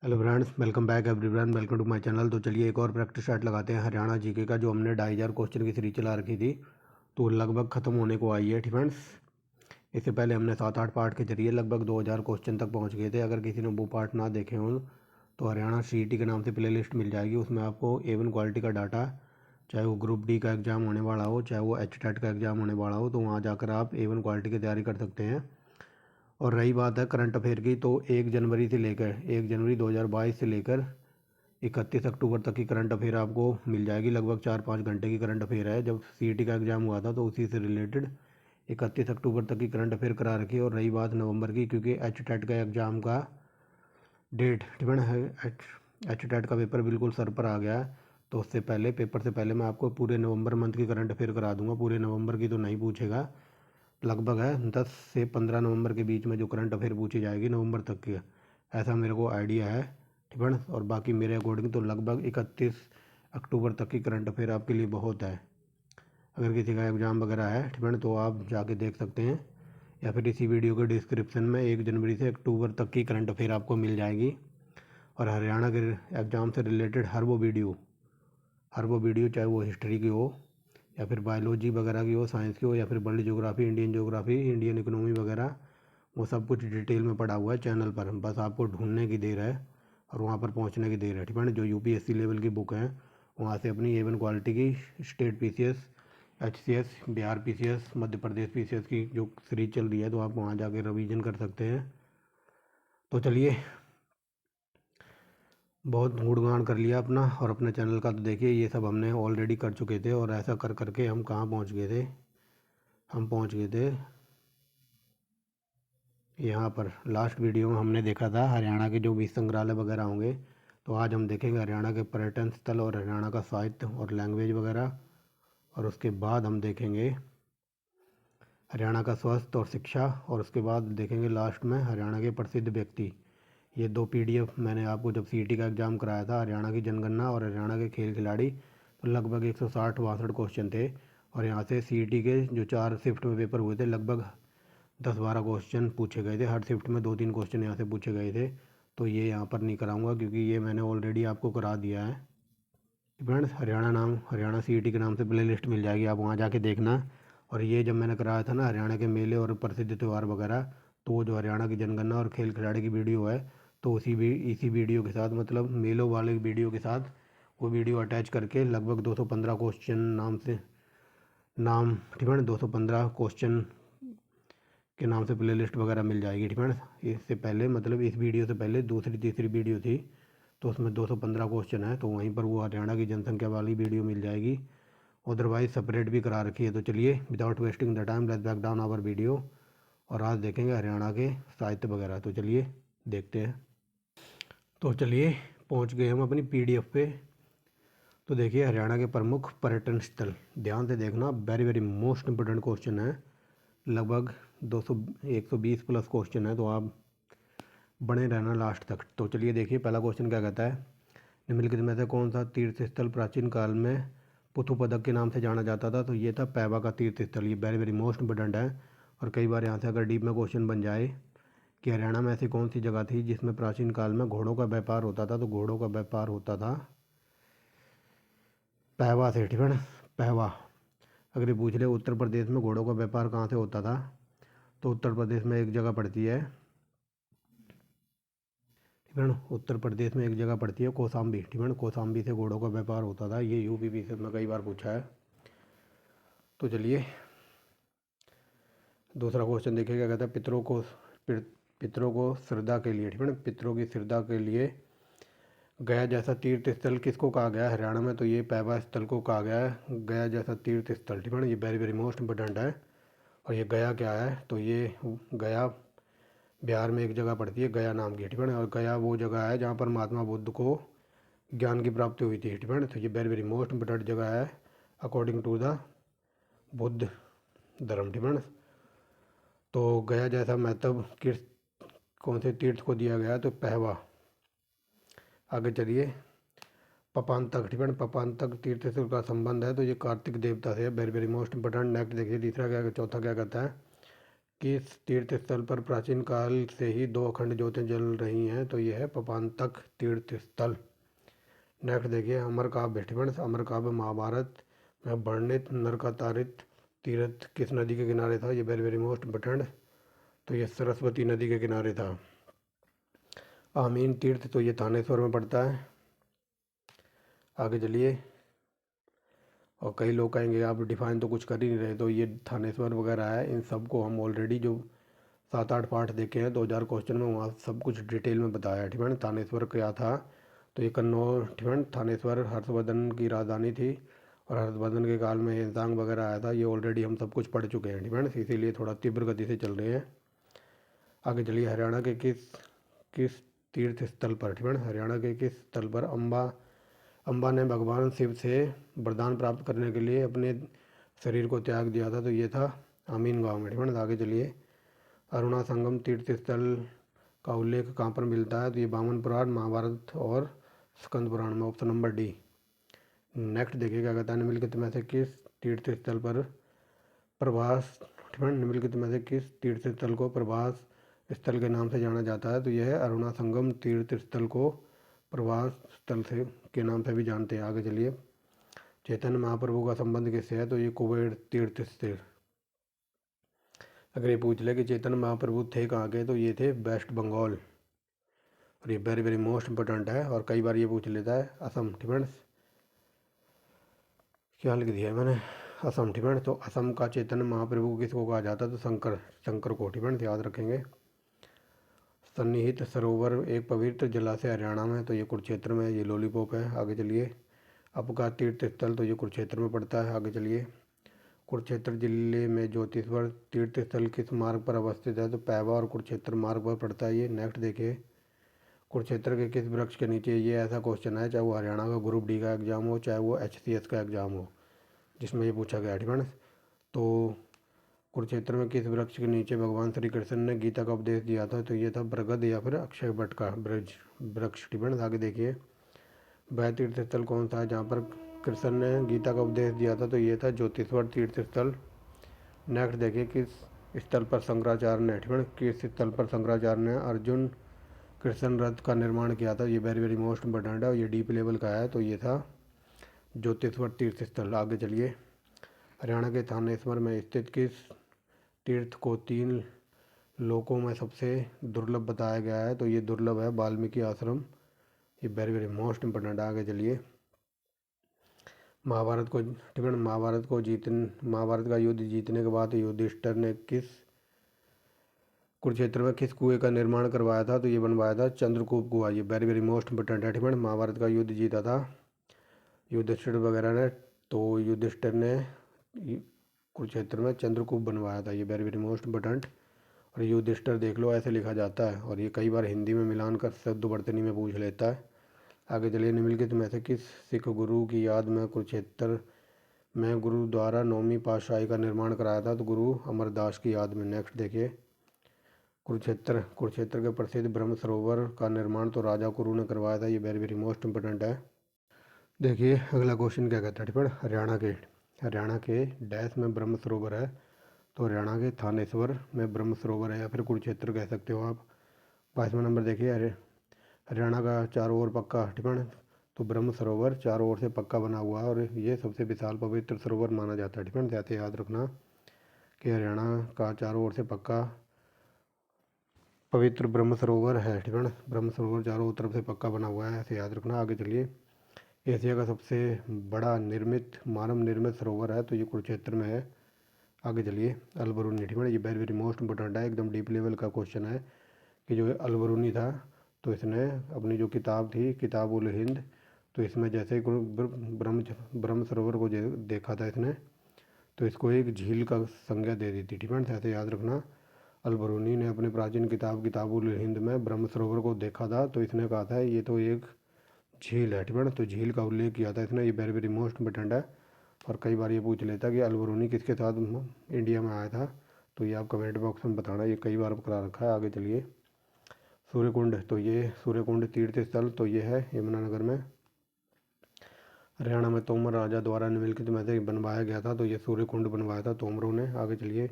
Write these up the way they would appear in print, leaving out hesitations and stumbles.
Hello friends, welcome back everyone, welcome to my channel. तो चलिए एक और प्रैक्टिस सेट लगाते हैं हरियाणा जीके का। जो हमने 2500 क्वेश्चन की सीरीज चला रखी थी तो लगभग ख़त्म होने को आई है। ठीक फ्रेंड्स, इससे पहले हमने 7-8 पार्ट के जरिए लगभग 2000 क्वेश्चन तक पहुंच गए थे। अगर किसी ने वो पार्ट ना देखे हों तो हरियाणा सीईटी के नाम से प्ले लिस्ट मिल जाएगी। उसमें आपको A1 क्वालिटी का डाटा, चाहे वो ग्रुप डी का एग्ज़ाम होने वाला हो, चाहे वो HTET का एग्ज़ाम होने वाला हो, तो वहाँ जाकर आप A1 क्वालिटी की तैयारी कर सकते हैं। और रही बात है करंट अफेयर की, तो 1 जनवरी 2022 से लेकर 31 अक्टूबर तक की करंट अफेयर आपको मिल जाएगी। लगभग 4-5 घंटे की करंट अफेयर है। जब सीईटी का एग्ज़ाम हुआ था तो उसी से रिलेटेड 31 अक्टूबर तक की करंट अफेयर करा रखी है। और रही बात नवंबर की, क्योंकि HTET का एग्ज़ाम का डेट डिपेंड है, HTET का पेपर बिल्कुल सर पर आ गया है, तो उससे पहले पेपर से पहले मैं आपको पूरे नवंबर मंथ की करंट अफेयर करा दूंगा। पूरे नवंबर की तो नहीं पूछेगा, लगभग है 10 से 15 नवंबर के बीच में जो करंट अफेयर पूछी जाएगी नवंबर तक की, ऐसा मेरे को आइडिया है। ठीक है। और बाकी मेरे अकॉर्डिंग तो लगभग 31 अक्टूबर तक की करंट अफेयर आपके लिए बहुत है। अगर किसी का एग्ज़ाम वगैरह है, ठीक है, तो आप जाके देख सकते हैं, या फिर इसी वीडियो के डिस्क्रिप्शन में 1 जनवरी से अक्टूबर तक की करंट अफेयर आपको मिल जाएगी। और हरियाणा के एग्ज़ाम से रिलेटेड हर वो वीडियो चाहे वो हिस्ट्री की हो, या फिर बायोलॉजी वगैरह की हो, साइंस की हो, या फिर world geography, Indian geography, Indian economy वगैरह, वो सब कुछ डिटेल में पड़ा हुआ है चैनल पर। बस आपको ढूंढने की देर है और वहाँ पर पहुँचने की देर है। ठीक है। जो UPSC लेवल की बुक है, वहाँ से अपनी A1 क्वालिटी की state PCS, HCS, Bihar PCS, Madhya Pradesh PCS की जो सीरीज चल रही है, तो आप वहाँ जाके रिवीजन कर सकते हैं। तो चलिए, बहुत गुणगान कर लिया अपना और अपने चैनल का। तो देखिए, ये सब हमने ऑलरेडी कर चुके थे, और ऐसा कर करके हम कहाँ पहुँच गए थे। हम पहुँच गए थे यहाँ पर। लास्ट वीडियो में हमने देखा था हरियाणा के जो भी संग्रहालय वगैरह होंगे, तो आज हम देखेंगे हरियाणा के पर्यटन स्थल और हरियाणा का साहित्य और लैंग्वेज वगैरह। और उसके बाद हम देखेंगे हरियाणा का स्वास्थ्य और शिक्षा, और उसके बाद देखेंगे लास्ट में हरियाणा के प्रसिद्ध व्यक्ति। ये 2 PDF मैंने आपको जब सीईटी का एग्ज़ाम कराया था, हरियाणा की जनगणना और हरियाणा के खेल खिलाड़ी, तो लगभग 160-62 क्वेश्चन थे। और यहाँ से सीईटी के जो 4 शिफ्ट में पेपर हुए थे, लगभग 10-12 क्वेश्चन पूछे गए थे। हर शिफ्ट में 2-3 क्वेश्चन यहाँ से पूछे गए थे। तो ये यहाँ पर नहीं कराऊंगा, क्योंकि ये मैंने ऑलरेडी आपको करा दिया है। फ्रेंड्स, हरियाणा सीईटी के नाम से प्ले लिस्ट मिल जाएगी, आप वहाँ जाके देखना। और ये जब मैंने कराया था ना हरियाणा के मेले और प्रसिद्ध त्यौहार वगैरह, तो वो जो हरियाणा की जनगणना और खेल खिलाड़ी की वीडियो है, तो इसी वीडियो के साथ, मतलब मेलों वाले वीडियो के साथ, वो वीडियो अटैच करके लगभग 215 क्वेश्चन ठीक है, 215 क्वेश्चन के नाम से प्ले लिस्ट वगैरह मिल जाएगी। ठीक है। इससे पहले, मतलब इस वीडियो से पहले दूसरी तीसरी वीडियो थी, तो उसमें 215 क्वेश्चन है, तो वहीं पर वो हरियाणा की जनसंख्या वाली वीडियो मिल जाएगी। अदरवाइज सेपरेट भी करा रखी है। तो चलिए, without wasting the time, let's back down our video, और आज देखेंगे हरियाणा के साहित्य वगैरह। तो चलिए देखते हैं। तो चलिए, पहुंच गए हम अपनी PDF पे। तो देखिए, हरियाणा के प्रमुख पर्यटन स्थल, ध्यान से देखना, very very most important question है। लगभग 120 प्लस क्वेश्चन है, तो आप बने रहना लास्ट तक। तो चलिए देखिए, पहला क्वेश्चन क्या कहता है, निम्नलिखित में से कौन सा तीर्थ स्थल प्राचीन काल में पुथुपदक के नाम से जाना जाता था। तो ये था पैबा का तीर्थ स्थल। ये वेरी वेरी मोस्ट इंपोर्टेंट है। और कई बार यहाँ से अगर डीप में क्वेश्चन बन जाए कि हरियाणा में ऐसी कौन सी जगह थी जिसमें प्राचीन काल में घोड़ों का व्यापार होता था, तो घोड़ों का व्यापार होता था पैबा से। ठीक है ना, पैबा। अगर ये पूछ ले उत्तर प्रदेश में घोड़ों का व्यापार कहाँ से होता था, तो उत्तर प्रदेश में एक जगह पड़ती है, ठीक है ना, उत्तर प्रदेश में एक जगह पड़ती है कौशाम्बी। ठीक है ना, कौशाम्बी से घोड़ों का व्यापार होता था। ये UPPSC में कई बार पूछा है। तो चलिए, दूसरा क्वेश्चन देखिए, क्या कहता है, पितरों को श्रद्धा के लिए, ठीक है ना, पितरों की श्रद्धा के लिए गया जैसा तीर्थ स्थल किसको कहा गया है हरियाणा में। तो ये पैबा स्थल को कहा गया है गया जैसा तीर्थ स्थल। ठीक है ना, ये वेरी वेरी मोस्ट इंपोर्टेंट है। और ये गया क्या है, तो ये गया बिहार में एक जगह पड़ती है, गया नाम की। ठीक है ना, और गया वो जगह है जहाँ पर महात्मा बुद्ध को ज्ञान की प्राप्ति हुई थी। ठीक है ना, तो ये वेरी वेरी मोस्ट इंपोर्टेंट जगह है अकॉर्डिंग टू द बुद्ध धर्म। ठीक है ना, तो गया जैसा महत्व किस कौन से तीर्थ को दिया गया, तो पहवा। आगे चलिए, पपांतक, ठीक है ना, पपांतक तीर्थ से उसका संबंध है, तो ये कार्तिक देवता से है। Very very most important. Next देखिए, तीसरा क्या, चौथा क्या कहता है, किस तीर्थ स्थल पर प्राचीन काल से ही दो अखंड ज्योतें जल रही हैं? तो यह है पपांतक तीर्थ स्थल। नेक्स्ट देखिए अमरकाव्य फ्रेंड्स, अमरकाव्य महाभारत में वर्णित नरकातारित तीर्थ किस नदी के किनारे था? ये वेरी वेरी मोस्ट इम्पोर्टेंट। तो ये सरस्वती नदी के किनारे था। आमीन तीर्थ तो ये थानेश्वर में पड़ता है। आगे चलिए। और कई लोग कहेंगे आप डिफाइन तो कुछ कर ही नहीं रहे, तो ये थानेश्वर वगैरह है, इन सब को हम ऑलरेडी जो 7-8 पार्ट देखे हैं 2000 क्वेश्चन में, वहाँ सब कुछ डिटेल में बताया है। ठीक है। थानेश्वर क्या था? तो ये कन्नौज, ठीक है, थानेश्वर हर्षवर्धन की राजधानी थी और हर्षवर्धन के काल में इंसांग वगैरह आया था। ये ऑलरेडी हम सब कुछ पढ़ चुके हैं। ठीक है, इसीलिए थोड़ा तीव्र गति से चल रहे हैं। आगे चलिए हरियाणा के किस किस तीर्थ स्थल पर, ठीक है, हरियाणा के किस स्थल पर अम्बा ने भगवान शिव से वरदान प्राप्त करने के लिए अपने शरीर को त्याग दिया था? तो ये था आमीन गांव में। ठीक है। आगे चलिए अरुणा संगम तीर्थ स्थल का उल्लेख कहाँ पर मिलता है? तो ये वामन पुराण, महाभारत और स्कंद पुराण में, ऑप्शन नंबर डी। नेक्स्ट देखिए क्या कहता है, निम्नलिखित में से किस तीर्थ स्थल पर प्रभास, निम्नलिखित में से किस तीर्थ स्थल को प्रभास स्थल के नाम से जाना जाता है? तो यह है अरुणा संगम तीर्थ स्थल को प्रभास स्थल से के नाम से भी जानते हैं। आगे चलिए चैतन्य महाप्रभु का संबंध किससे है? तो ये कुबेर तीर्थ से। अगर ये पूछ ले कि चैतन्य महाप्रभु थे कहाँ के, तो ये थे वेस्ट बंगाल। और ये वेरी वेरी मोस्ट इंपॉर्टेंट है, और कई बार ये पूछ लेता है असम। ठीक है, क्या लिख दिया है मैंने? असम। ठीक है, तो असम का चैतन्य महाप्रभु किसको कहा जाता है? तो शंकर को। ठीक है, याद रखेंगे। सन्निहित सरोवर एक पवित्र जलाशय हरियाणा में, तो ये कुरुक्षेत्र में, ये लॉलीपॉप है। आगे चलिए अपका तीर्थ स्थल, तो ये कुरुक्षेत्र में पड़ता है। आगे चलिए कुरुक्षेत्र जिले में ज्योतिश्वर तीर्थ स्थल किस मार्ग पर अवस्थित है? तो पैबा और कुरुक्षेत्र मार्ग पर पड़ता है ये। नेक्स्ट देखिए कुरुक्षेत्र के किस वृक्ष के नीचे, ये ऐसा क्वेश्चन है चाहे वो हरियाणा का ग्रुप डी का एग्जाम हो चाहे वो HCS का एग्जाम हो, जिसमें ये पूछा गया। ठीक है, तो कुरुक्षेत्र में किस वृक्ष के नीचे भगवान श्री कृष्ण ने गीता का उपदेश दिया था? तो ये था बरगद या फिर अक्षय वट का ब्रज वृक्ष। ठीक है, आगे देखिए वह तीर्थ स्थल कौन सा है जहाँ पर कृष्ण ने गीता का उपदेश दिया था? तो ये था ज्योतिश्वर तीर्थ स्थल। नेक्स्ट देखिए किस स्थल पर शंकराचार्य ने, ठीक है, किस स्थल पर शंकराचार्य ने अर्जुन कृष्ण रथ का निर्माण किया था? ये वेरी वेरी मोस्ट इंपॉर्टेंट है और ये डीप लेवल का है। तो ये था ज्योतिश्वर तीर्थ स्थल। आगे चलिए हरियाणा के थानेश्वर में स्थित किस तीर्थ को 3 लोकों में सबसे दुर्लभ बताया गया है? तो ये दुर्लभ है वाल्मीकि आश्रम। ये वेरी वेरी मोस्ट इंपॉर्टेंट है। आगे चलिए महाभारत को, ठीक है, महाभारत का युद्ध जीतने के बाद युधिष्ठिर ने किस कुरुक्षेत्र में किस कुएं का निर्माण करवाया था? तो ये बनवाया था चंद्रकूप कुआं। ये वेरी वेरी मोस्ट इंपॉर्टेंट है। ठीक है, महाभारत का युद्ध जीता था युधिष्ठिर वगैरह ने, तो युधिष्ठिर ने कुरुक्षेत्र में चंद्रकूप बनवाया था। ये वेरी वेरी मोस्ट इंपॉर्टेंट। और युधिष्ठिर देख लो ऐसे लिखा जाता है, और ये कई बार हिंदी में मिलान कर शब्द वर्तनी में पूछ लेता है। आगे चलिए निम्नलिखित में से किस सिख गुरु की याद में कुरुक्षेत्र में गुरु द्वारा 9वीं पातशाही का निर्माण कराया था? तो गुरु अमरदास की याद में। नेक्स्ट देखिए कुरुक्षेत्र के प्रसिद्ध ब्रह्म सरोवर का निर्माण तो राजा कुरु ने करवाया था। ये वेरी वेरी मोस्ट इंपॉर्टेंट है। देखिए अगला क्वेश्चन क्या कहता है, ठीक है, हरियाणा के डैश में ब्रह्म सरोवर है? तो हरियाणा के थानेश्वर में ब्रह्म सरोवर है, या फिर कुरुक्षेत्र कह सकते हो आप। 5वां नंबर देखिए हरियाणा का चारों ओर पक्का, ठीक है, तो ब्रह्म सरोवर चारों ओर से पक्का बना हुआ है और ये सबसे विशाल पवित्र सरोवर माना जाता है। ठीक है, जैसे याद रखना कि हरियाणा का चारों ओर से पक्का पवित्र ब्रह्म सरोवर है। ठीक है, ब्रह्म सरोवर चारों तरफ से पक्का बना हुआ है, ऐसे याद रखना। आगे चलिए एशिया का सबसे बड़ा मानव निर्मित सरोवर है? तो ये कुरुक्षेत्र में है। आगे चलिए अलबरूनी, ठीक है, ये वेरी वेरी मोस्ट इंपॉर्टेंट है, एकदम डीप लेवल का क्वेश्चन है कि जो अलबरूनी था तो इसने अपनी जो किताब थी किताब उल हिंद, तो इसमें जैसे ब्रह्म सरोवर को देखा था इसने, तो इसको एक झील का संज्ञा दे दी थी। ठीक है, ऐसे याद रखना अलबरूनी ने अपनी प्राचीन किताब उल हिंद में ब्रह्म सरोवर को देखा था, तो इसने कहा था ये तो एक झील है। ठीक है, तो झील का उल्लेख किया था इसने। ये वेरी वेरी मोस्ट इंपॉर्टेंट है, और कई बार ये पूछ लेता कि अलबरूनी किसके साथ इंडिया में आया था? तो ये आप कमेंट बॉक्स में बताना, ये कई बार करा रखा है। आगे चलिए सूर्यकुंड, तो ये सूर्यकुंड तीर्थ स्थल तो ये है यमुनानगर में। हरियाणा में तोमर राजा द्वारा निम्नलिखित में से बनवाया गया था? तो ये सूर्यकुंड बनवाया था तोमरों ने। आगे चलिए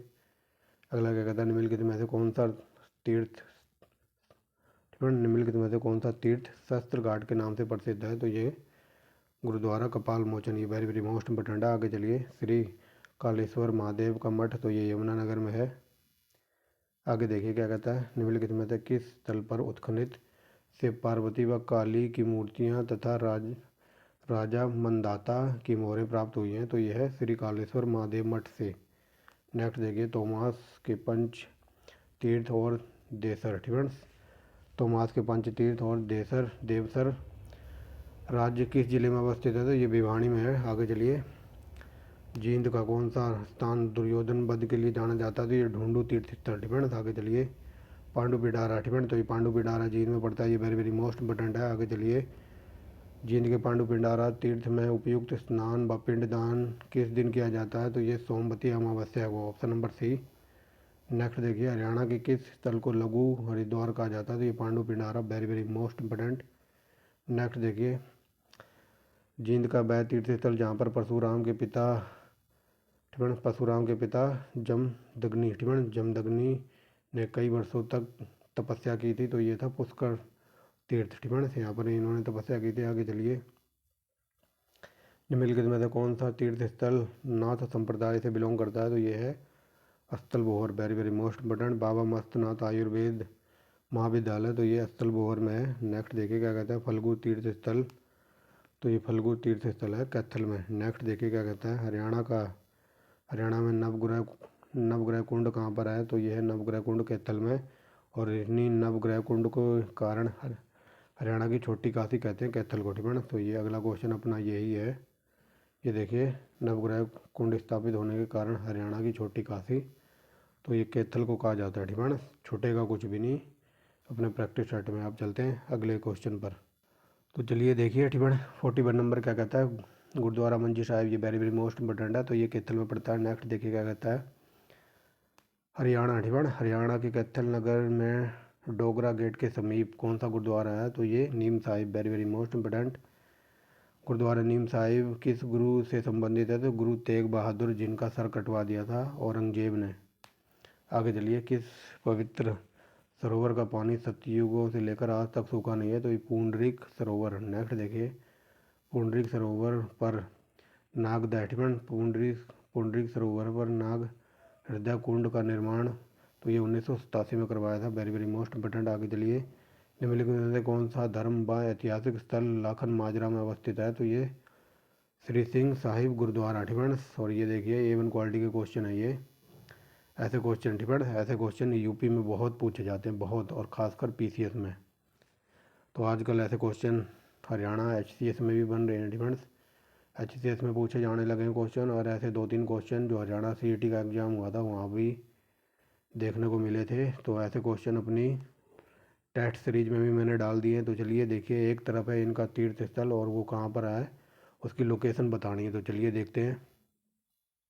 अगला क्या कहता है, निम्नलिखित में से कौन सा तीर्थ निम्नलिखित में से कौन सा तीर्थ शस्त्र घाट के नाम से प्रसिद्ध है? तो ये गुरुद्वारा कपाल मोचन, ये वेरी वेरी मोस्ट इम्पोर्टेंट है। आगे चलिए, श्री कालेश्वर महादेव का मठ, तो ये यमुनानगर में है। आगे देखिए क्या कहता है, निम्नलिखित में से किस स्थल पर उत्खनन से पार्वती व काली की मूर्तियां तथा राजा मंदाता की मोहरें प्राप्त हुई हैं? तो यह है श्री कालेश्वर महादेव मठ से। नेक्स्ट देखिए, तोमास के पंच तीर्थ और देसर, ठीक है। तोमास के पंच तीर्थ और देवसर राज्य किस जिले में अवस्थित है? तो ये भिवानी में है। आगे चलिए, जींद का कौन सा स्थान दुर्योधन वध के लिए जाना जाता है? तो ये ढूंढू तीर्थ स्थल, ठीक है। आगे चलिए, पांडु पिडारा, ठीक है। तो ये पांडु पिडारा जींद में पड़ता है, ये वेरी वेरी मोस्ट इंपॉर्टेंट है। आगे चलिए, जींद के पांडु पिंडारा तीर्थ में उपयुक्त स्नान व पिंड दान किस दिन किया जाता है? तो ये सोमवती अमावस्या को, ऑप्शन नंबर सी। नेक्स्ट देखिए, हरियाणा के किस स्थल को लघु हरिद्वार कहा जाता है? तो ये Pandu Pindara, very very most important. Next देखिए, जींद का वह तीर्थ स्थल जहाँ पर परशुराम के पिता जमदग्नि, ठीक है, जमदग्नि ने कई वर्षों तक तपस्या की थी, तो ये था पुष्कर तीर्थ, ठीक है। यहाँ पर इन्होंने तपस्या की थी। आगे चलिए, निम्नलिखित में से कौन सा तीर्थ स्थल नाथ संप्रदाय से बिलोंग करता है? तो ये है स्थलबोहर, very very most important. Baba Mastnath Ayurveda महाविद्यालय, तो ये स्थलबोहर में है। नेक्स्ट देखिए क्या कहता है, फल्गु तीर्थ स्थल, तो ये फल्गु तीर्थ स्थल है कैथल में। नेक्स्ट देखिए क्या कहता है, हरियाणा में नवग्रह कुंड कहाँ पर है? तो ये है नवग्रह कुंड कैथल में। और इन्हीं नवग्रह कुंड को कारण हरियाणा की छोटी काशी कहते हैं कैथल को, ठीक है। तो ये अगला क्वेश्चन अपना यही है। ये देखिए, नवग्रह कुंड स्थापित होने के कारण हरियाणा की छोटी काशी, तो ये कैथल को कहा जाता है, ठीक है। छूटेगा कुछ भी नहीं। अपने प्रैक्टिस सेट में आप चलते हैं अगले क्वेश्चन पर। तो चलिए देखिए, ठीक है, 41 नंबर क्या कहता है, गुरुद्वारा मंजी साहिब, ये वेरी वेरी मोस्ट इंपॉर्टेंट है, तो ये कैथल में पड़ता है। नेक्स्ट देखिए क्या कहता है, हरियाणा, ठीक है, हरियाणा के कैथल नगर में डोगरा गेट के समीप कौन सा गुरुद्वारा है? तो ये Neem Sahib, very very most important. Gurdwara Neem Sahib किस गुरु से संबंधित है? तो गुरु तेग बहादुर, जिनका सर कटवा दिया था औरंगजेब ने। आगे चलिए, किस पवित्र सरोवर का पानी सतयुगों से लेकर आज तक सूखा नहीं है? तो ये पुंडरीक सरोवर। नेक्स्ट देखिए, पुंडरीक सरोवर पर नागदैठिमन पुंडरीक सरोवर पर नाग हृदय कुंड का निर्माण, तो ये 1987 में करवाया था, वेरी वेरी मोस्ट इंपोर्टेंट। आगे चलिए, निम्नलिखित में से कौन सा धर्म व ऐतिहासिक स्थल लाखन माजरा में अवस्थित है? तो ये श्री सिंह साहिब गुरुद्वारा, ठीक है। और ये देखिए, A1 क्वालिटी के क्वेश्चन है ये। ऐसे क्वेश्चन, ठीक है, ऐसे क्वेश्चन यूपी में बहुत पूछे जाते हैं, बहुत, और ख़ासकर PCS में। तो आजकल ऐसे क्वेश्चन हरियाणा HCS में भी बन रहे हैं, ठीक है। HCS में पूछे जाने लगे हैं क्वेश्चन, और ऐसे 2-3 क्वेश्चन जो हरियाणा CET का एग्ज़ाम हुआ था वहाँ भी देखने को मिले थे। तो ऐसे क्वेश्चन अपनी टेस्ट सीरीज में भी मैंने डाल दिए हैं। तो चलिए देखिए, एक तरफ है इनका तीर्थ स्थल, और वो कहाँ पर है उसकी लोकेशन बतानी है। तो चलिए देखते हैं।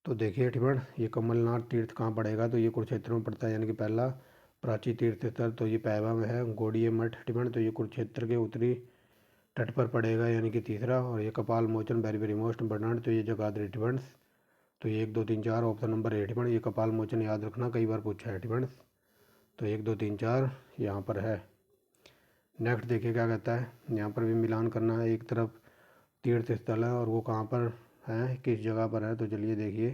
तो देखिए, ठीक है, ये कमलनाथ तीर्थ कहाँ पड़ेगा? तो ये कुरुक्षेत्र में पड़ता है, यानी कि पहला प्राची तीर्थ स्थल, तो ये पैबा में है। गोड़िये मठ, ठीक है, तो ये कुरुक्षेत्र के उत्तरी तट पर पड़ेगा, यानी कि तीसरा। और ये Kapal Mochan, very very most important, तो ये जगाधरी, ठीक है। तो ये 1 2 3 4 ऑप्शन नंबर A, ठीक है। ये कपाल मोचन याद रखना, कई बार पूछा है, ठीक है। तो 1 2 3 4 यहाँ पर है। नेक्स्ट देखिए क्या कहता है, यहाँ पर भी मिलान करना है। एक तरफ तीर्थ स्थल है और वो कहाँ पर है, किस जगह पर है? तो चलिए देखिए,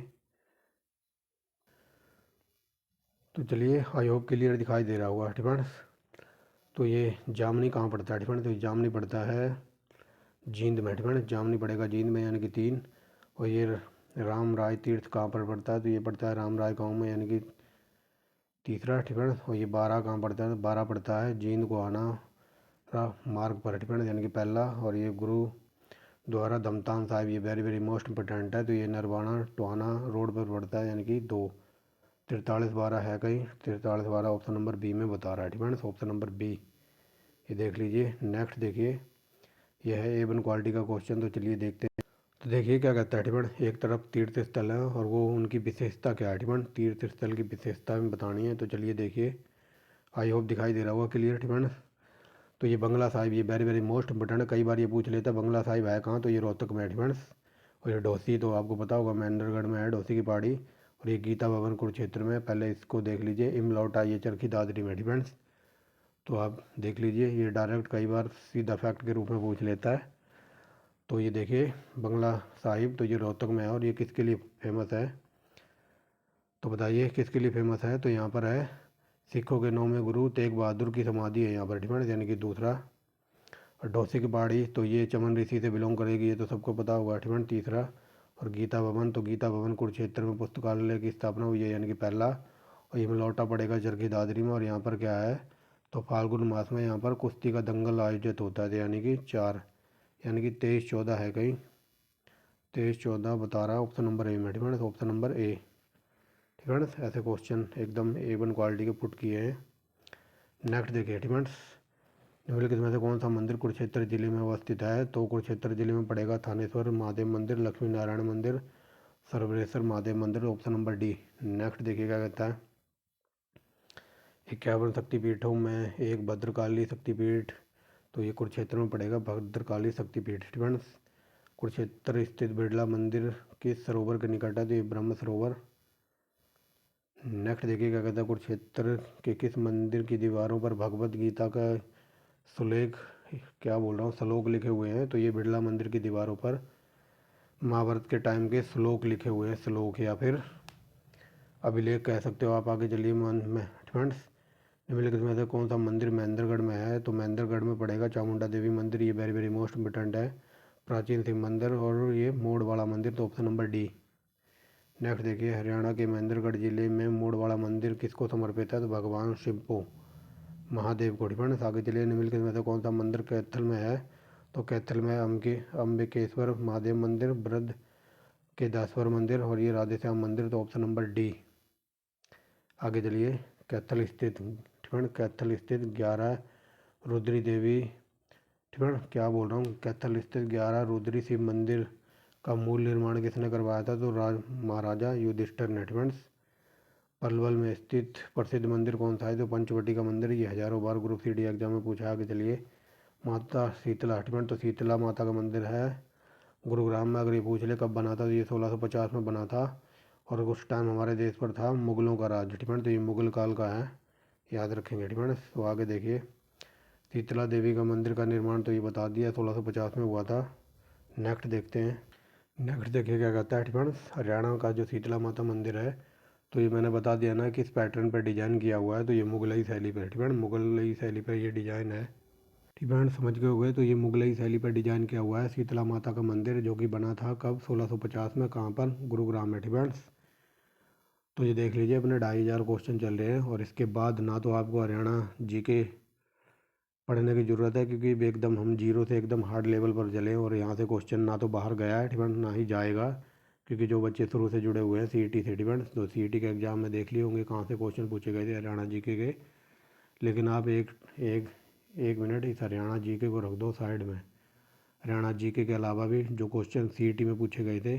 तो चलिए आई होप क्लियर दिखाई दे रहा होगा, ठीक है। तो ये जामनी कहाँ पड़ता है, ठीक है। तो जामनी पड़ता है जींद में, ठीक है। जामनी पड़ेगा जींद में, यानी कि 3। और ये राम राय तीर्थ कहाँ पर पड़ता है? तो ये पड़ता है राम राय गाँव में, यानी कि तीसरा, ठीक है। और ये 12 कहाँ पड़ता है? तो 12 पड़ता है जींद को आना मार्ग पर, ठीक है, यानी कि पहला। और ये गुरु द्वारा दमतान साहिब, ये वेरी वेरी मोस्ट इंपॉर्टेंट है, तो ये नरवाना टोहाना रोड पर पड़ता है, यानी कि 2। 43-12 है कहीं, 43-12 ऑप्शन नंबर B में बता रहा है, ठीक है। ऑप्शन नंबर B ये देख लीजिए। नेक्स्ट देखिए, यह है A1 क्वालिटी का क्वेश्चन, तो चलिए देखते हैं। तो देखिए क्या कहता है, ठीक है, एक तरफ तीर्थ स्थल है और वो उनकी विशेषता क्या है, ठीक है। तीर्थ स्थल की विशेषता में बतानी है। तो चलिए देखिए, आई होप दिखाई दे रहा होगा क्लियर, ठीक है। तो ये बंगला साहिब, ये वेरी वेरी मोस्ट इंपोर्टेंट है, कई बार ये पूछ लेता है बंगला साहिब है कहाँ? तो ये रोहतक में, ठीक है। और ये डोसी तो आपको पता होगा महेंद्रगढ़ में है, डोसी की पहाड़ी। और ये गीता भवन कुरुक्षेत्र में, पहले इसको देख लीजिए। इमलौट आई है चरखी दादरी में डिफेंस, तो आप देख लीजिए। ये डायरेक्ट कई बार सीधा फैक्ट के रूप में पूछ लेता है। तो ये देखिए बंगला साहिब, तो ये रोहतक में है और ये किसके लिए फेमस है, तो बताइए किसके लिए फेमस है। तो यहाँ पर है सिखों के 9वें गुरु तेग बहादुर की समाधि है यहाँ पर डिफेंस, यानी कि दूसरा। और डोसे की पहाड़ी, तो ये चमन ऋषि से बिलोंग करेगी, ये तो सबको पता होगा डिफेंस, तीसरा। और गीता भवन, तो गीता भवन कुरुक्षेत्र में पुस्तकालय की स्थापना हुई है, यानी कि पहला। और ये में लौटा पड़ेगा चरखी दादरी में। और यहाँ पर क्या है, तो फाल्गुन मास में यहाँ पर कुश्ती का दंगल आयोजित होता है, यानी कि 4, यानी कि 23-14 है कहीं, 23-14 बता रहा है ऑप्शन नंबर ए में डिफेंस, ऑप्शन नंबर ए। ठीक है ना, ऐसे क्वेश्चन एकदम A1 क्वालिटी के पुट किए हैं। नेक्स्ट देखिए डिफेंस, निम्नलिखित में से कौन सा मंदिर कुरुक्षेत्र जिले में अवस्थित है। तो कुरुक्षेत्र जिले में पड़ेगा थानेश्वर महादेव मंदिर, लक्ष्मी नारायण मंदिर, सर्वेश्वर महादेव मंदिर, ऑप्शन नंबर डी। नेक्स्ट देखिए क्या कहता है, 51 शक्तिपीठों में एक भद्रकाली शक्तिपीठ, तो ये कुरुक्षेत्र में पड़ेगा भद्रकाली शक्तिपीठ डिफेंस। कुरुक्षेत्र स्थित बिरला मंदिर किस सरोवर के निकट है, तो ये ब्रह्म सरोवर। नेक्स्ट देखिए क्या कहता है, कुरुक्षेत्र के किस मंदिर की दीवारों पर भगवत गीता का सुलेख, क्या बोल रहा हूँ, श्लोक लिखे हुए हैं। तो ये बिरला मंदिर की दीवारों पर महाभारत के टाइम के श्लोक लिखे हुए हैं, श्लोक या फिर अभिलेख कह सकते हो आप। आगे चलिए मन में फ्रेंड्स, निम्नलिखित में से कौन सा मंदिर महेंद्रगढ़ में है। तो महेंद्रगढ़ में पड़ेगा चामुंडा देवी मंदिर, ये वेरी वेरी मोस्ट इम्पोर्टेंट है, प्राचीन शिव मंदिर। और ये मोड़वाड़ा मंदिर, तो ऑप्शन नंबर डी। नेक्स्ट देखिए, हरियाणा के महेंद्रगढ़ जिले में मोड़वाड़ा मंदिर किसको समर्पित है, तो भगवान शिव को, महादेव को डिफेंस। आगे चलिए, निम्नलिखित में से कौन सा मंदिर कैथल में है। तो कैथल में अंबिकेश्वर महादेव मंदिर, ब्रज केदारेश्वर मंदिर और ये राधेश्याम मंदिर, तो ऑप्शन नंबर डी। आगे चलिए, कैथल स्थित डिफेंस, कैथल स्थित 11 रुद्री देवी डिफेंस, क्या बोल रहा हूँ, कैथल स्थित 11 रुद्री शिव मंदिर का मूल निर्माण किसने करवाया था। तो महाराजा युधिष्ठिर ने डिफेंस। पलवल में स्थित प्रसिद्ध मंदिर कौन सा है, तो पंचवटी का मंदिर, ये हजारों बार ग्रुप CD एग्जाम में पूछा है। आगे चलिए, माता शीतला डिफेंस, तो शीतला माता का मंदिर है गुरुग्राम में। अगर ये पूछ ले कब बना था, तो ये 1650 में बना था और उस टाइम हमारे देश पर था मुगलों का राज डिफेंस, तो ये मुगल काल का है, याद रखेंगे डिफेंस। तो आगे देखिए, शीतला देवी का मंदिर का निर्माण तो ये बता दिया 1650 में हुआ था। नेक्स्ट देखते हैं, नेक्स्ट देखिए क्या कहता है डिफेंस, हरियाणा का जो शीतला माता मंदिर है, तो ये मैंने बता दिया ना कि इस पैटर्न पर डिज़ाइन किया हुआ है, तो ये मुगलई शैली पर डिफेंस, मुगलई शैली पर ये डिज़ाइन है डिफेंस, समझ गए होंगे। तो ये मुगलई शैली पर डिज़ाइन किया हुआ है शीतला माता का मंदिर, जो कि बना था कब, 1650 में, कहाँ पर, गुरुग्राम में डिफेंस। तो ये देख लीजिए, अपने 2500 क्वेश्चन चल रहे हैं और इसके बाद ना तो आपको हरियाणा GK पढ़ने की ज़रूरत है, क्योंकि एकदम हम जीरो से एकदम हार्ड लेवल पर चले और यहाँ से क्वेश्चन ना तो बाहर गया है डिफेंस, ना ही जाएगा, क्योंकि जो बच्चे शुरू से जुड़े हुए हैं CET से डिफेंस, तो CET के एग्ज़ाम में देख लिए होंगे कहाँ से क्वेश्चन पूछे गए थे हरियाणा GK के। लेकिन आप एक एक एक मिनट इस हरियाणा GK को रख दो साइड में। हरियाणा GK के अलावा भी जो क्वेश्चन CET में पूछे गए थे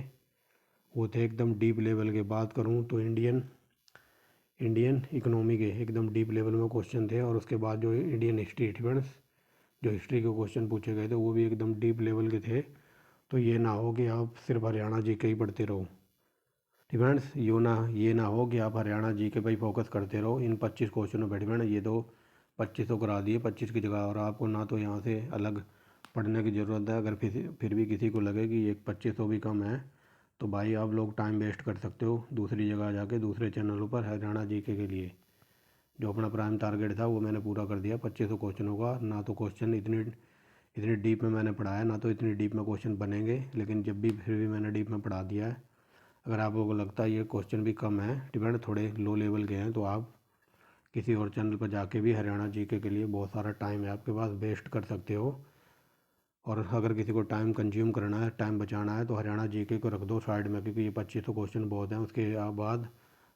वो थे एकदम डीप लेवल के। बात करूँ तो इंडियन इंडियन इकोनॉमी के एकदम डीप लेवल में क्वेश्चन थे, और उसके बाद जो इंडियन हिस्ट्री डिफेंस, जो हिस्ट्री के क्वेश्चन पूछे गए थे वो भी एकदम डीप लेवल के थे। तो ये ना हो कि आप सिर्फ हरियाणा GK ही पढ़ते रहो डिफेंस, ये ना हो कि आप हरियाणा GK पर ही फोकस करते रहो इन 25 क्वेश्चनों पर डिफेंस। ये तो 2500 करा दिए 25 की जगह, और आपको ना तो यहाँ से अलग पढ़ने की ज़रूरत है। अगर फिर भी किसी को लगे कि ये 2500 भी कम है, तो भाई आप लोग टाइम वेस्ट कर सकते हो दूसरी जगह जाके, दूसरे चैनलों पर हरियाणा GK के लिए। जो अपना प्राइम टारगेट था वो मैंने पूरा कर दिया 2500 क्वेश्चनों का। ना तो क्वेश्चन इतनी डीप में मैंने पढ़ाया, ना तो इतनी डीप में क्वेश्चन बनेंगे, लेकिन जब भी फिर भी मैंने डीप में पढ़ा दिया है। अगर आप लोगों को लगता है ये क्वेश्चन भी कम है डिपेंड, थोड़े लो लेवल के हैं, तो आप किसी और चैनल पर जाके भी हरियाणा GK के लिए बहुत सारा टाइम है आपके पास, वेस्ट कर सकते हो। और अगर किसी को टाइम कंज्यूम करना है, टाइम बचाना है, तो हरियाणा GK को रख दो साइड में, क्योंकि ये 2500 क्वेश्चन बहुत हैं। उसके बाद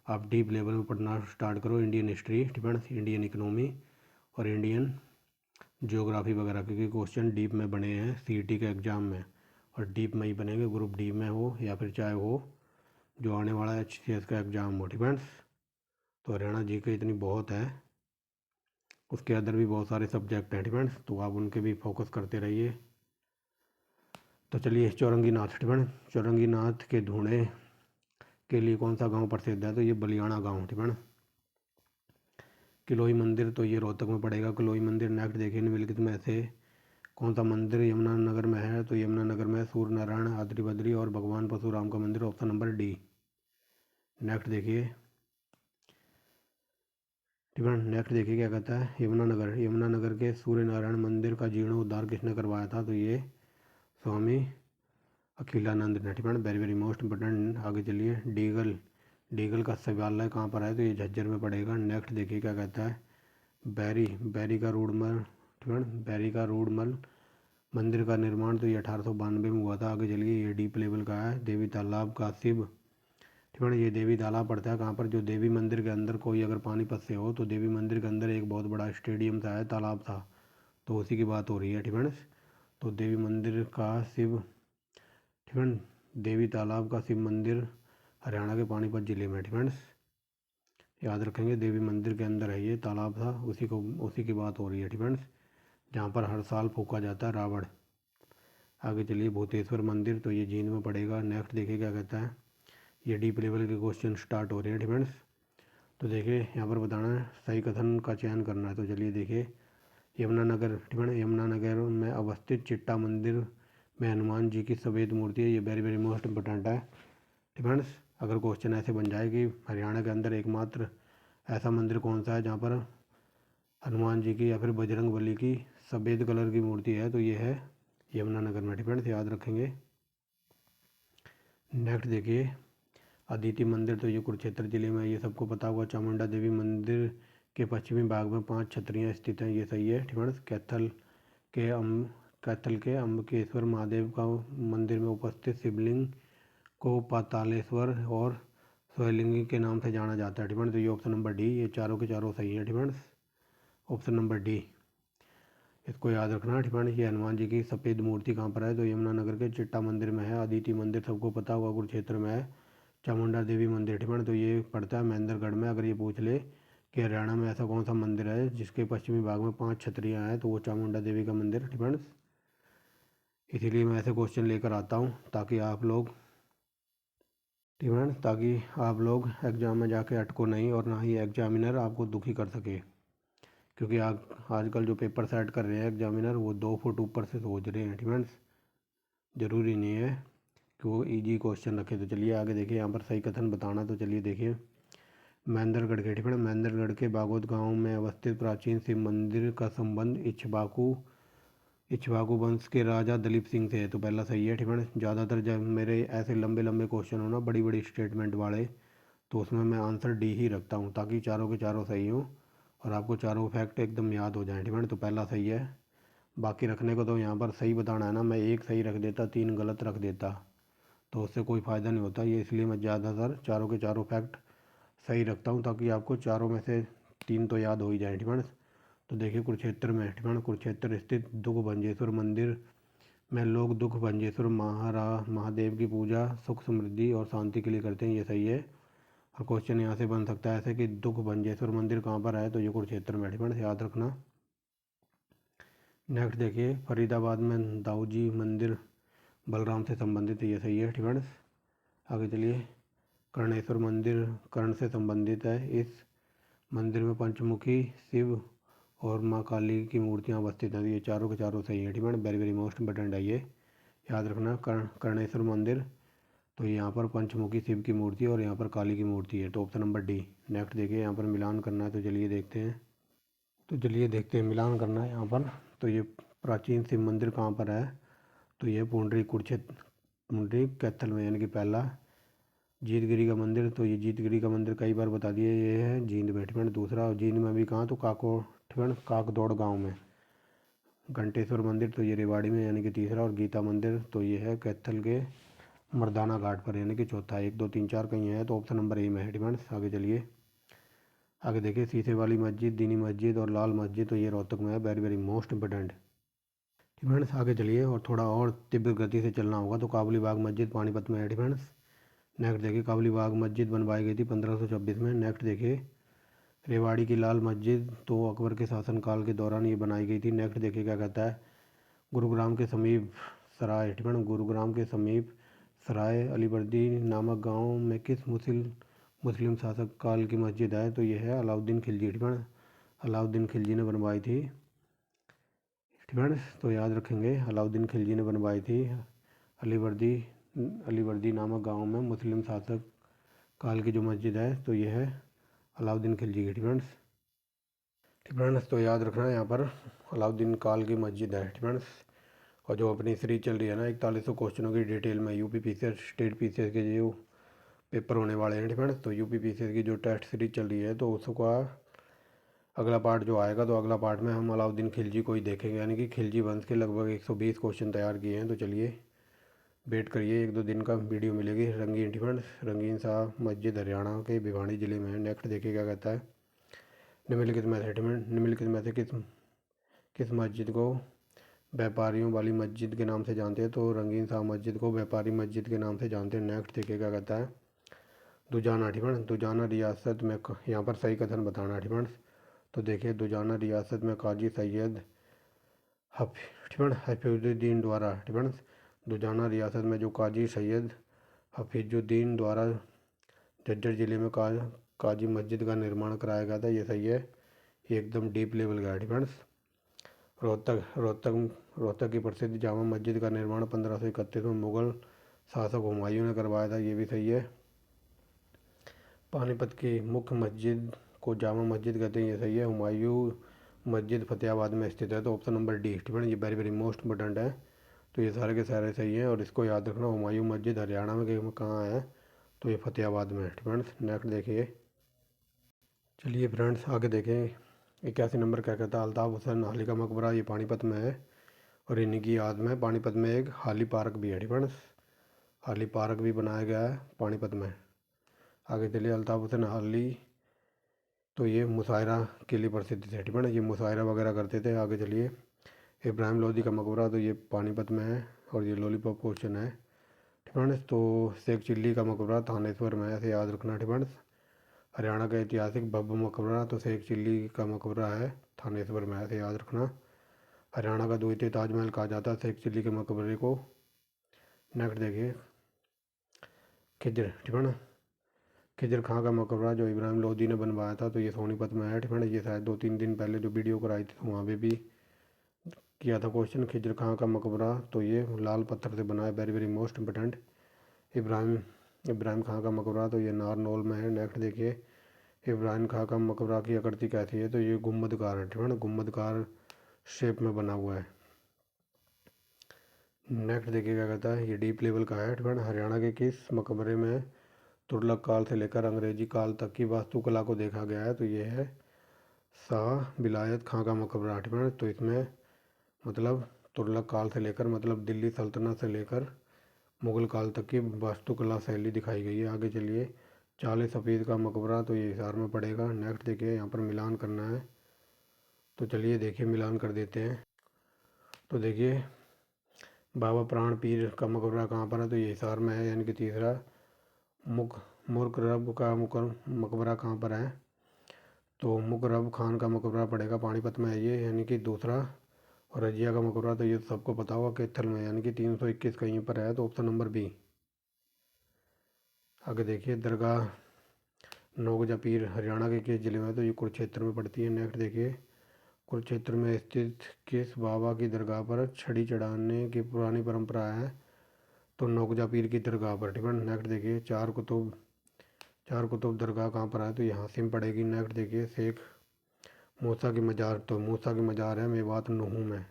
आप डीप लेवल में पढ़ना स्टार्ट करो Indian history defence, Indian economy और इंडियन जियोग्राफी वगैरह, क्योंकि क्वेश्चन डीप में बने हैं CET के एग्ज़ाम में, और डीप में ही बनेंगे, ग्रुप D में हो या फिर चाहे हो जो आने वाला HCS का एग्ज़ाम हो डिफेंस। तो हरियाणा GK इतनी बहुत है, उसके अंदर भी बहुत सारे सब्जेक्ट हैं डिफेंस, तो आप उनके भी फोकस करते रहिए। तो चलिए, चौरंगी नाथ डिफेंस, चौरंगी नाथ के धूणे के लिए कौन सा गांव प्रसिद्ध है? तो ये बलियाना गांव, ठीक है ना। किलोई मंदिर, तो ये रोहतक में पड़ेगा किलोई मंदिर। नेक्स्ट देखिए, निम्नलिखित में से कौन सा मंदिर यमुनानगर में है? तो यमुनानगर में सूर्य नारायण, आद्री बद्री और भगवान परशुराम का मंदिर, ऑप्शन नंबर डी। नेक्स्ट देखिए, ठीक है। नेक्स्ट देखिए क्या कहता है, यमुनानगर के सूर्य नारायण मंदिर का जीर्णोद्धार किसने करवाया था? तो ये स्वामी अखिलानंद ने, ठीक है। Very very most important. आगे चलिए, डीगल का सचिवालय कहाँ पर है? तो ये झज्जर में पड़ेगा। नेक्स्ट देखिए क्या कहता है, बैरी का रूडमल, ठीक है। बैरी का रूडमल मंदिर का निर्माण तो ये 1892 में हुआ था। आगे चलिए, ये डीप लेवल का है। देवी तालाब का शिव, ठीक है। ये देवी तालाब पड़ता है कहाँ पर? जो देवी मंदिर के अंदर कोई अगर पानीपत से हो तो देवी मंदिर के अंदर एक बहुत बड़ा स्टेडियम था, है, तालाब था, तो उसी की बात हो रही है, ठीक है। तो देवी मंदिर का शिव, ठीक है। देवी तालाब का शिव मंदिर हरियाणा के पानीपत जिले में, ठीक है। याद रखेंगे, देवी मंदिर के अंदर है, ये तालाब था, उसी की बात हो रही है, ठीक है। जहाँ पर हर साल फूका जाता है रावण। आगे चलिए, भूतेश्वर मंदिर, तो ये जींद में पड़ेगा। नेक्स्ट देखिए क्या कहता है, ये डीप लेवल के क्वेश्चन स्टार्ट हो रहे हैं, ठीक है। तो देखिए यहाँ पर बताना है, सही कथन का चयन करना है। तो चलिए देखिए, यमुनानगर, ठीक है। यमुनानगर में अवस्थित चिट्टा मंदिर में हनुमान जी की सफ़ेद मूर्ति है। ये वेरी वेरी मोस्ट इंपॉर्टेंट है, ठीक है। अगर क्वेश्चन ऐसे बन जाए कि हरियाणा के अंदर एकमात्र ऐसा मंदिर कौन सा है जहाँ पर हनुमान जी की या फिर बजरंग बली की सफ़ेद कलर की मूर्ति है, तो ये है यमुनानगर में, ठीक है। याद रखेंगे। नेक्स्ट देखिए, अदिति मंदिर, तो ये कुरुक्षेत्र जिले में है, ये सबको पता होगा। चामुंडा देवी मंदिर के पश्चिमी भाग में 5 छतरियाँ स्थित हैं, ये सही है, ठीक है। के अम कैथल के अम्बकेश्वर महादेव का मंदिर में उपस्थित शिवलिंग को पातालेश्वर और स्वयंलिंगी के नाम से जाना जाता है, ठीक है। तो ये ऑप्शन नंबर डी, ये चारों के चारों सही है, ठीक है। ऑप्शन नंबर डी, इसको याद रखना, ठीक है। ये हनुमान जी की सफ़ेद मूर्ति कहाँ पर है? तो यमुनानगर के चिट्टा मंदिर में है। अदिति मंदिर सबको पता होगा, कुरुक्षेत्र में है। चामुंडा देवी मंदिर, ठीक है, तो ये पड़ता है महेंद्रगढ़ में। अगर ये पूछ ले कि हरियाणा में ऐसा कौन सा मंदिर है जिसके पश्चिमी भाग में 5 छतरियाँ हैं, तो वो चामुंडा देवी का मंदिर, ठीक है। इसीलिए मैं ऐसे क्वेश्चन लेकर आता हूँ ताकि आप लोग, ठीक है, ताकि आप लोग एग्ज़ाम में जाके अटको नहीं और ना ही एग्जामिनर आपको दुखी कर सके। क्योंकि आजकल जो पेपर सेट कर रहे हैं एग्जामिनर, वो 2 फुट ऊपर से सोच रहे हैं, ठीक है। ज़रूरी नहीं है कि वो इजी क्वेश्चन रखे। तो चलिए आगे देखिए, यहाँ पर सही कथन बताना। तो चलिए देखिए, महेंद्रगढ़ के, ठीक है, महेंद्रगढ़ के बागोद गांव में अवस्थित प्राचीन शिव मंदिर का संबंध इक्ष्वाकु वंश के राजा दलीप सिंह से है। तो पहला सही है, ठीक है। ज़्यादातर जब मेरे ऐसे लंबे लंबे क्वेश्चन हो ना, बड़ी बड़ी स्टेटमेंट वाले, तो उसमें मैं आंसर डी ही रखता हूँ ताकि चारों के चारों सही हो और आपको चारों फैक्ट एकदम याद हो जाए, ठीक है। तो पहला सही है। बाकी रखने को तो यहाँ पर सही बताना है ना, मैं एक सही रख देता, 3 गलत रख देता, तो उससे कोई फ़ायदा नहीं होता। ये इसलिए मैं ज़्यादातर चारों के चारों फैक्ट सही रखता हूँ ताकि आपको चारों में से 3 तो याद हो ही जाए, ठीक है। तो देखिए, कुरुक्षेत्र में, ठीक है, कुरुक्षेत्र स्थित दुख भंजेश्वर मंदिर में लोग दुख भंजेश्वर महादेव की पूजा सुख समृद्धि और शांति के लिए करते हैं, ये सही है। और क्वेश्चन यहाँ से बन सकता है ऐसे कि दुख भंजेश्वर मंदिर कहाँ पर है? तो ये कुरुक्षेत्र में, ठीक है, याद रखना। नेक्स्ट देखिए, फरीदाबाद में दाऊजी मंदिर बलराम से संबंधित है, ये सही है, ठीक है। आगे चलिए, कर्णेश्वर मंदिर कर्ण से संबंधित है। इस मंदिर में पंचमुखी शिव और माँ काली की मूर्तियाँ अवस्थित हैं, ये चारों के चारों सही है, ठीक है। वेरी वेरी मोस्ट इंपॉर्टेंट है ये, याद रखना। कर्णेश्वर मंदिर, तो यहाँ पर पंचमुखी शिव की मूर्ति और यहाँ पर काली की मूर्ति है, तो ऑप्शन नंबर डी। नेक्स्ट देखिए, यहाँ पर मिलान करना है, तो चलिए देखते हैं। तो चलिए देखते हैं, मिलान करना है यहाँ पर। तो ये प्राचीन शिव मंदिर कहाँ पर है? तो ये पुंडरी कैथल में, यानी कि पहला। जीतगिरी का मंदिर, तो ये जीतगिरी का मंदिर कई बार बता दिया, ये है जींद में, ठीक है। दूसरा, और जींद में भी कहाँ? तो ठीक है, काकदौड़ गाँव में। घंटेश्वर मंदिर, तो ये रेवाड़ी में, यानी कि तीसरा। और गीता मंदिर, तो ये है कैथल के मर्दाना घाट पर, यानी कि चौथा। 1 2 3 4 कहीं है, तो ऑप्शन नंबर ए में है, ठीक है। आगे चलिए, आगे देखिए, शीशे वाली मस्जिद, दीनी मस्जिद और लाल मस्जिद, तो ये रोहतक में है। वेरी वेरी मोस्ट इंपॉर्टेंट, ठीक है। आगे चलिए, और थोड़ा और तीव्र गति से चलना होगा। तो काबुली बाग मस्जिद पानीपत में है, ठीक है। नेक्स्ट देखिए, काबुली बाग मस्जिद बनवाई गई थी 1526 में। नेक्स्ट देखिए, रेवाड़ी की लाल मस्जिद, तो अकबर के शासनकाल के दौरान ये बनाई गई थी। नेक्स्ट देखिए क्या कहता है, गुरुग्राम के समीप सराय, ठीक है, गुरुग्राम के समीप सराय अलीवर्दी नामक गांव में किस मुस्लिम शासक काल की मस्जिद है? तो ये है अलाउद्दीन खिलजी। ठीक है, अलाउद्दीन खिलजी ने बनवाई थी। ठीक है, तो याद रखेंगे अलाउद्दीन खिलजी ने बनवाई थी। अलीवर्दी अलीवर्दी नामक गांव में मुस्लिम शासक काल की जो मस्जिद है तो ये है अलाउद्दीन खिलजी की। ठीक है, तो याद रखना यहाँ पर अलाउद्दीन काल की मस्जिद है। ठीक है, और जो अपनी सीरीज चल रही है ना 4100 क्वेश्चनों की डिटेल में यूपी पीसीएस स्टेट पीसीएस के जो पेपर होने वाले हैं। ठीक है, तो यूपी पीसीएस की जो टेस्ट सीरीज चल रही है तो उसका अगला पार्ट जो आएगा तो अगला पार्ट में हम अलाउद्दीन खिलजी को ही देखेंगे, यानी कि खिलजी वंश के लगभग 120 क्वेश्चन तैयार किए हैं। तो चलिए वेट करिए, 1-2 दिन का वीडियो मिलेगी। रंगीन। ठीक है, रंगीन सा मस्जिद हरियाणा के भिवानी ज़िले में है। नेक्स्ट देखिए क्या कहता है। निम्नलिखित में से किस मस्जिद को व्यापारियों वाली मस्जिद के नाम से जानते हैं? तो रंगीन शाह मस्जिद को व्यापारी मस्जिद के नाम से जानते हैं। नेक्स्ट देखिए क्या कहता है। दुजाना। ठीक है, दुजाना रियासत में, यहाँ पर सही कथन बताना। ठीक है, तो देखिए दुजाना रियासत में काजी सैयद हफीजुद्दीन द्वारा। ठीक है, दुजाना रियासत में जो काजी सैयद हफीजुद्दीन द्वारा झज्जर ज़िले में काजी मस्जिद का निर्माण कराया गया था। ये सही है, ये एकदम डीप लेवल का है। ठीक है, रोहतक की प्रसिद्ध जामा मस्जिद का निर्माण 1531 में मुगल शासक हुमायूं ने करवाया था। ये भी सही है। पानीपत की मुख्य मस्जिद को जामा मस्जिद कहते हैं। ये सही है। हुमायूं मस्जिद फतेहाबाद में स्थित है। तो ऑप्शन नंबर डी। ठीक है, ये वेरी वेरी मोस्ट इम्पोर्टेंट है। तो ये सारे के सारे सही हैं और इसको याद रखना। हुमायूं मस्जिद हरियाणा में कहाँ है? तो ये फतेहाबाद में है। ठीक है, नेक्स्ट देखिए। चलिए फ्रेंड्स आगे देखें। 81 नंबर क्या कहता है। अल्ताफ़ हुसैन हाली का मकबरा, ये पानीपत में है और इन्हीं की याद में पानीपत में एक हाली पार्क भी है। ठीक है, हाली पार्क भी बनाया गया है पानीपत में। आगे चलिए। अल्ताफ़ हुसैन हाली तो ये मुशायरा के लिए प्रसिद्ध थे। ठीक है ना, ये मुशायरा वगैरह करते थे। आगे चलिए। इब्राहिम लोधी का मकबरा तो ये पानीपत में है और ये लॉलीपॉप क्वेश्चन है। ठीक है, तो शेख चिल्ली का मकबरा थानेश्वर में है, ऐसे याद रखना। ठीक है, हरियाणा का ऐतिहासिक भव्य मकबरा तो शेख चिल्ली का मकबरा है, थानेश्वर में है, ऐसे याद रखना। हरियाणा का द्वितीय ताजमहल कहा जाता है शेख चिल्ली के मकबरे को। नेक्स्ट देखिए। खिजर। ठीक है ना, खिजर खां का मकबरा जो इब्राहिम लोधी ने बनवाया था तो ये सोनीपत में है। ठीक है ना, ये शायद 2-3 दिन पहले जो वीडियो कराई थी तो वहाँ पे भी किया था क्वेश्चन। खिजर खां का मकबरा तो ये लाल पत्थर से बना है, very very most important. Ibrahim Ibrahim Khan का मकबरा तो ये नारनौल में है। नेक्स्ट देखिए। इब्राहिम खां का मकबरा की आकृति कैसी है? तो ये गुम्बदकार है। ठीक है ना, गुम्बदकार शेप में बना हुआ है। नेक्स्ट देखिए क्या कहता है। ये डीप लेवल का है। ठीक है, हरियाणा के किस मकबरे में तुगलक काल से लेकर अंग्रेजी काल तक की वास्तुकला को देखा गया है? तो ये है शाह विलायत खां का मकबरा। ठीक है, तो इसमें मतलब तुगलक काल से लेकर मतलब दिल्ली सल्तनत से लेकर मुगल काल तक की वास्तुकला शैली दिखाई गई है। आगे चलिए। चाले सफ़ेद का मकबरा तो ये हिसार में पड़ेगा। नेक्स्ट देखिए, यहाँ पर मिलान करना है तो चलिए देखिए मिलान कर देते हैं। तो देखिए बाबा प्राण पीर का मकबरा कहाँ पर है? तो ये हिसार में है, यानी कि तीसरा। मुकरब का मकबरा कहाँ पर है? तो मुकरब खान का मकबरा पड़ेगा पानीपत में है ये, यानी कि दूसरा। और रजिया का मकबरा तो ये सबको पता होगा कैथल में, यानी कि 321 कहीं पर है, तो ऑप्शन नंबर बी। आगे देखिए। दरगाह नौगजा पीर हरियाणा के किस जिले में है? तो ये कुरुक्षेत्र में पड़ती है। नेक्स्ट देखिए। कुरुक्षेत्र में स्थित किस बाबा की दरगाह पर छड़ी चढ़ाने की पुरानी परंपरा है? तो नौगजा पीर की दरगाह पर। ठीक है, नेक्स्ट देखिए। चार कुतुब दरगाह कहाँ पर है? तो यहाँ सिम पड़ेगी। नेक्स्ट देखिए। शेख मूसा की मज़ार, तो मूसा की मज़ार है मेवात नूह में।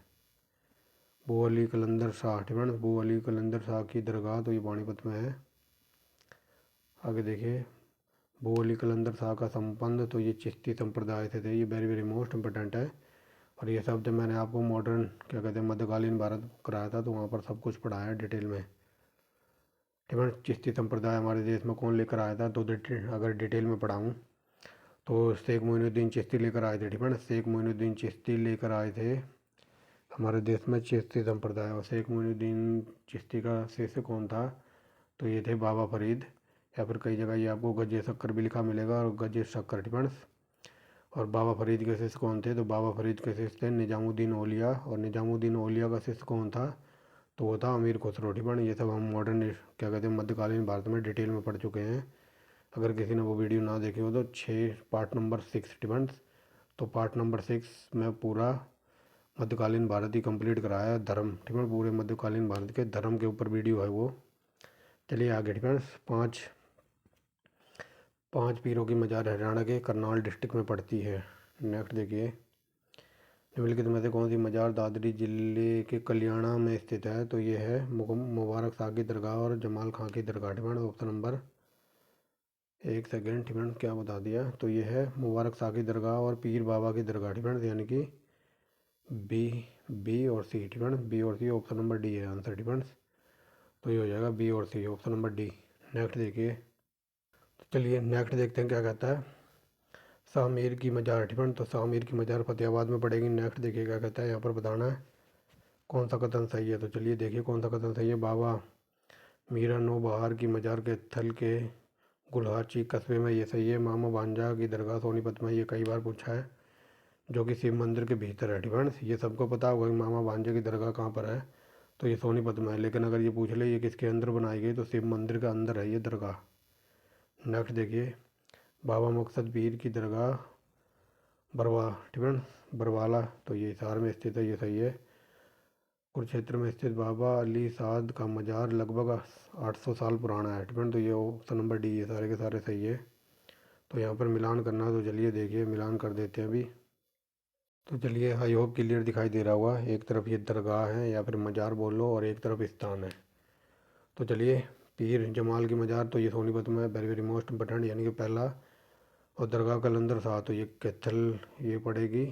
बू अली कलंदर शाह। ठीक है, बू अली कलंदर शाह की दरगाह तो ये पानीपत में है। आगे देखिए। बू अली कलंदर शाह का संबंध तो ये चिश्ती संप्रदाय से थे, ये वेरी वेरी मोस्ट इम्पोर्टेंट है। और ये शब्द मैंने आपको मॉडर्न क्या कहते हैं मध्यकालीन भारत कराया था तो वहाँ पर सब कुछ पढ़ाया है डिटेल में। ठीक है, चिश्ती संप्रदाय हमारे देश में कौन लेकर आया था? तो अगर डिटेल में पढ़ाऊँ तो शेख मोइनुद्दीन चिश्ती लेकर आए थे। ठीक है ना, शेख मोइनुद्दीन चिश्ती लेकर आए थे हमारे देश में चिश्ती संप्रदाय। और शेख मोइनुद्दीन चिश्ती का शिष्य कौन था? तो ये थे बाबा फरीद, या फिर कई जगह ये आपको गजे शक्कर भी लिखा मिलेगा और गजे शक्कर। ठीक है, और बाबा फरीद के शिष्य कौन थे? तो बाबा फरीद के शिष्य थे निज़ामुद्दीन औलिया। और निज़ामुद्दीन औलिया का शिष्य कौन था? तो वो था अमीर खुसरो, ठीक है। ये सब हम मॉडर्न क्या कहते हैं मध्यकालीन भारत में डिटेल में पढ़ चुके हैं। अगर किसी ने वो वीडियो ना देखी हो तो 6 पार्ट नंबर 6, ठीक है। तो पार्ट नंबर 6 में पूरा मध्यकालीन भारत ही कंप्लीट कराया है, धर्म, ठीक है। पूरे मध्यकालीन भारत के धर्म के ऊपर वीडियो है वो। चलिए आगे, ठीक है। पाँच पीरों की मजार हरियाणा के करनाल डिस्ट्रिक्ट में पड़ती है। नेक्स्ट देखिए, निम्नलिखित में से कौन सी मजार दादरी जिले के कल्याणा में स्थित है? तो ये है मुबारक शाह की दरगाह और जमाल खां की दरगाह, ठीक है। ऑप्शन नंबर, एक सेकेंड, ठीक है, क्या बता दिया? तो ये है मुबारक शाह की दरगाह और पीर बाबा की दरगाह, ठीक है। यानी कि बी बी और सी, ठीक है। बी और सी, ऑप्शन नंबर डी है आंसर, ठीक है। तो ये हो जाएगा बी और सी, ऑप्शन नंबर डी। नेक्स्ट देखिए, तो चलिए नेक्स्ट देखते हैं क्या कहता है। शाह मीर की मजार, ठीक है। तो शाह मीर की मजार फतेहाबाद में पड़ेगी। नेक्स्ट देखिए क्या कहता है, यहाँ पर बताना है कौन सा कथन सही है। तो चलिए देखिए कौन सा कथन सही है। बाबा मीरा नो बहार की मजार के थल के गुलहाची कस्बे में, ये सही है। मामा भांजा की दरगाह सोनीपत में, ये कई बार पूछा है, जो कि शिव मंदिर के भीतर है, ठीक है। ये सबको पता होगा कि मामा भांजे की दरगाह कहाँ पर है, तो ये सोनीपत में है। लेकिन अगर ये पूछ ले ये किसके अंदर बनाई गई, तो शिव मंदिर के अंदर है ये दरगाह। नेक्स्ट देखिए, बाबा मकसद पीर की दरगाह बरवा, ठीक है, बरवाला, तो ये हिसार में स्थित है, ये सही है। कुरुक्षेत्र में स्थित बाबा अली साद का मजार लगभग 800 साल पुराना है, ठीक है। तो ये ऑप्शन नंबर डी, ये सारे के सारे सही है। तो यहाँ पर मिलान करना, तो चलिए देखिए मिलान कर देते हैं अभी। तो चलिए आई होप क्लियर दिखाई दे रहा हुआ। एक तरफ ये दरगाह है या फिर मजार बोल लो और एक तरफ स्थान है। तो चलिए, पीर जमाल की मजार, तो ये सोनीपत में वेरी वेरी मोस्ट इम्पोर्टेंट, यानी कि पहला। और दरगाह कलंदर शाह, तो ये कैथल ये पड़ेगी।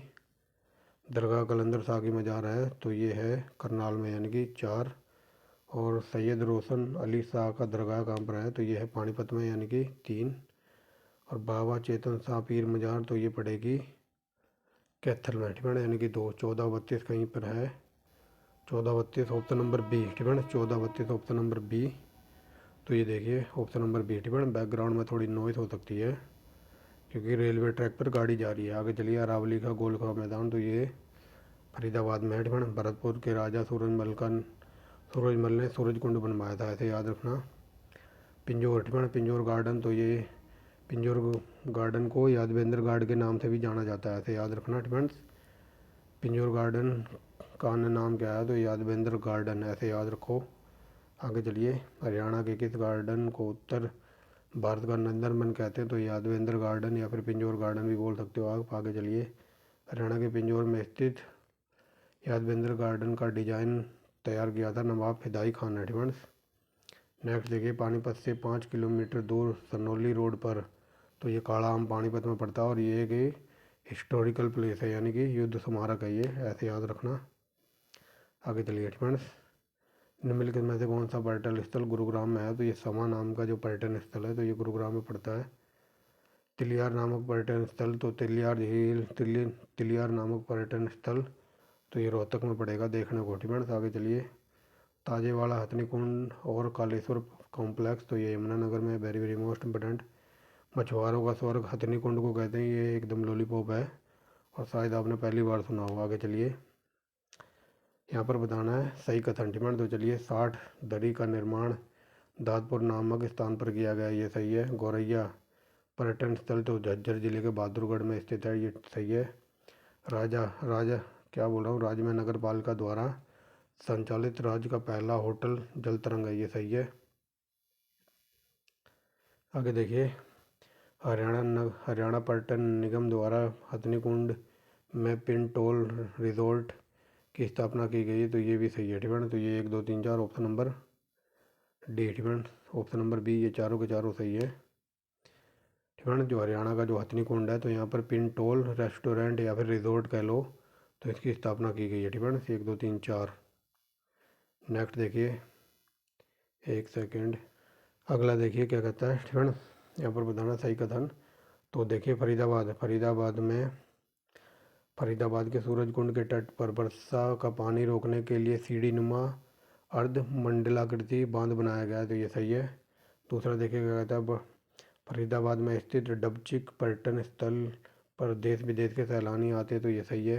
दरगाह कलंदर शाह की मजार है, तो ये है करनाल में, यानी कि 4। और सैयद रोशन अली शाह का दरगाह कहाँ पर है? तो ये है पानीपत में, यानी कि 3। और बाबा चेतन शाह पीर मजार, तो ये पड़ेगी कैथल में, ठीक है, यानी कि 2। 1432 कहीं पर है, 1432 ऑप्शन नंबर बी, ठीक है। 1432 ऑप्शन नंबर बी। तो ये देखिए ऑप्शन नंबर बी, ठीक है। बैकग्राउंड में थोड़ी नॉइज़ हो सकती है क्योंकि रेलवे ट्रैक पर गाड़ी जा रही है। आगे चलिए, अरावली का गोल का मैदान, तो ये फरीदाबाद में है, ठीक है। भरतपुर के राजा सूरजमल ने सूरज कुंड बनवाया था, ऐसे याद रखना। पिंजौर, ठीक है, पिंजौर गार्डन, तो ये पिंजौर गार्डन को यादवेंद्र गार्ड के नाम से भी जाना जाता है, ऐसे याद रखना, ठीक है। पिंजौर गार्डन का अन्य नाम क्या है? तो यादवेंद्र गार्डन, ऐसे याद रखो। आगे चलिए, हरियाणा के किस गार्डन को उत्तर भारत का नंदनवन कहते हैं? तो यादवेंद्र गार्डन या फिर पिंजौर गार्डन भी बोल सकते हो आप। आगे चलिए, हरियाणा के पिंजौर में स्थित यादवेंद्र गार्डन का डिज़ाइन तैयार किया था नवाब फिदाई खान ने, ठीक है। नेक्स्ट देखिए, पानीपत से 5 किलोमीटर दूर सनौली रोड पर, तो ये काला आम पानीपत में पड़ता है और ये एक हिस्टोरिकल प्लेस है, यानी कि युद्ध स्मारक है ये, ऐसे याद रखना। आगे चलिए फ्रेंड्स, निम्नलिखित में से कौन सा पर्यटन स्थल गुरुग्राम में है? तो ये समा नाम का जो पर्यटन स्थल है, तो ये गुरुग्राम में पड़ता है। तिलियार नामक पर्यटन स्थल, तो तिलियार झील, तिलियार नामक पर्यटन स्थल, तो ये रोहतक में पड़ेगा, देखने को, ठीक है। आगे चलिए, ताजेवाला हथनी कुंड और कालेश्वर कॉम्प्लेक्स, तो ये यमुनानगर में, वेरी वेरी मोस्ट इम्पोर्टेंट। मछुआरों का स्वर्ग हथनी कुंड को कहते हैं, ये एकदम लॉलीपॉप है और शायद आपने पहली बार सुना होगा। आगे चलिए, यहाँ पर बताना है सही कथन, ठीक है। तो चलिए, 60 दरी का निर्माण दादपुर नामक स्थान पर किया गया, ये सही है। गौरैया पर्यटन स्थल, तो झज्जर जिले के बहादुरगढ़ में स्थित है, ये सही है। राजा राजा क्या बोल रहा हूँ, राज्य में नगर पालिका द्वारा संचालित राज्य का पहला होटल जल तरंग है, ये सही है। आगे देखिए, हरियाणा पर्यटन निगम द्वारा हथनी कुंड में पिन टोल रिजॉर्ट की स्थापना की गई है, तो ये भी सही है, ठीक है। तो ये 1 2 3 4 ऑप्शन नंबर डी, ठीक है। ऑप्शन नंबर बी, ये चारों के चारों सही है, ठीक है। जो हरियाणा का जो हथनी कुंड है, तो यहाँ पर पिन टोल रेस्टोरेंट या फिर रिजॉर्ट कह लो, तो इसकी स्थापना की गई है, ठीक है। 1 2 3 4। नेक्स्ट देखिए, एक सेकेंड, अगला देखिए क्या कहता है, ठीक है। यहाँ पर बताना सही कथन। तो देखिए, फरीदाबाद के सूरज कुंड के तट पर वर्षा का पानी रोकने के लिए सीढ़ी नुमा अर्ध मंडलाकृति बांध बनाया गया है, तो ये सही है। दूसरा देखिए क्या कहता है, फरीदाबाद में स्थित डबचिक पर्यटन स्थल पर देश विदेश के सैलानी आते हैं, तो ये सही है।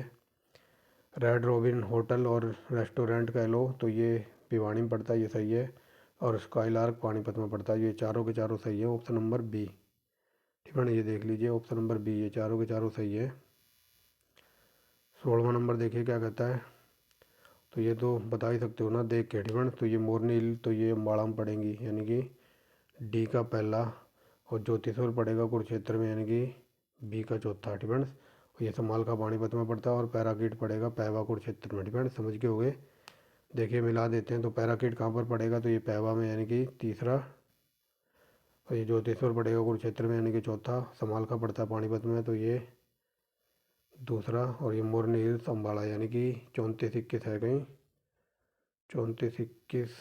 रेड रॉबिन होटल और रेस्टोरेंट कह लो, तो ये भिवानी में पड़ता है, ये सही है। और स्काईलार्क पानीपत में पड़ता है, ये चारों के चारों सही है। ऑप्शन नंबर बी, ठीक है ना, ये देख लीजिए ऑप्शन नंबर बी, ये चारों के चारों सही है। 16वां नंबर देखिए क्या कहता है, तो ये तो बता ही सकते हो ना देख के, ठीक है ना। तो ये मोरनी हिल तो ये अम्बाड़ा में पड़ेंगी, यानी कि डी का पहला। और ज्योतिषवर पड़ेगा कुरुक्षेत्र में, यानी कि बी का चौथा, ठीक है ना। और ये समाल का पानीपत में पड़ता है। और पैराकीट पड़ेगा पैवा कुरुक्षेत्र में, ठीक है ना, समझ के हो गए। देखिए मिला देते हैं, तो पैराकीट कहाँ पर पड़ेगा, तो ये पैवा में यानी कि तीसरा। और ये ज्योतिषवर पड़ेगा कुरुक्षेत्र में, यानी कि चौथा। समाल का पड़ता है पानीपत में, तो ये दूसरा। और ये मोरनी हिल्स अम्बाड़ा, यानी कि 34-21 है कहीं, 34-21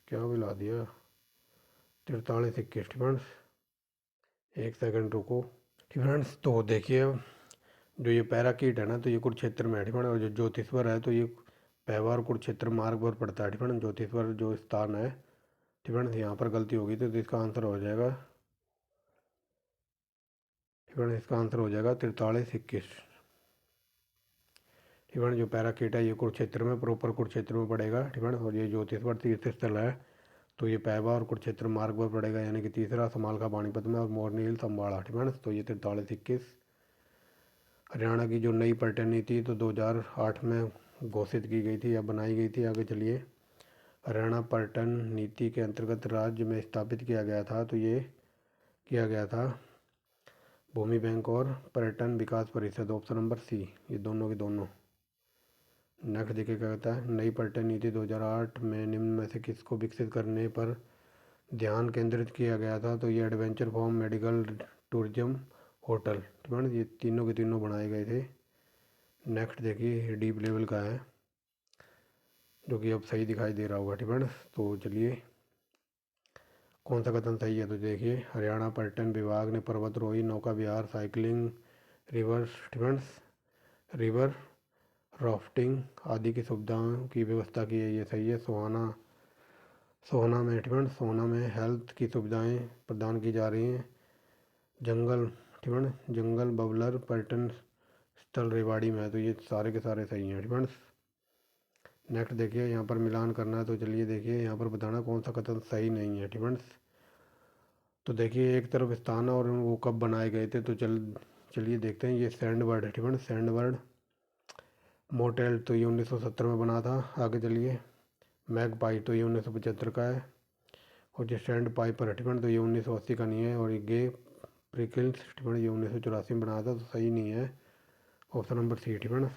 क्या मिला दिया, 43-21, फ्रेंड्स। एक सेकंड रुको, फ्रेंड्स। तो देखिए जो ये पैराकीट है ना, तो ये कुरुक्षेत्र में है, ठीक है। और जो ज्योतिषवर है तो ये पैवा और कुरुक्षेत्र मार्ग पर पड़ता है, ठीक है। ज्योतिषवर जो स्थान है, ठीक है, यहाँ पर गलती होगी तो इसका आंसर हो जाएगा, ठीक है, इसका आंसर हो जाएगा 43-21, ठीक है। जो पैराकीट है ये कुरुक्षेत्र में, प्रॉपर कुरुक्षेत्र में पड़ेगा, ठीक है। और ये ज्योतिषवर तीर्थ स्थल है, तो ये पैवा और कुरुक्षेत्र मार्ग पर पड़ेगा, यानी कि तीसरा। समाल का पानीपत में। और मोरनी हिल्स अम्बाड़ा, ठीक है। तो ये 43-21। हरियाणा की जो नई पर्यटन नीति तो 2008 में घोषित की गई थी या बनाई गई थी। आगे चलिए, हरियाणा पर्यटन नीति के अंतर्गत राज्य में स्थापित किया गया था, तो ये किया गया था भूमि बैंक और पर्यटन विकास परिषद, ऑप्शन नंबर सी, ये दोनों के दोनों। नेक्स्ट देखिए क्या कहता है, नई पर्यटन नीति 2008 में निम्न में से किसको विकसित करने पर ध्यान केंद्रित किया गया था, तो ये adventure form, medical tourism, hotel, ठीक है। ये तीनों के तीनों बनाए गए थे। नेक्स्ट देखिए डीप लेवल का है, जो कि अब सही दिखाई दे रहा होगा, ठीक है। तो चलिए कौन सा कथन सही है, तो देखिए हरियाणा पर्यटन विभाग ने पर्वतरोही, नौका विहार, साइकिलिंग, रिवर्स, ठीक है, रिवर राफ्टिंग आदि की सुविधाओं की व्यवस्था की है, ये सही है। सोहना में, ठीक है, सोहना में हेल्थ की सुविधाएं प्रदान की जा रही हैं। जंगल, ठीक है, जंगल बबलर पर्यटन स्थल रेवाड़ी में है, तो ये सारे के सारे सही हैं, ठीक है। नेक्स्ट देखिए यहाँ पर मिलान करना है, तो चलिए देखिए यहाँ पर बताना कौन सा कथन सही नहीं है, ठीक है। तो देखिए एक तरफ स्थान है और वो कब बनाए गए थे, तो चलिए देखते हैं। ये सैंडबर्ड है, ठीक है, सैंडबर्ड मोटेल तो ये 1970 में बना था। आगे चलिए, मैगपाई तो ये 1975 का है। और जो सैंड पाइपर है, ठीक है, तो ये 1980 का नहीं है। और ये गे प्रिकल्स, ठीक है, ये 1984 में बनाया था, तो सही नहीं है। ऑप्शन नंबर सी, ठीक है।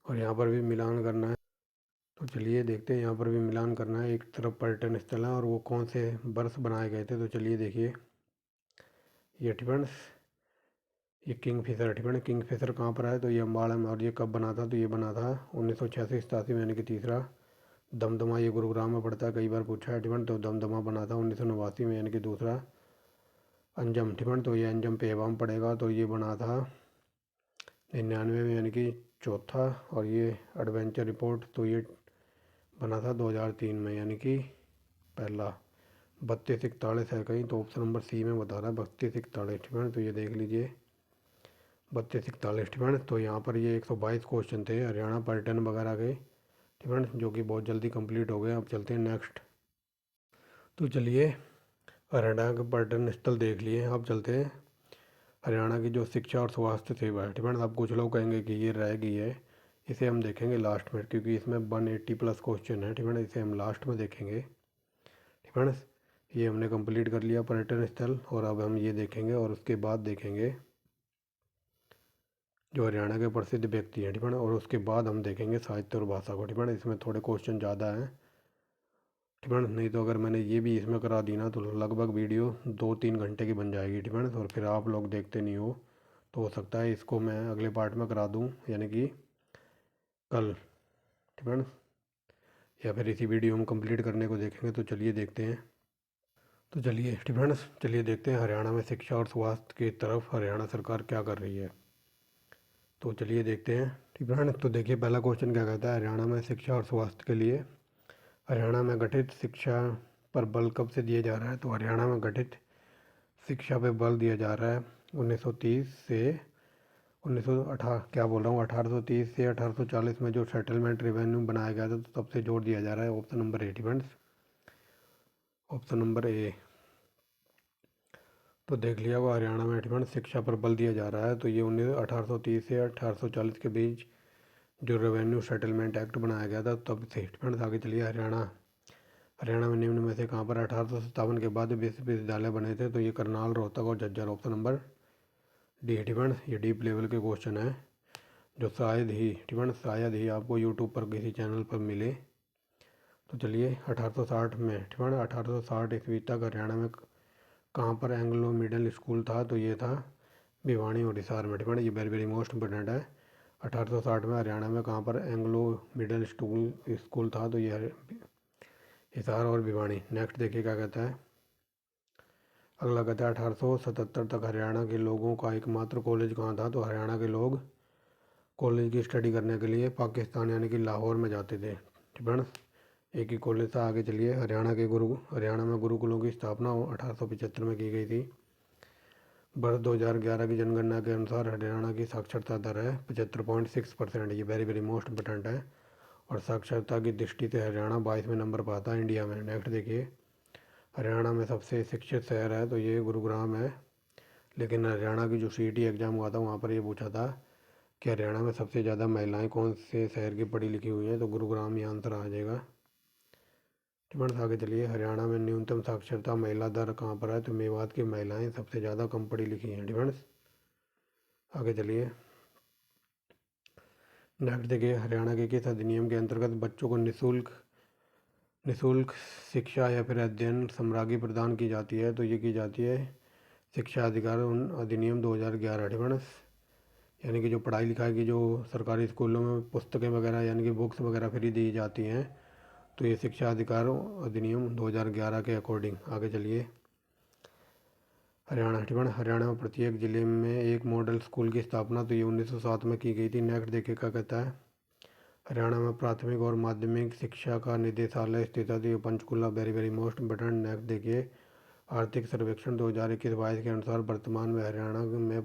और यहाँ पर भी मिलान करना है, तो चलिए देखते हैं यहाँ पर भी मिलान करना है। एक तरफ पर्यटन स्थल है और वो कौन से वर्ष बनाए गए थे, तो चलिए देखिए ये, ठीक है, ये किंग फिशर, ठीक है। किंग फिशर कहाँ पर है, तो ये अम्बाड़ा में। और ये कब बना था, तो ये बना था 1986-87 में, यानी कि तीसरा। दमदमा ये गुरुग्राम में पड़ता है, कई बार पूछा है, ठीक है। तो दमदमा बना था 1989 में, यानी कि दूसरा। अंजम, ठीक है, तो ये अंजम पेवा में पड़ेगा, तो ये बना था 99 में, यानी कि चौथा। और ये एडवेंचर रिपोर्ट तो ये बना था 2003 में, यानी कि पहला। 32-41 है कहीं, तो ऑप्शन नंबर सी में बता रहा है 32-41, ठीक है। तो ये देख लीजिए 32-41, ठीक है। तो यहाँ पर ये 122 क्वेश्चन थे हरियाणा पर्यटन वगैरह के, ठीक है, जो कि बहुत जल्दी कंप्लीट हो गए। अब चलते हैं नेक्स्ट, तो चलिए हरियाणा के पर्यटन स्थल देख लिए, अब चलते हैं हरियाणा की जो शिक्षा और स्वास्थ्य सेवा है, ठीक है। अब कुछ लोग कहेंगे कि ये रह गई है, इसे हम देखेंगे लास्ट में, क्योंकि इसमें 180+ क्वेश्चन है, ठीक है। इसे हम लास्ट में देखेंगे, ठीक है। ये हमने कंप्लीट कर लिया पर्यटन स्थल, और अब हम ये देखेंगे और उसके बाद देखेंगे जो हरियाणा के प्रसिद्ध व्यक्ति हैं, ठीक है। और उसके बाद हम देखेंगे साहित्य और भाषा को, ठीक है। इसमें थोड़े क्वेश्चन ज़्यादा हैं, ठीक है। नहीं तो अगर मैंने ये भी इसमें करा दी ना, तो लगभग वीडियो 2-3 घंटे की बन जाएगी, ठीक है। और फिर आप लोग देखते नहीं हो सकता है इसको मैं अगले पार्ट में करा दूँ, यानी कि कल, ठीक है, या फिर इसी वीडियो में कंप्लीट करने को देखेंगे। तो चलिए देखते हैं, तो चलिए, ठीक है, चलिए देखते हैं हरियाणा में शिक्षा और स्वास्थ्य की तरफ हरियाणा सरकार क्या कर रही है। तो चलिए देखते हैं, ठीक है। तो देखिए पहला क्वेश्चन क्या कहता है, हरियाणा में शिक्षा और स्वास्थ्य के लिए हरियाणा में गठित शिक्षा पर बल कब से दिया जा रहा है, तो हरियाणा में गठित शिक्षा पर बल दिया जा रहा है 1930 से 1830 से 1840 में जो सेटलमेंट रेवेन्यू बनाया गया था, तो तब से जोड़ दिया जा रहा है। ऑप्शन नंबर ए डिपेंड्स, ऑप्शन नंबर ए। तो देख लिया वो हरियाणा में डिपेंड शिक्षा पर बल दिया जा रहा है। तो ये 1830 से 1840 के बीच जो रेवेन्यू सेटलमेंट एक्ट बनाया गया था, तब से डिपेंड। आगे चलिए हरियाणा में निम्न में से कहाँ पर 1857 के बाद विश्वविद्यालय बने थे? तो ये करनाल, रोहतक और Jhajjar. Option number D depend. ये डीप लेवल के क्वेश्चन है जो शायद ही आपको यूट्यूब पर किसी चैनल पर मिले। तो चलिए 1860 में डिपेंड 1860 ईस्वी तक हरियाणा में कहाँ पर एंग्लो मिडिल स्कूल था? तो ये था भिवानी और हिसार में डिपेंड। ये वेरी वेरी मोस्ट इंपॉर्टेंट है। 1860 में हरियाणा में कहाँ पर एंग्लो मिडिल स्कूल था? तो ये हिसार और भिवानी। नेक्स्ट देखिए क्या कहता है। अगला कहता है 1877 तक हरियाणा के लोगों का एकमात्र कॉलेज कहाँ था? तो हरियाणा के लोग कॉलेज की स्टडी करने के लिए पाकिस्तान यानी कि लाहौर में जाते थे। ठीक, एक ही कॉलेज था। आगे चलिए हरियाणा में गुरुकुलों की स्थापना 1875 में की गई थी। वर्ष 2011 की जनगणना के अनुसार हरियाणा की साक्षरता दर है 75.6%। ये वेरी वेरी मोस्ट इंपॉर्टेंट है। और साक्षरता की दृष्टि से हरियाणा 22वें नंबर पर आता है इंडिया में। नेक्स्ट देखिए हरियाणा में सबसे शिक्षित शहर है? तो ये गुरुग्राम है। लेकिन हरियाणा की जो CET एग्ज़ाम हुआ था, वहाँ पर ये पूछा था कि हरियाणा में सबसे ज़्यादा महिलाएं कौन से शहर की पढ़ी लिखी हुई हैं? तो गुरुग्राम ही आंसर आ जाएगा। डिपेंड्स। आगे चलिए हरियाणा में न्यूनतम साक्षरता महिला दर कहाँ पर है? तो मेवात की महिलाएं सबसे ज़्यादा कम पढ़ी लिखी हैं। डिपेंड्स। आगे चलिए नेक्स्ट देखिए हरियाणा के किस अधिनियम के अंतर्गत बच्चों को निःशुल्क शिक्षा या फिर अध्ययन सामग्री प्रदान की जाती है? तो ये की जाती है शिक्षा अधिकार अधिनियम 2011। डिपेंड्स। यानी कि जो पढ़ाई लिखाई की जो सरकारी स्कूलों में पुस्तकें वगैरह यानी कि बुक्स वगैरह फ्री दी जाती हैं, तो ये शिक्षा अधिकार अधिनियम 2011 के अकॉर्डिंग। आगे चलिए हरियाणा में प्रत्येक जिले में एक मॉडल स्कूल की स्थापना तो ये 1907 में की गई थी। नेक्स्ट देखिए क्या कहता है। हरियाणा में प्राथमिक और माध्यमिक शिक्षा का निदेशालय स्थित है? तो ये Panchkula. Very very most important. Next देखिए आर्थिक सर्वेक्षण 2021-22 के अनुसार वर्तमान में हरियाणा में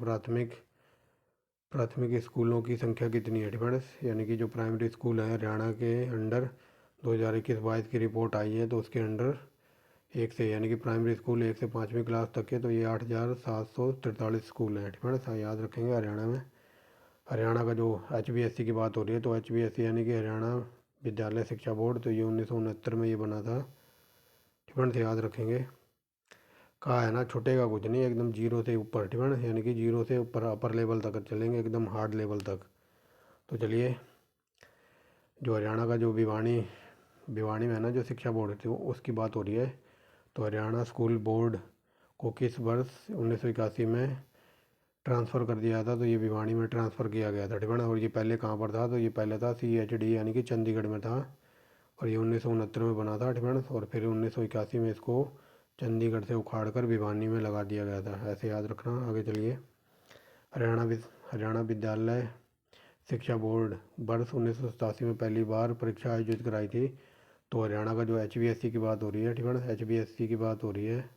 प्राथमिक स्कूलों की संख्या कितनी है? डिपेंड्स। यानी कि जो प्राइमरी स्कूल है हरियाणा के अंडर 2021-22 की रिपोर्ट आई है, तो उसके अंडर 1 से यानी कि प्राइमरी स्कूल 1 से 5वीं क्लास तक के, तो ये 8,743 स्कूल हैं। डिपेंड्स। याद रखेंगे हरियाणा का जो HBSC की बात हो रही है, तो HBSC यानी कि हरियाणा विद्यालय शिक्षा बोर्ड, तो ये 1969 में ये बना था। डिपेंड्स। याद रखेंगे। कहा है ना छुटेगा कुछ नहीं, एकदम जीरो से ऊपर। डिपेंड यानी कि जीरो से ऊपर अपर लेवल तक चलेंगे, एकदम हार्ड लेवल तक। तो चलिए जो हरियाणा का जो भिवानी में है ना जो शिक्षा बोर्ड थी, उसकी बात हो रही है। तो हरियाणा स्कूल बोर्ड को किस वर्ष 1981 में ट्रांसफ़र कर दिया था? तो ये भिवानी में ट्रांसफ़र किया गया था। डिपेंड। और ये पहले कहाँ पर था? तो ये पहले था CHD यानी कि चंडीगढ़ में था, और ये 1969 में बना था। डिपेंड। और फिर 1981 में इसको चंडीगढ़ से उखाड़ कर भिवानी में लगा दिया गया था। ऐसे याद रखना। आगे चलिए हरियाणा विद्यालय शिक्षा बोर्ड वर्ष 1987 में पहली बार परीक्षा आयोजित कराई थी। तो हरियाणा का जो HBSC की बात हो रही है, ठीक है, HBSC की बात हो रही है।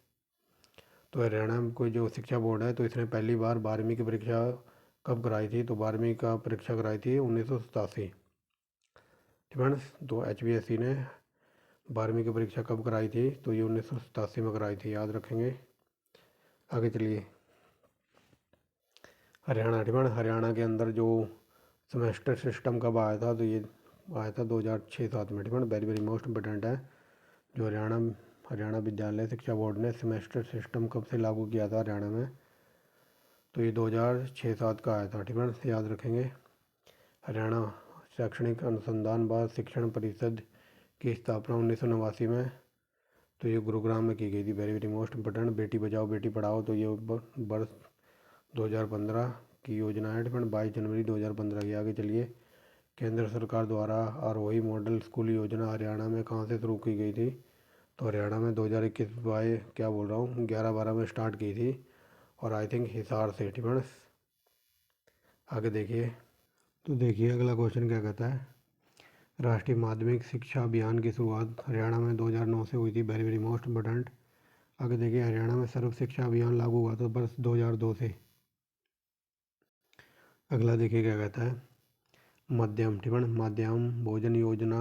तो हरियाणा में कोई जो शिक्षा बोर्ड है, तो इसने पहली बार 12वीं की परीक्षा कब कराई थी? तो 12वीं का परीक्षा कराई थी 1987। ठीक है। तो HBSC ने 12वीं की परीक्षा कब कराई थी? तो ये 1987 में कराई थी। याद रखेंगे। आगे चलिए हरियाणा के अंदर जो सेमेस्टर सिस्टम कब आया था? तो ये आया था 2006-07 में। ठीक है। वेरी वेरी मोस्ट इंपॉर्टेंट है। जो हरियाणा विद्यालय शिक्षा बोर्ड ने सेमेस्टर सिस्टम कब से लागू किया था हरियाणा में? तो ये 2006-07 का आया था। ठीक है। याद रखेंगे। हरियाणा शैक्षणिक अनुसंधान व शिक्षण परिषद की स्थापना 1989 में, तो ये गुरुग्राम में की गई थी। Very very most important. Beti Bachao Beti Padhao, तो ये वर्ष 2015 की योजना है। 22 जनवरी 2015 की। आगे चलिए केंद्र सरकार द्वारा आरोही मॉडल स्कूल योजना हरियाणा में कहाँ से शुरू की गई थी? तो हरियाणा में 11-12 में स्टार्ट की थी, और आई थिंक हिसार से। ठीक है। आगे देखिए। तो देखिए अगला क्वेश्चन क्या कहता है। राष्ट्रीय माध्यमिक शिक्षा अभियान की शुरुआत हरियाणा में 2009 से हुई थी। Very very most important. आगे देखिए हरियाणा में सर्व शिक्षा अभियान लागू हुआ था वर्ष 2002 से। अगला देखिए क्या कहता है, मध्यम टिप्पण माध्यम भोजन योजना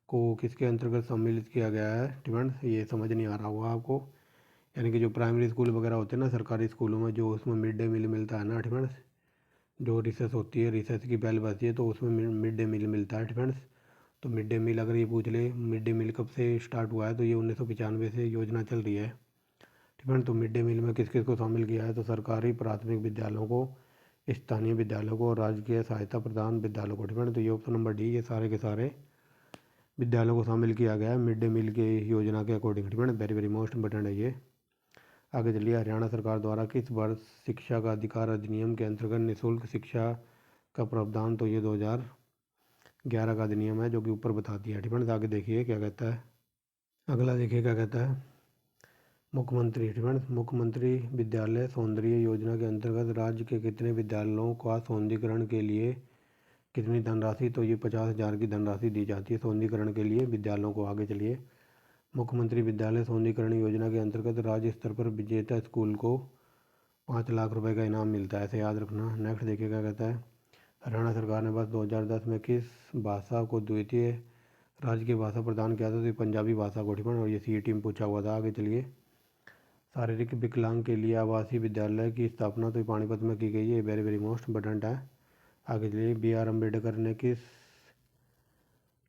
को किसके अंतर्गत सम्मिलित किया गया है टिप्पण, ये समझ नहीं आ रहा होगा आपको। यानी कि जो प्राइमरी स्कूल वगैरह होते हैं ना सरकारी स्कूलों में, जो उसमें मिड डे मील मिलता है ना टिप्पण, जो रिसेस होती है, रिसेस की बेल बजती है तो उसमें मिड डे मील मिलता है टिप्पण। तो मिड डे मील अगर ये पूछ ले मिड डे मील कब से स्टार्ट हुआ है, तो ये 1995 से योजना चल रही है टिप्पण। तो मिड डे मील में किस किस को शामिल किया है, तो सरकारी प्राथमिक विद्यालयों को, स्थानीय विद्यालयों को और राजकीय सहायता प्रदान विद्यालयों को टिप्पण। तो ये ऑप्शन नंबर डी, ये सारे के सारे विद्यालयों को शामिल किया गया है मिड डे मील के योजना के अकॉर्डिंग टिप्पण। वेरी वेरी मोस्ट इंपॉर्टेंट है ये। आगे चलिए, हरियाणा सरकार द्वारा किस वर्ष शिक्षा का अधिकार अधिनियम के अंतर्गत निःशुल्क शिक्षा का प्रावधान, तो ये 2011 का अधिनियम है जो कि ऊपर बता दिया है टिप्पण। आगे देखिए क्या कहता है, अगला देखिए क्या कहता है, मुख्यमंत्री टिप्पण मुख्यमंत्री विद्यालय सौंदर्य योजना के अंतर्गत राज्य के कितने विद्यालयों का सौंदर्यीकरण के लिए कितनी धनराशि, तो ये 50,000 की धनराशि दी जाती है सौंदर्यीकरण के लिए विद्यालयों को। आगे चलिए, मुख्यमंत्री विद्यालय सौंदर्यीकरण योजना के अंतर्गत राज्य स्तर पर विजेता स्कूल को 5 लाख रुपए का इनाम मिलता है, ऐसे याद रखना। नेक्स्ट देखिए क्या कहता है, हरियाणा सरकार ने वर्ष 2010 में किस भाषा को द्वितीय राज्य की भाषा प्रदान किया था, तो ये पंजाबी भाषा को टिप्पण, और ये सीईटी में पूछा हुआ था। आगे चलिए, शारीरिक विकलांग के लिए आवासीय विद्यालय की स्थापना तो पानीपत में की गई है, ये वेरी वेरी मोस्ट इंपॉर्टेंट है। आगे चलिए, BR अम्बेडकर ने किस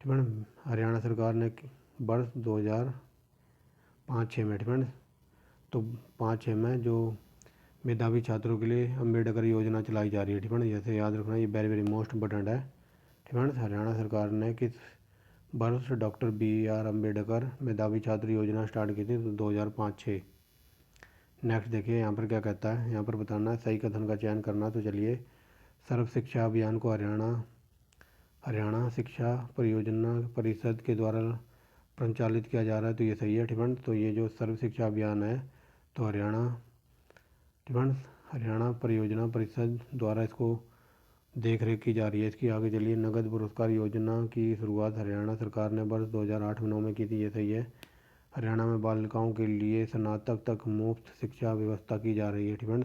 टिप्पण हरियाणा सरकार ने वर्ष 2005-06 में टिप्पण, तो 5-6 में जो मेधावी छात्रों के लिए अम्बेडकर योजना चलाई जा रही है टिप्पण, जैसे याद रखना, ये वेरी वेरी मोस्ट इंपॉर्टेंट है टिप्पण। हरियाणा सरकार ने किस वर्ष डॉक्टर BR अम्बेडकर मेधावी छात्र योजना स्टार्ट की थी, तो 2005-06। नेक्स्ट देखिए यहाँ पर क्या कहता है, यहाँ पर बताना है, सही कथन का चयन करना। तो चलिए, सर्व शिक्षा अभियान को हरियाणा शिक्षा परियोजना परिषद के द्वारा संचालित किया जा रहा है, तो ये सही है टिप्पण। तो ये जो सर्व शिक्षा अभियान है, तो टिप्पण हरियाणा परियोजना परिषद द्वारा इसको देख रेख की जा रही है इसकी। आगे चलिए, नगद पुरस्कार योजना की शुरुआत हरियाणा सरकार ने वर्ष 2008-09 में की थी, ये सही है। हरियाणा में बालिकाओं के लिए स्नातक तक मुफ्त शिक्षा व्यवस्था की जा रही है टिप्पण।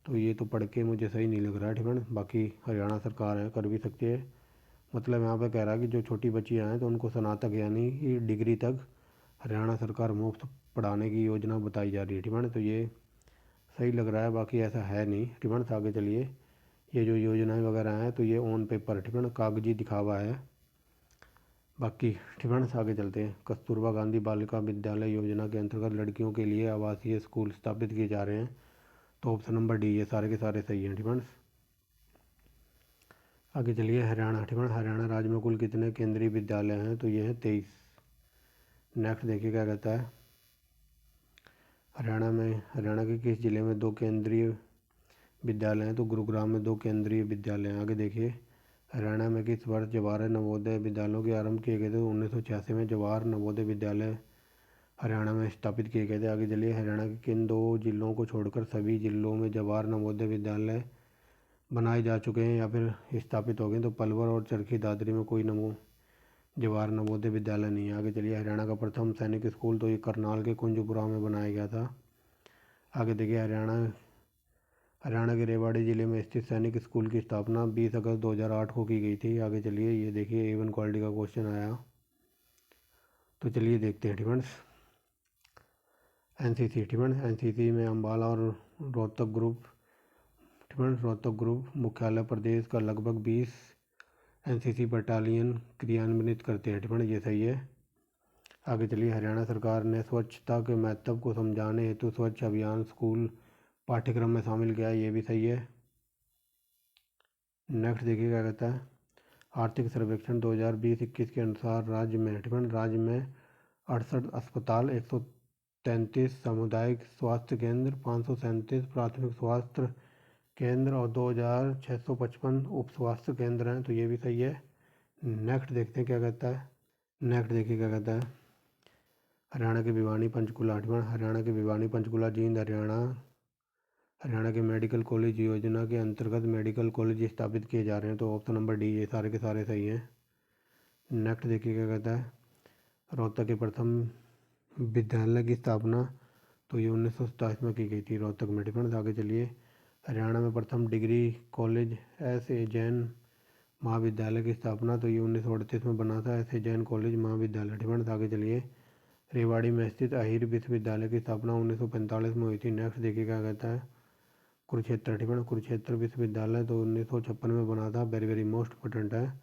तो ये तो पढ़ के मुझे सही नहीं लग रहा है टिप्पण, बाकी हरियाणा सरकार है कर भी सकती है। मतलब यहाँ पे कह रहा है कि जो छोटी बच्चियाँ हैं तो उनको स्नातक यानी कि डिग्री तक हरियाणा सरकार मुफ्त पढ़ाने की योजना बताई जा रही है टिप्पण। तो ये सही लग रहा है, बाकी ऐसा है नहीं टिप्पण। आगे चलिए, ये जो योजनाएं वगैरह हैं तो ये ऑन पेपर टिप्पण, कागजी दिखावा है बाकी टिप्पण। आगे चलते हैं, कस्तूरबा गांधी बालिका विद्यालय योजना के अंतर्गत लड़कियों के लिए आवासीय स्कूल स्थापित किए जा रहे हैं, तो ऑप्शन नंबर डी, ये सारे के सारे सही हैं टिप्पण। आगे चलिए, हरियाणा टिप्पण हरियाणा राज्य में कुल कितने केंद्रीय विद्यालय हैं, तो ये हैं 23। नेक्स्ट देखिए क्या कहता है, हरियाणा के किस जिले में 2 केंद्रीय विद्यालय हैं, तो गुरुग्राम में 2 केंद्रीय विद्यालय हैं। आगे देखिए, हरियाणा में किस वर्ष जवाहर नवोदय विद्यालयों के आरंभ किए गए थे, तो 1986 में जवाहर नवोदय विद्यालय हरियाणा में स्थापित किए गए थे। आगे चलिए, हरियाणा के किन 2 जिलों को छोड़कर सभी जिलों में जवाहर नवोदय विद्यालय बनाए जा चुके हैं या फिर स्थापित हो गए, तो पलवल और चरखी दादरी में कोई जवाहर नवोदय विद्यालय नहीं है। आगे चलिए, हरियाणा का प्रथम सैनिक स्कूल तो ये करनाल के कुंजपुरा में बनाया गया था। आगे देखिए, हरियाणा के रेवाड़ी जिले में स्थित सैनिक स्कूल की स्थापना 20 अगस्त 2008 को की गई थी। आगे चलिए, ये देखिए A1 क्वालिटी का क्वेश्चन आया, तो चलिए देखते हैं टिप्पण। NCC टिप्पण NCC में अम्बाला और रोहतक ग्रुप मुख्यालय प्रदेश का लगभग 20 NCC बटालियन क्रियान्वित करते हैं टिप्पण, ये सही है। आगे चलिए, हरियाणा सरकार ने स्वच्छता के महत्व को समझाने हेतु स्वच्छ अभियान स्कूल पाठ्यक्रम में शामिल किया है, ये भी सही है। नेक्स्ट देखिए क्या कहता है, आर्थिक सर्वेक्षण 2020-21 के अनुसार राज्य में 68 अस्पताल, 133 सामुदायिक स्वास्थ्य केंद्र, 537 प्राथमिक स्वास्थ्य केंद्र और 2655 उप स्वास्थ्य केंद्र हैं, तो ये भी सही है। नेक्स्ट देखते हैं क्या कहता है, नेक्स्ट देखिए क्या कहता है, हरियाणा के भिवानी पंचकुला जींद हरियाणा के मेडिकल कॉलेज योजना के अंतर्गत मेडिकल कॉलेज स्थापित किए जा रहे हैं, तो ऑप्शन नंबर डी, ये सारे के सारे सही हैं। नेक्स्ट देखिए क्या कहता है, रोहतक के प्रथम विद्यालय की स्थापना तो ये 1927 में की गई थी रोहतक में टिप्पण। आगे चलिए, हरियाणा में प्रथम degree college S A Jain महाविद्यालय की स्थापना, तो ये 1938 में बना था एस ए जैन कॉलेज महाविद्यालय। ठीक है, आगे चलिए। रेवाड़ी में स्थित अहिर विश्वविद्यालय की स्थापना 1945 में हुई थी। नेक्स्ट देखिए क्या कहता है, कुरुक्षेत्र। ठीक है, कुरुक्षेत्र विश्वविद्यालय तो 1956 में बना था, वेरी वेरी मोस्ट इम्पोर्टेंट है।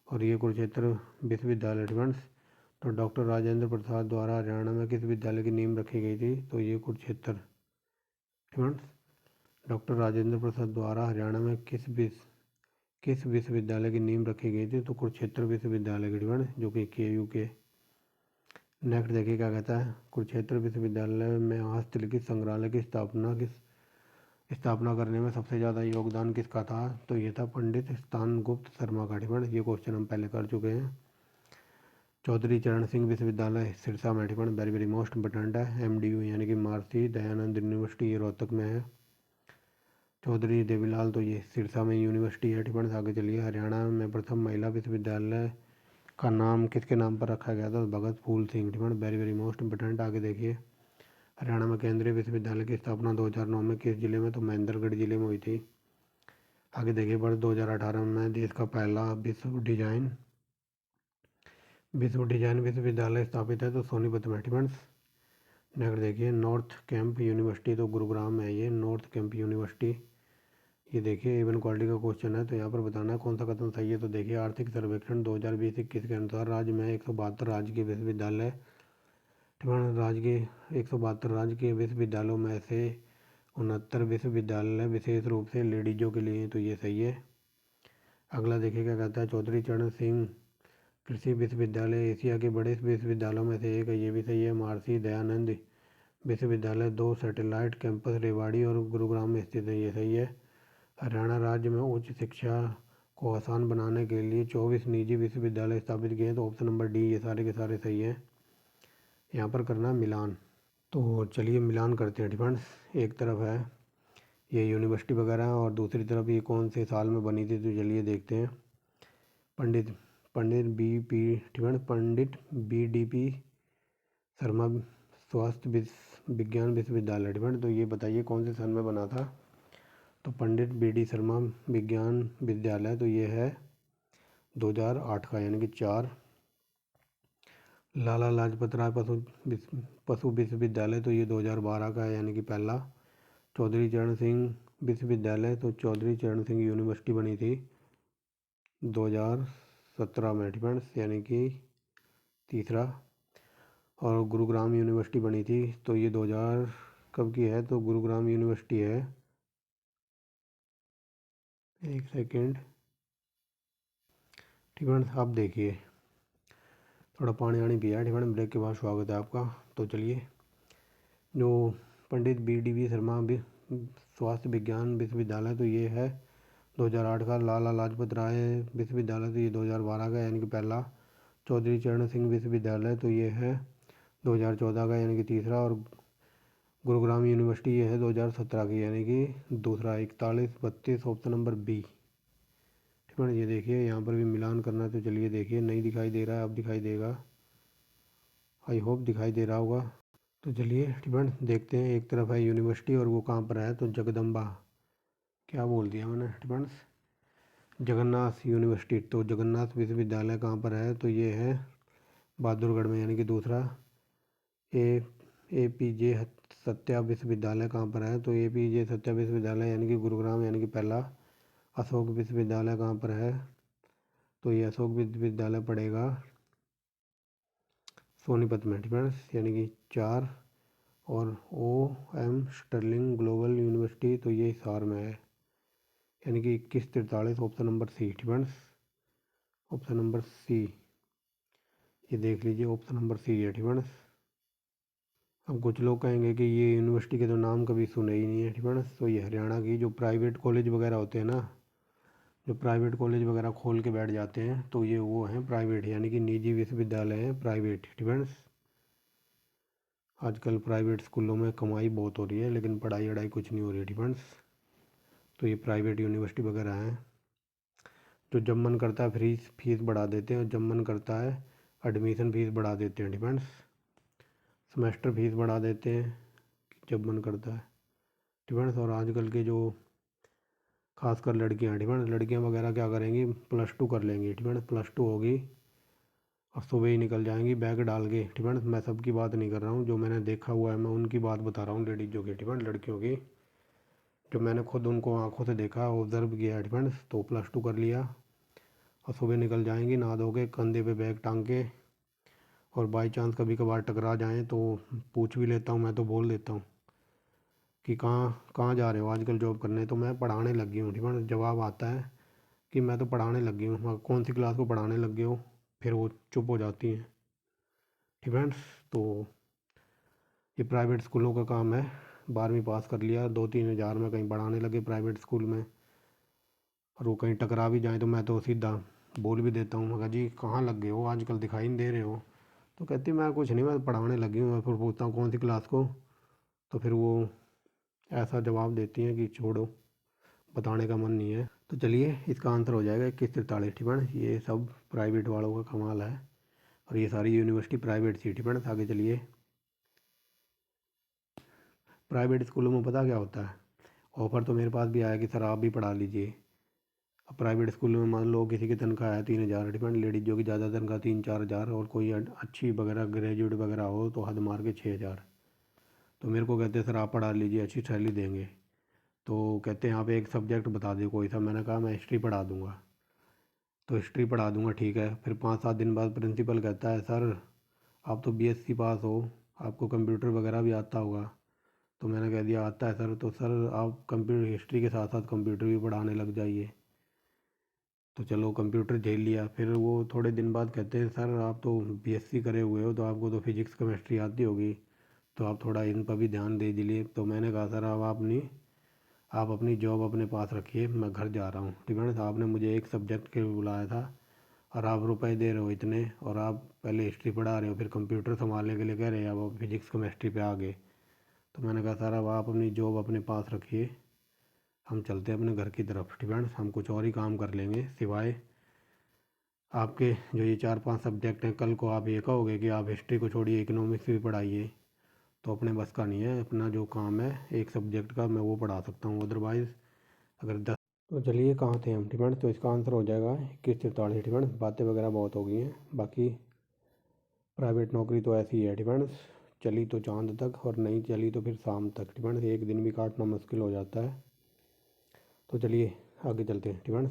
और ये कुरुक्षेत्र विश्वविद्यालय ठीक, तो डॉक्टर राजेंद्र प्रसाद द्वारा हरियाणा में किस विद्यालय की नींव रखी गई थी, तो ये कुरुक्षेत्र। ठीक, डॉक्टर राजेंद्र प्रसाद द्वारा हरियाणा में किस विश्वविद्यालय की नींव रखी गई थी, तो कुरुक्षेत्र विश्वविद्यालय की। ठीक, जो कि KU के। नेक्स्ट देखिए क्या कहता है, कुरुक्षेत्र विश्वविद्यालय में हस्तलिखित संग्रहालय की स्थापना करने में सबसे ज़्यादा योगदान किसका था, तो ये था पंडित स्थानगुप्त शर्मा का। ठीक है, ये क्वेश्चन हम पहले कर चुके हैं। चौधरी चरण सिंह विश्वविद्यालय सिरसा में। ठीक है, वेरी वेरी मोस्ट इंपोर्टेंट है। MDU यानी कि महर्षि दयानंद यूनिवर्सिटी, ये रोहतक में है। चौधरी देवीलाल तो ये सिरसा में यूनिवर्सिटी है। ठीक है, आगे चलिए। हरियाणा में प्रथम महिला विश्वविद्यालय का नाम किसके नाम पर रखा गया था, भगत फूल सिंह। ठीक है, वेरी वेरी मोस्ट इंपोर्टेंट। आगे देखिए। हरियाणा में केंद्रीय विश्वविद्यालय की स्थापना 2009 में किस जिले में, तो महेंद्रगढ़ जिले में हुई थी। आगे देखिए। वर्ष 2018 में देश का पहला विश्व डिजाइन विश्वविद्यालय स्थापित है, तो सोनीपत में। ठीक है, नेक्स्ट देखिए। नॉर्थ कैंप यूनिवर्सिटी तो गुरुग्राम में है, ये नॉर्थ कैंप यूनिवर्सिटी। ये देखिए इवन क्वालिटी का क्वेश्चन है, तो यहाँ पर बताना है कौन सा कथन सही है। तो देखिए, आर्थिक सर्वेक्षण 2020-21 के अनुसार राज्य में 172 राजकीय विश्वविद्यालय, राज्य के 172 राजकीय विश्वविद्यालयों में से 69 विश्वविद्यालय विशेष रूप से लेडीजों के लिए, तो ये सही है। अगला देखिए क्या कहता है, चौधरी चरण सिंह कृषि विश्वविद्यालय एशिया के बड़े विश्वविद्यालयों में से एक है, ये भी सही है। महर्षि दयानंद विश्वविद्यालय 2 सैटेलाइट कैंपस रेवाड़ी और गुरुग्राम में स्थित है, ये सही है। हरियाणा राज्य में उच्च शिक्षा को आसान बनाने के लिए 24 निजी विश्वविद्यालय स्थापित किए हैं, तो ऑप्शन नंबर डी ये सारे के सारे सही हैं। यहाँ पर करना मिलान, तो चलिए मिलान करते हैं। डिफेंस एक तरफ है ये यूनिवर्सिटी वगैरह और दूसरी तरफ ये कौन से साल में बनी थी, तो चलिए देखते हैं। पंडित पंडित BDP शर्मा स्वास्थ्य विज्ञान विश्वविद्यालय। डिफेंस तो ये बताइए कौन से सन में बना था, तो पंडित BD शर्मा विज्ञान विद्यालय तो ये है 2008 का, यानी कि 4। लाला लाजपत राय पशु विश्वविद्यालय तो ये 2012 का है, यानी कि पहला। चौधरी चरण सिंह विश्वविद्यालय तो चौधरी चरण सिंह यूनिवर्सिटी बनी थी 2017 में। डिफेंस यानी कि तीसरा। और गुरुग्राम यूनिवर्सिटी बनी थी तो ये 2000 कब की है, तो गुरुग्राम यूनिवर्सिटी है, एक सेकेंड। ठीक है, आप देखिए थोड़ा पानी वानी पिया। ठीक है, ब्रेक के बाद स्वागत है आपका। तो चलिए, जो पंडित BDP शर्मा स्वास्थ्य विज्ञान विश्वविद्यालय तो ये है 2008 का। लाला लाजपत राय विश्वविद्यालय तो ये 2012 का, यानी कि पहला। चौधरी चरण सिंह विश्वविद्यालय तो ये है 2014 का, यानी कि तीसरा। और गुरुग्राम यूनिवर्सिटी ये है 2017 की, यानी कि दूसरा। 41-32 ऑप्शन नंबर बी। ठीक है, ये देखिए यहाँ पर भी मिलान करना है, तो चलिए देखिए। नहीं दिखाई दे रहा है, अब दिखाई देगा, आई होप दिखाई दे रहा होगा। तो चलिए ठीक है, देखते हैं। एक तरफ है यूनिवर्सिटी और वो कहाँ पर है, तो जगदम्बा, क्या बोल दिया मैंने, ठीक है, जगन्नाथ यूनिवर्सिटी। तो जगन्नाथ विश्वविद्यालय कहाँ पर है, तो ये है बहादुरगढ़ में, यानी कि दूसरा। APJ सत्या विश्वविद्यालय कहाँ पर है, तो APJ सत्या विश्वविद्यालय यानी कि गुरुग्राम, यानी कि पहला। अशोक विश्वविद्यालय कहाँ पर है, तो ये अशोक विश्वविद्यालय पड़ेगा सोनीपत में। ठीक है, यानी कि 4। और OM स्टर्लिंग ग्लोबल यूनिवर्सिटी तो ये हिसार में है, यानी कि 21-43 ऑप्शन नंबर सी। ठीक है, ऑप्शन नंबर सी ये देख लीजिए, ऑप्शन नंबर सी है। ठीक है, अब कुछ लोग कहेंगे कि ये यूनिवर्सिटी के तो नाम कभी सुने ही नहीं है। ठीक है, तो ये हरियाणा की जो प्राइवेट कॉलेज वगैरह होते हैं ना, जो प्राइवेट कॉलेज वगैरह खोल के बैठ जाते हैं, तो ये वो हैं प्राइवेट, यानी कि निजी विश्वविद्यालय हैं प्राइवेट। ठीक है, आजकल प्राइवेट स्कूलों में कमाई बहुत हो रही है, लेकिन पढ़ाई वढ़ाई कुछ नहीं हो रही है। ठीक है, तो ये प्राइवेट यूनिवर्सिटी वगैरह हैं, जो जब मन करता है फीस बढ़ा देते हैं, और जब मन करता है एडमिशन फीस बढ़ा देते हैं। डिपेंड्स, सेमेस्टर फीस बढ़ा देते हैं जब मन करता है। डिपेंड्स, और आजकल के जो खासकर लड़कियाँ, ठीक है। लड़कियाँ वगैरह क्या करेंगी, +2 कर लेंगी, ठीक है। +2 होगी और सुबह ही निकल जाएंगी बैग डाल के, ठीक है। मैं सबकी बात नहीं कर रहा हूँ, जो मैंने देखा हुआ है मैं उनकी बात बता रहा हूँ, लेडीज़ों की, ठीक है, लड़कियों की, जो मैंने खुद उनको आंखों से देखा, ऑब्जर्व किया, ठीक है। तो +2 कर लिया और सुबह निकल जाएंगी नहा धो के, कंधे पे बैग टांग के। और बाई चांस कभी कभार टकरा जाएँ तो पूछ भी लेता हूँ, मैं तो बोल देता हूँ कि कहाँ कहाँ जा रहे हो, आजकल जॉब करने। तो मैं पढ़ाने लग गई हूँ, ठीक है। जवाब आता है कि मैं तो पढ़ाने लग गई हूँ। मैं कौन सी क्लास को पढ़ाने लग गए हो, फिर वो चुप हो जाती हैं, ठीक है। तो ये प्राइवेट स्कूलों का काम है। 12वीं पास कर लिया, 2-3 हज़ार में कहीं पढ़ाने लगे प्राइवेट स्कूल में, और वो कहीं टकरा भी जाए तो मैं तो सीधा बोल भी देता हूँ, मगर जी कहाँ लग गए हो, आजकल दिखाई नहीं दे रहे हो। तो कहती मैं कुछ नहीं, मैं पढ़ाने लगी हूँ। मैं फिर पूछता हूँ कौन सी क्लास को, तो फिर वो ऐसा जवाब देती हैं कि छोड़ो, बताने का मन नहीं है। तो चलिए इसका आंसर हो जाएगा 2143, ठीक है। ये सब प्राइवेट वालों का कमाल है, और ये सारी यूनिवर्सिटी प्राइवेट थी, ठीक है। आगे चलिए। प्राइवेट स्कूलों में पता क्या होता है, ऑफ़र तो मेरे पास भी आया कि सर आप भी पढ़ा लीजिए। अब प्राइवेट स्कूलों में मान लो किसी की तनख्वाह है 3 हज़ार, डिपेंड, लेडीज जो कि ज़्यादा तनख्वाह 3-4 हज़ार, और कोई अच्छी वगैरह ग्रेजुएट वगैरह हो तो हद मार के 6 हज़ार। तो मेरे को कहते हैं सर आप पढ़ा लीजिए, अच्छी सैलरी देंगे। तो कहते हैं आप एक सब्जेक्ट बता दो कोई सा। मैंने कहा मैं हिस्ट्री पढ़ा दूँगा। तो हिस्ट्री पढ़ा दूँगा, ठीक है। फिर 5-7 दिन बाद प्रिंसिपल कहता है सर आप तो BSc पास हो, आपको कंप्यूटर वगैरह भी आता होगा। तो मैंने कह दिया आता है सर। तो सर आप कंप्यूटर हिस्ट्री के साथ साथ कंप्यूटर भी पढ़ाने लग जाइए। तो चलो कंप्यूटर झेल लिया। फिर वो थोड़े दिन बाद कहते हैं सर आप तो BSc करे हुए हो, तो आपको तो फिजिक्स केमिस्ट्री आती होगी, तो आप थोड़ा इन पर भी ध्यान दे दीजिए। तो मैंने कहा सर अब आप अपनी जॉब अपने पास रखिए, मैं घर जा रहा हूँ, ठीक है। आपने मुझे एक सब्जेक्ट के लिए बुलाया था, और आप रुपए दे रहे हो इतने, और आप पहले हिस्ट्री पढ़ा रहे हो, फिर कंप्यूटर संभालने के लिए कह रहे हैं अब आप फिजिक्स केमिस्ट्री पे आ गए। तो मैंने कहा सर अब आप अपनी जॉब अपने पास रखिए, हम चलते हैं अपने घर की तरफ, ठीक है। हम कुछ और ही काम कर लेंगे सिवाय आपके जो ये 4-5 सब्जेक्ट हैं। कल को आप ये कहोगे कि आप हिस्ट्री को छोड़िए इकोनॉमिक्स भी पढ़ाइए, तो अपने बस का नहीं है। अपना जो काम है एक सब्जेक्ट का मैं वो पढ़ा सकता हूँ, अदरवाइज़ अगर 10। तो चलिए कहाँ थे हम, ठीक है। तो इसका आंसर हो जाएगा 2143, ठीक है। बातें वगैरह बहुत हो गई हैं, बाकी प्राइवेट नौकरी तो ऐसी है, ठीक है। चली तो चांद तक और नहीं चली तो फिर शाम तक, ठीक है। एक दिन भी काटना मुश्किल हो जाता है। तो चलिए आगे चलते हैं, ठीक है।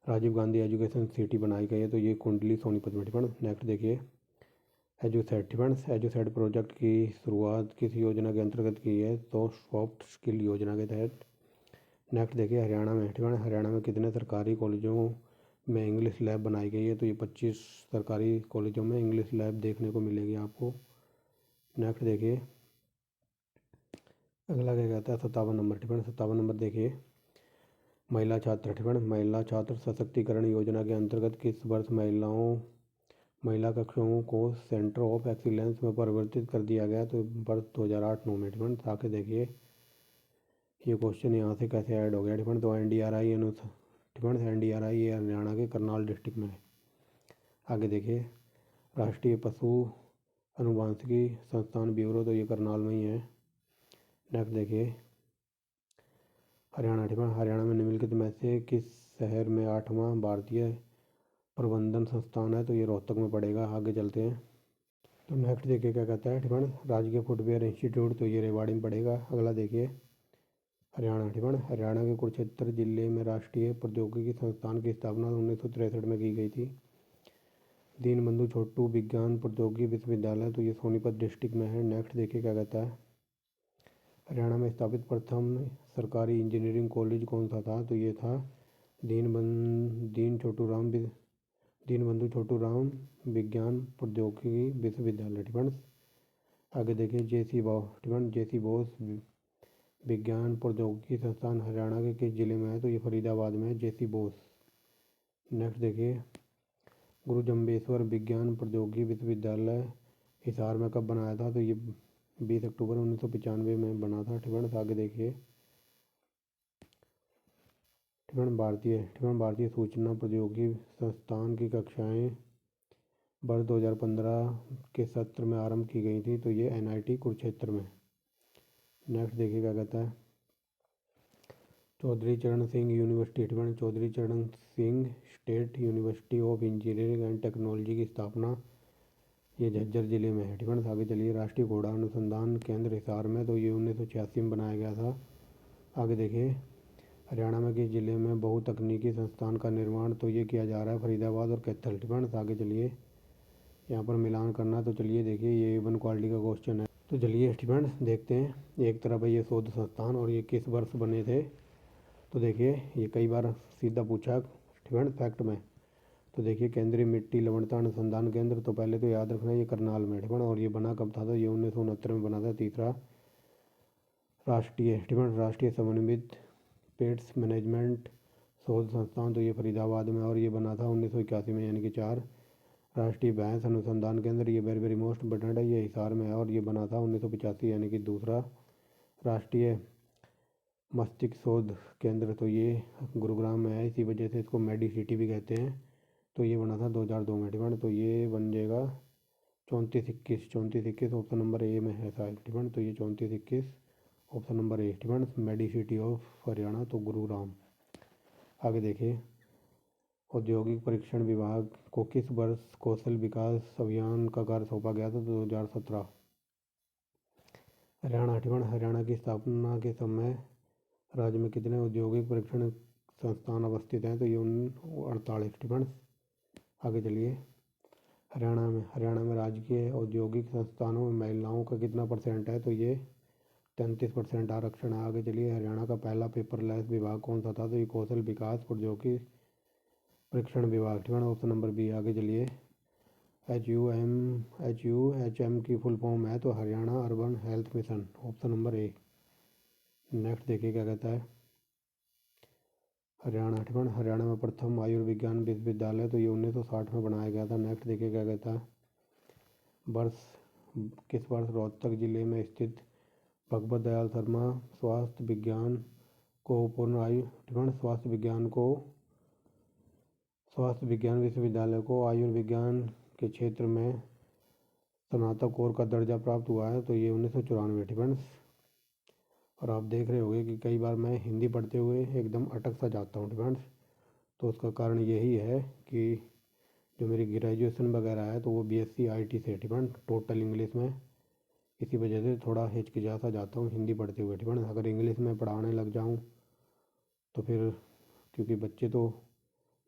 राजीव गांधी एजुकेशन सिटी बनाई गई है, तो ये कुंडली सोनीपत में, ठीक है। नेक्स्ट देखिए एजुसेट, ठीक है। एजुसेट प्रोजेक्ट की शुरुआत किस योजना के अंतर्गत की है, तो सॉफ्ट स्किल योजना के तहत। नेक्स्ट देखिए हरियाणा में, ठीक है। हरियाणा में कितने सरकारी कॉलेजों में इंग्लिश लैब बनाई गई है, तो ये 25 सरकारी कॉलेजों में इंग्लिश लैब देखने को मिलेगी आपको। नेक्स्ट देखिए अगला क्या कहता है 57 नंबर, ठीक है। 57 नंबर देखिए महिला छात्र, ठीक है। महिला छात्र सशक्तिकरण योजना के अंतर्गत किस वर्ष महिला कक्षाओं को सेंटर ऑफ एक्सीलेंस में परिवर्तित कर दिया गया, तो वर्ष 2008-9 में, ठीक है। आके देखिए ये क्वेश्चन यहाँ से कैसे ऐड हो गया, ठीक है। तो NDRI अनुसार, ठीक है, NDRI ये हरियाणा के करनाल डिस्ट्रिक्ट में है। आगे देखिए राष्ट्रीय पशु अनुवांशिकी संस्थान ब्यूरो, तो ये करनाल में ही है। नेक्स्ट देखिए हरियाणा, ठीक है। हरियाणा में निम्नलिखित में से किस शहर में 8वां भारतीय प्रबंधन संस्थान है, तो ये रोहतक में पड़ेगा। आगे चलते हैं। तो नेक्स्ट देखिए क्या कहता है, ठीक है। राजकीय फुटवेयर इंस्टीट्यूट, तो ये रेवाड़ी में पड़ेगा। अगला देखिए हरियाणा, ठीक है। हरियाणा के कुरुक्षेत्र जिले में राष्ट्रीय प्रौद्योगिकी संस्थान की स्थापना 1963 में की गई थी। दीनबंधु छोटू विज्ञान प्रौद्योगिकी विश्वविद्यालय, तो ये सोनीपत डिस्ट्रिक्ट में है। नेक्स्ट देखिए क्या कहता है हरियाणा में स्थापित प्रथम सरकारी इंजीनियरिंग कॉलेज कौन सा था, तो ये था दीनबंधु छोटू राम विज्ञान प्रौद्योगिकी विश्वविद्यालय, ठीक है। आगे देखिए JC बोस, ठीक है। JC बोस विज्ञान प्रौद्योगिकी संस्थान हरियाणा के किस जिले में है, तो ये फरीदाबाद में है JC बोस। नेक्स्ट देखिए गुरु जम्बेश्वर विज्ञान प्रौद्योगिकी विश्वविद्यालय हिसार में कब बनाया था, तो ये 20 अक्टूबर 1995 में बना था, ठीक है। आगे देखिए ठीक है। भारतीय सूचना प्रौद्योगिकी संस्थान की कक्षाएं वर्ष 2015 के सत्र में आरंभ की गई थी, तो ये NIT कुरुक्षेत्र में। नेक्स्ट देखिए क्या कहता है चौधरी चरण सिंह यूनिवर्सिटी टिबन चौधरी चरण Singh state university of engineering and technology की स्थापना ये झज्जर ज़िले में है। टिबन आगे चलिए, राष्ट्रीय घोड़ा अनुसंधान केंद्र हिसार में, तो ये 1986 में बनाया गया था। आगे देखिए, हरियाणा में किस जिले में बहुतकनीकी संस्थान का निर्माण, तो ये किया जा रहा है फरीदाबाद और कैथल। टिबन आगे चलिए, यहाँ पर मिलान करना, तो चलिए देखिए ये A1 क्वालिटी का क्वेश्चन है। तो चलिए स्टूडेंट्स देखते हैं, एक तरफ है ये शोध संस्थान और ये किस वर्ष बने थे। तो देखिए ये कई बार सीधा पूछा स्टूडेंट फैक्ट में। तो देखिए, केंद्रीय मिट्टी लवणता अनुसंधान केंद्र, तो पहले तो याद रखना ये करनाल में टिबन, और ये बना कब था, तो ये 1969 में बना था। तीसरा, राष्ट्रीय समन्वित पेट्स मैनेजमेंट शोध संस्थान, तो ये फरीदाबाद में, और ये बना था 1981 में, यानी कि 4। राष्ट्रीय भैंस अनुसंधान केंद्र, ये वेरी वेरी मोस्ट इम्पोर्टेंट है, ये हिसार में है और ये बना था 1985, यानी कि दूसरा। राष्ट्रीय मस्तिष्क शोध केंद्र, तो ये गुरुग्राम में है, इसी वजह से इसको मेडी सिटी भी कहते हैं। तो ये बना था 2002 में टिबन, तो ये बन जाएगा 34-21 ऑप्शन नंबर ए में है शायद टिबन। तो ये 34-21 ऑप्शन नंबर ए टिबन, मेडी सिटी ऑफ हरियाणा, तो गुरुग्राम। आगे देखिए, औद्योगिक परीक्षण विभाग को किस वर्ष कौशल विकास अभियान का कार्य सौंपा गया था, 2017। हरियाणा टिबन, हरियाणा की स्थापना के समय राज्य में कितने औद्योगिक परीक्षण संस्थान अवस्थित हैं, तो ये 48 टिबन। आगे चलिए, हरियाणा में राज्य के औद्योगिक संस्थानों में महिलाओं का कितना % है, तो ये 33% आरक्षण है। आगे चलिए, हरियाणा का पहला पेपरलेस विभाग कौन सा था, तो ये कौशल विकास प्रौद्योगिकी परीक्षण विभाग टिबन, ऑप्शन नंबर बी। आगे चलिए, HUHM की फुल फॉर्म है, तो Haryana urban health mission, option number ए। नेक्स्ट देखिए क्या कहता है, हरियाणा टिबन, हरियाणा में प्रथम आयुर्विज्ञान विश्वविद्यालय, तो ये 1960 में बनाया गया था। नेक्स्ट देखिए क्या कहता है, किस वर्ष रोहतक जिले में स्थित भगवत दयाल शर्मा स्वास्थ्य विज्ञान को पूर्ण आयु टिबन स्वास्थ्य विज्ञान विश्वविद्यालय को आयुर्विज्ञान के क्षेत्र में स्नातक का दर्जा प्राप्त हुआ है, तो ये 1994 टिबन। और आप देख रहे होंगे कि कई बार मैं हिंदी पढ़ते हुए एकदम अटक सा जाता हूँ टिबन, तो उसका कारण यही है कि जो मेरी ग्रेजुएशन वगैरह है, तो वो BSc IT से टिबन, टोटल इंग्लिश में, इसी वजह से थोड़ा हिचकिचा सा जाता हूँ हिंदी पढ़ते हुए टिबन। अगर इंग्लिश में पढ़ाने लग जाऊँ तो फिर, क्योंकि बच्चे तो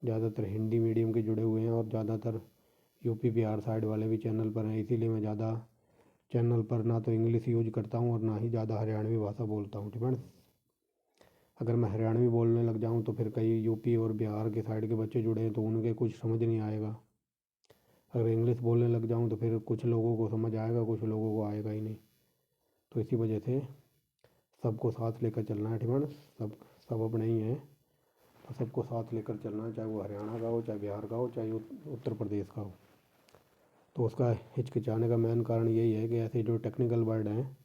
ज़्यादातर हिंदी मीडियम के जुड़े हुए हैं और ज़्यादातर यूपी बिहार साइड वाले भी चैनल पर हैं, इसीलिए मैं ज़्यादा चैनल पर ना तो इंग्लिश यूज करता हूँ और ना ही ज़्यादा हरियाणवी भाषा बोलता हूँ टिबन। अगर मैं हरियाणवी बोलने लग जाऊँ तो फिर कई यूपी और बिहार के साइड के बच्चे जुड़े हैं, तो उनके कुछ समझ नहीं आएगा। अगर इंग्लिश बोलने लग जाऊँ तो फिर कुछ लोगों को समझ आएगा, कुछ लोगों को आएगा ही नहीं। तो इसी वजह से सबको साथ लेकर चलना है टिबन, सब अपने ही हैं, तो सबको साथ लेकर चलना है, चाहे वो हरियाणा का हो, चाहे बिहार का हो, चाहे उत्तर प्रदेश का हो। तो उसका हिचकिचाने का मेन कारण यही है कि ऐसे जो टेक्निकल वर्ड हैं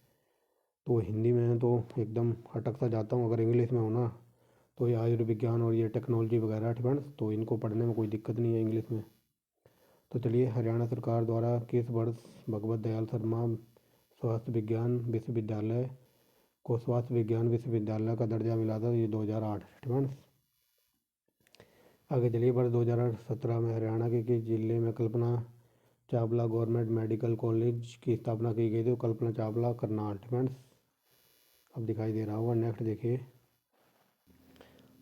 तो हिंदी में तो एकदम अटक सा जाता हूँ, अगर इंग्लिश में हो ना तो ये आयुर्विज्ञान और ये टेक्नोलॉजी वगैरह टिबन, तो इनको पढ़ने में कोई दिक्कत नहीं है इंग्लिश में। तो चलिए, हरियाणा सरकार द्वारा किस वर्ष भगवत दयाल शर्मा स्वास्थ्य विज्ञान विश्वविद्यालय को स्वास्थ्य विज्ञान विश्वविद्यालय का दर्जा मिला था, ये 2008 टिबन। आगे चलिए, वर्ष 2017 में हरियाणा के किस जिले में Kalpana Chawla government medical college की स्थापना की गई थी, तो कल्पना चावला करनाल टिबन। अब दिखाई दे रहा होगा। नेक्स्ट देखिए,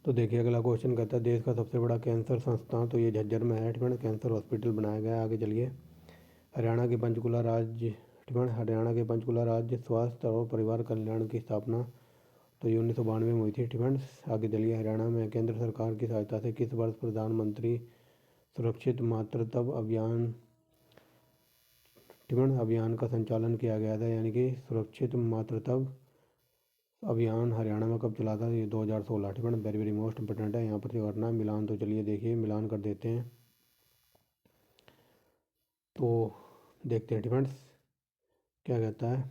तो देखिए अगला क्वेश्चन कहता है, देश का सबसे बड़ा कैंसर संस्थान, तो ये झज्जर में है टिबन, कैंसर हॉस्पिटल बनाया गया है। आगे चलिए, हरियाणा के पंचकुला राज्य स्वास्थ्य और परिवार कल्याण की स्थापना, तो ये 1992 में हुई थी टिबन। आगे चलिए, हरियाणा में केंद्र सरकार की सहायता से किस वर्ष प्रधानमंत्री सुरक्षित मातृत्व अभियान का संचालन किया गया था, यानी कि सुरक्षित मातृत्व अभियान हरियाणा में कब चला था, ये 2016 टिबन। वेरी वेरी मोस्ट इंपोर्टेंट है, यहाँ पर जो करना है मिलान, तो चलिए देखिए मिलान कर देते हैं, तो देखते हैं टिबन क्या कहता है।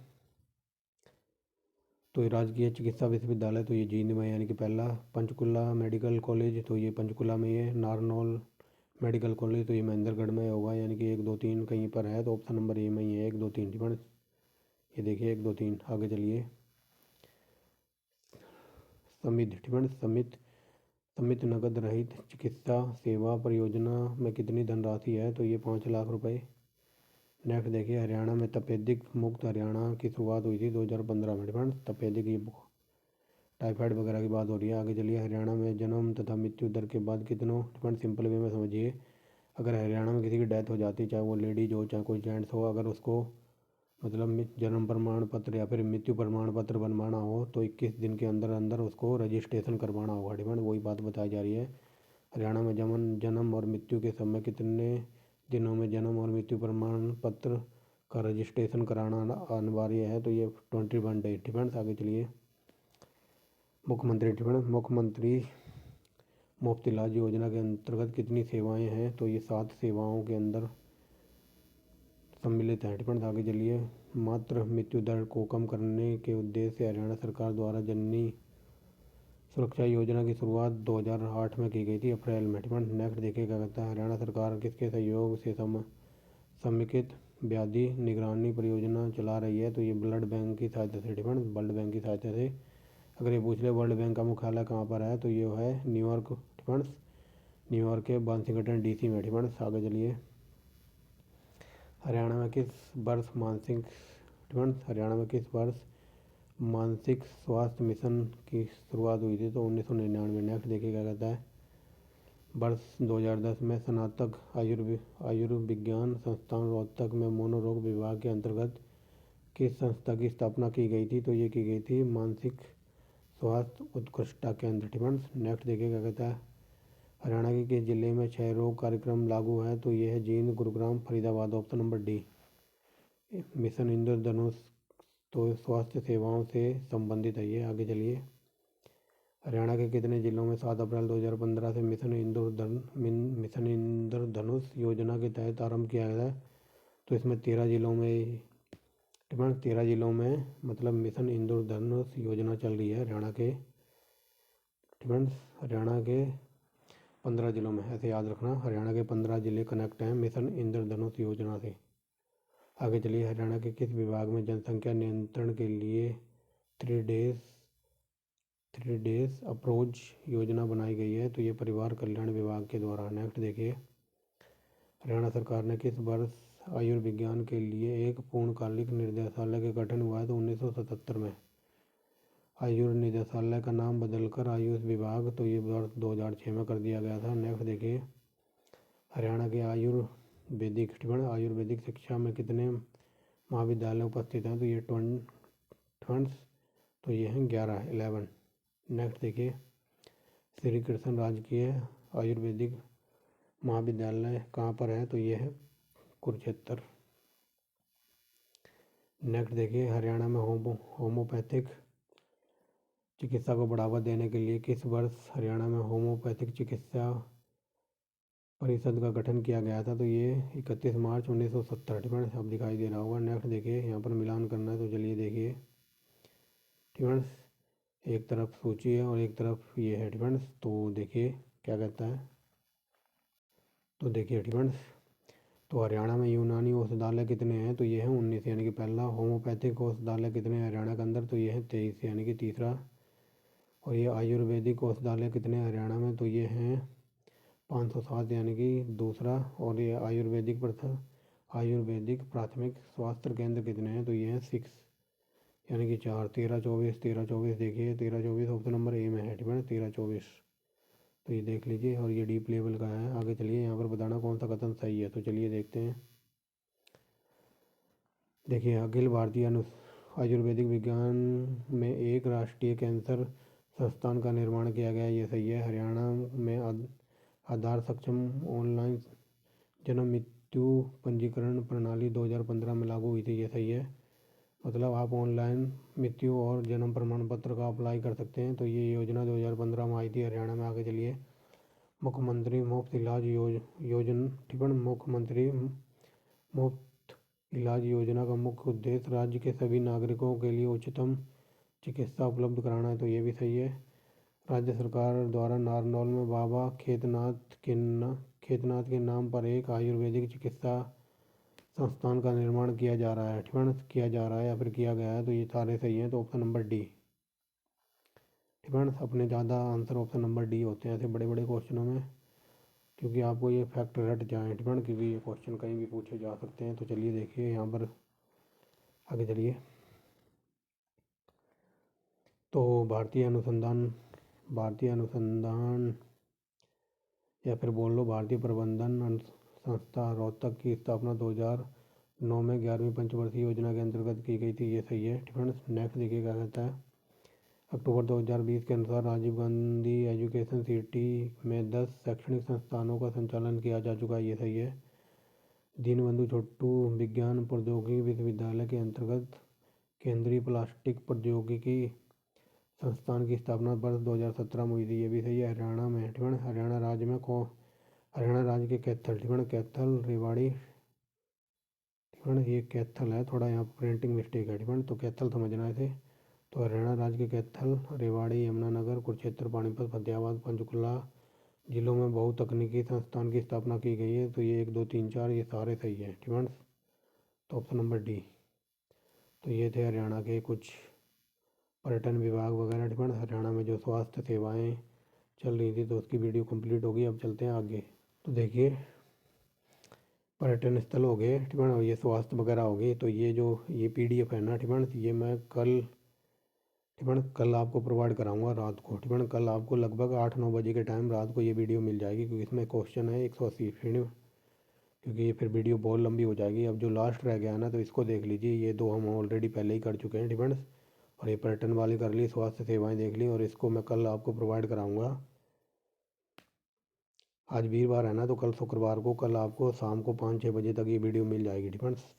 तो ये राजकीय चिकित्सा विश्वविद्यालय, तो ये जींद में, यानी कि पहला। पंचकुला मेडिकल कॉलेज, तो ये पंचकुला में ये। नारनौल मेडिकल कॉलेज, तो ये महेंद्रगढ़ में होगा, यानी कि 1 2 3 कहीं पर है, तो ऑप्शन नंबर ए में ही है, 1 2 3 टिबन। ये देखिए 1 2 3। आगे चलिए, समिति ठीक है समिति नकद रहित चिकित्सा सेवा परियोजना में कितनी धनराशि है, तो ये 5 लाख रुपए। नेक्स्ट देखिए, हरियाणा में तपेदिक मुक्त हरियाणा की शुरुआत हुई थी 2015 में। फ्रेंड्स तपेदिक ये टाइफाइड वगैरह की बात हो रही है। आगे चलिए, हरियाणा में जन्म तथा मृत्यु दर के बाद कितनों फ्रेंड्स सिंपल वे में समझिए। अगर हरियाणा में किसी की डेथ हो जाती है, चाहे वो लेडीज हो चाहे कोई जेंट्स हो, अगर उसको मतलब जन्म प्रमाण पत्र या फिर मृत्यु प्रमाण पत्र बनवाना हो तो 21 दिन के अंदर अंदर उसको रजिस्ट्रेशन करवाना होगा। डिमांड वही बात बताई जा रही है। हरियाणा में जन्म और मृत्यु के समय कितने दिनों में जन्म और मृत्यु प्रमाण पत्र का रजिस्ट्रेशन कराना अनिवार्य है, तो ये 21 डेज। डिफेंस आगे चलिए, मुख्यमंत्री मुफ्त इलाज योजना के अंतर्गत कितनी सेवाएं हैं, तो ये 7 सेवाओं के अंदर सम्मिलित है। डिफेंस आगे चलिए, मात्र मृत्यु दर को कम करने के उद्देश्य से हरियाणा सरकार द्वारा जननी सुरक्षा योजना की शुरुआत 2008 में की गई थी, अप्रैल में। डिफेंस नेक्स्ट देखिए क्या कहता है, हरियाणा सरकार किसके सहयोग से समेकित व्याधि निगरानी परियोजना चला रही है, तो ये ब्लड बैंक की सहायता से। डिफेंस वर्ल्ड बैंक की सहायता से। अगर ये पूछ ले वर्ल्ड बैंक का मुख्यालय कहाँ पर है, तो ये है न्यूयॉर्क। डिफेंस न्यूयॉर्क के वाशिंगटन DC में। डिफेंस आगे चलिए, हरियाणा में किस वर्ष मानसिक स्वास्थ्य मिशन की शुरुआत हुई थी, तो 1999। नेक्स्ट देखिए क्या कहता है, वर्ष 2010 में स्नातक आयुर्विज्ञान संस्थान रोहतक में मनोरोग विभाग के अंतर्गत किस संस्था की स्थापना की गई थी, तो ये की गई थी मानसिक स्वास्थ्य उत्कृष्टता केंद्र। डिफेंस नेक्स्ट देखिए क्या कहता है, हरियाणा के किस जिले में क्षय रोग कार्यक्रम लागू है, तो यह है Jind, Gurugram, Faridabad. Option number D. Mission Indradhanush तो स्वास्थ्य सेवाओं से संबंधित है ये। आगे चलिए, हरियाणा के कितने जिलों में 7 अप्रैल 2015 से मिशन इंद्रधनुष योजना के तहत आरंभ किया गया है, तो इसमें 13 जिलों में 13 जिलों में मतलब मिशन इंद्रधनुष योजना चल रही है हरियाणा के। हरियाणा के 15 जिलों में, ऐसे याद रखना, हरियाणा के 15 जिले कनेक्ट हैं मिशन इंद्रधनुष योजना से। आगे चलिए, हरियाणा के किस विभाग में जनसंख्या नियंत्रण के लिए 3 डेज अप्रोच योजना बनाई गई है, तो ये परिवार कल्याण विभाग के द्वारा। नेक्स्ट देखिए, हरियाणा सरकार ने किस वर्ष आयुर्विज्ञान के लिए एक पूर्णकालिक निदेशालय का गठन हुआ है, तो 1977 में। आयुर् निदेशालय का नाम बदलकर आयुष विभाग, तो ये वर्ष 2006 में कर दिया गया था। नेक्स्ट देखिए, हरियाणा के आयुर्वेदिक शिक्षा में कितने महाविद्यालय उपस्थित हैं, तो ये 11। नेक्स्ट देखिए, श्री कृष्ण राजकीय आयुर्वेदिक महाविद्यालय कहाँ पर है, तो ये है कुरुक्षेत्र। नेक्स्ट देखिए, हरियाणा में होम्योपैथिक चिकित्सा को बढ़ावा देने के लिए किस वर्ष हरियाणा में होम्योपैथिक चिकित्सा परिषद का गठन किया गया था, तो ये 31 मार्च 1970। डिफेंस अब दिखाई दे रहा होगा। नेक्स्ट देखिए, यहाँ पर मिलान करना है, तो चलिए देखिए। डिफेंस एक तरफ सूची है और एक तरफ ये है। डिफेंस तो देखिए क्या कहता है, तो देखिए डिफेंस, तो हरियाणा में यूनानी औषधालय कितने हैं, तो ये है 19, यानी कि पहला। होम्योपैथिक औषधालय कितने हैं हरियाणा के अंदर, तो ये है 23, यानी कि तीसरा। और ये आयुर्वेदिक औषधालय कितने हैं हरियाणा में, तो ये हैं 507, यानी कि दूसरा। और ये आयुर्वेदिक प्राथमिक स्वास्थ्य केंद्र कितने हैं, तो ये हैं 6, यानी कि 4। 13-24 देखिए, 13-24 ऑप्शन नंबर ए में है। डिफेंस 13-24, तो ये देख लीजिए। और ये डीप लेवल का है। आगे चलिए, यहाँ पर बताना कौन सा कथन सही है, तो चलिए देखते हैं। देखिए, अखिल भारतीय आयुर्वेदिक विज्ञान में एक राष्ट्रीय कैंसर संस्थान का निर्माण किया गया, ये सही है। हरियाणा में आधार सक्षम ऑनलाइन जन्म मृत्यु पंजीकरण प्रणाली 2015 में लागू हुई थी, ये सही है। मतलब आप ऑनलाइन मृत्यु और जन्म प्रमाण पत्र का अप्लाई कर सकते हैं, तो ये योजना 2015 में आई थी हरियाणा में। आगे चलिए, मुख्यमंत्री मुफ्त इलाज योजना मुख्यमंत्री मुफ्त इलाज योजना का मुख्य उद्देश्य राज्य के सभी नागरिकों के लिए उच्चतम चिकित्सा उपलब्ध कराना है, तो ये भी सही है। राज्य सरकार द्वारा नारनौल में बाबा खेतनाथ के नाम पर एक आयुर्वेदिक चिकित्सा संस्थान का निर्माण किया जा रहा है या फिर किया गया है, तो ये सारे सही हैं, तो ऑप्शन नंबर डी। फ्रेंड्स अपने ज़्यादा आंसर ऑप्शन नंबर डी होते हैं ऐसे बड़े बड़े क्वेश्चनों में, क्योंकि आपको ये फैक्ट रट जाए फ्रेंड, क्योंकि ये क्वेश्चन कहीं भी पूछे जा सकते हैं। तो चलिए देखिए यहाँ पर आगे चलिए। तो भारतीय अनुसंधान या फिर बोल लो भारतीय प्रबंधन संस्था रोहतक की स्थापना 2009 में 11वीं पंचवर्षीय योजना के अंतर्गत की गई थी। ये सही है फ्रेंड्स। नेक्स्ट देखिए क्या कहता है। अक्टूबर 2020 के अनुसार राजीव गांधी एजुकेशन सिटी में 10 शैक्षणिक संस्थानों का संचालन किया जा चुका है। ये सही है। दीनबंधु छोटू विज्ञान प्रौद्योगिकी विश्वविद्यालय के अंतर्गत केंद्रीय प्लास्टिक प्रौद्योगिकी संस्थान की स्थापना वर्ष 2017 में हुई थी। ये भी सही है। हरियाणा में हरियाणा राज्य में हरियाणा राज्य के कैथल रेवाड़ी ये कैथल है, थोड़ा यहाँ प्रिंटिंग मिस्टेक है तो कैथल समझना है इसे। तो हरियाणा राज्य के कैथल, रेवाड़ी, यमुनानगर, कुरुक्षेत्र, पानीपत, फतेहाबाद, पंचकुला जिलों में बहुतकनीकी संस्थान की स्थापना की गई है। तो ये 1 2 3 4 ये सारे सही हैं फ्रेंड्स। तो ऑप्शन नंबर डी। तो ये थे हरियाणा के कुछ पर्यटन विभाग वगैरह फ्रेंड्स। हरियाणा में जो स्वास्थ्य सेवाएं चल रही थी तो उसकी वीडियो कंप्लीट होगी। अब चलते हैं आगे। तो देखिए पर्यटन स्थल हो गए फ्रेंड्स और ये स्वास्थ्य वगैरह हो गई। तो ये जो ये PDF है ना फ्रेंड्स, ये मैं कल आपको प्रोवाइड कराऊंगा रात को फ्रेंड्स। कल आपको लगभग 8-9 बजे के टाइम रात को ये वीडियो मिल जाएगी, क्योंकि इसमें क्वेश्चन है 180 फ्रेंड, क्योंकि ये फिर वीडियो बहुत लंबी हो जाएगी। अब जो लास्ट रह गया है ना तो इसको देख लीजिए। ये 2 हम ऑलरेडी पहले ही कर चुके हैं फ्रेंड्स, और ये पर्यटन वाली कर ली, स्वास्थ्य सेवाएं देख ली, और इसको मैं कल आपको प्रोवाइड कराऊंगा। आज वीरवार है ना, तो कल शुक्रवार को कल आपको शाम को 5-6 बजे तक ये वीडियो मिल जाएगी फ्रेंड्स,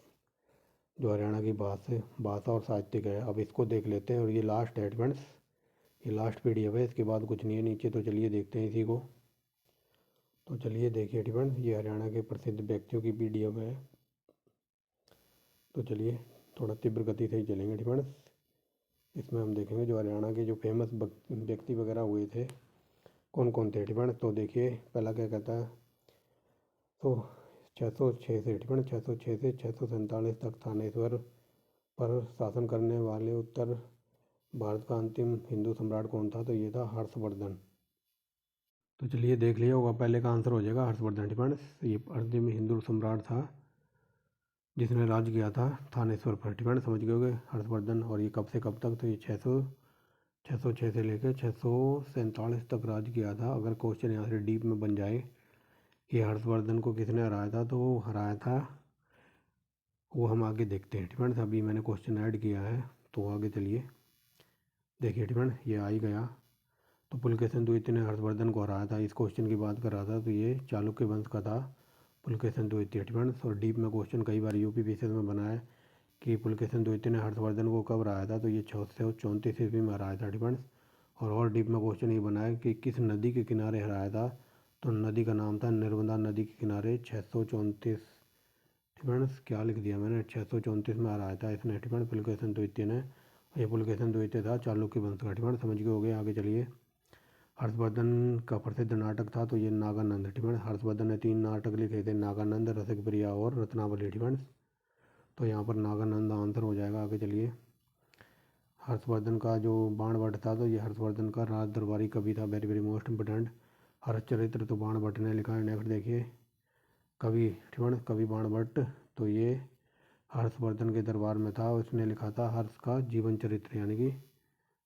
जो हरियाणा की भाषा और साहित्यिक है। अब इसको देख लेते हैं, और ये लास्ट है फ्रेंड्स, ये लास्ट PDF है, इसके बाद कुछ नहीं है नीचे। तो चलिए देखते हैं इसी को। तो चलिए देखिए फ्रेंड्स, ये हरियाणा के प्रसिद्ध व्यक्तियों की PDF है। तो चलिए थोड़ा तीव्र गति से ही चलेंगे फ्रेंड्स। इसमें हम देखेंगे जो हरियाणा के जो फेमस व्यक्ति वगैरह हुए थे कौन कौन थे फ्रेंड्स। तो देखिए पहला क्या कहता है। तो 606 से 606 से 647 तक थानेश्वर पर शासन करने वाले उत्तर भारत का अंतिम हिंदू सम्राट कौन था। तो ये था हर्षवर्धन। तो चलिए देख लिया होगा, पहले का आंसर हो जाएगा हर्षवर्धन फ्रेंड्स। ये अंतिम हिंदू सम्राट था जिसने राज किया था थानेश्वर पर फ्रेंड्स, समझ गए होंगे हर्षवर्धन। और ये कब से कब तक, तो ये 606 से लेकर 647 तक राज किया था। अगर क्वेश्चन यहाँ से डीप में बन जाए कि हर्षवर्धन को किसने हराया था, तो वो हराया था, वो हम आगे देखते हैं फ्रेंड्स। अभी मैंने क्वेश्चन ऐड किया है, तो आगे चलिए देखिए फ्रेंड्स, ये आ ही गया। तो पुलकेशिन द्वितीय ने हर्षवर्धन को हराया था, इस क्वेश्चन की बात कर रहा था। तो ये चालुक्य वंश का था पुलकेशिन द्वितीय फ्रेंड्स। और डीप में क्वेश्चन कई बार UP पीसीएस में बना है कि पुलकेशिन द्वितीय ने हर्षवर्धन को कब हराया था। तो ये 634 ईस्वी में हराया था फ्रेंड्स। और डीप में क्वेश्चन ये बना है कि किस नदी के किनारे हराया था। तो नदी का नाम था नर्मदा नदी के किनारे 634 फ्रेंड्स। क्या लिख दिया मैंने, 634 में हराया था इसने फ्रेंड्स पुलकेशिन द्वितीय ने। ये पुलकेशिन द्वितीय था चालुक्य वंश का फ्रेंड्स, समझ गए हो गए। आगे चलिए। हर्षवर्धन का प्रसिद्ध नाटक था, तो ये नागानंद फ्रेंड्स। हर्षवर्धन ने 3 नाटक लिखे थे, नागानंद, रसिक प्रिया और रत्नावली फ्रेंड्स। तो यहाँ पर नागानंद आंसर हो जाएगा। आगे चलिए। हर्षवर्धन का जो बाणभट्ट था, तो ये हर्षवर्धन का राज दरबारी कवि था, very very most important. Harshacharita तो बाणभट्ट ने लिखा है। नेक्स्ट देखिए कवि फ्रेंड्स, कवि बाणभट्ट, तो ये हर्षवर्धन के दरबार में था, उसने लिखा था हर्ष का जीवन चरित्र, यानी कि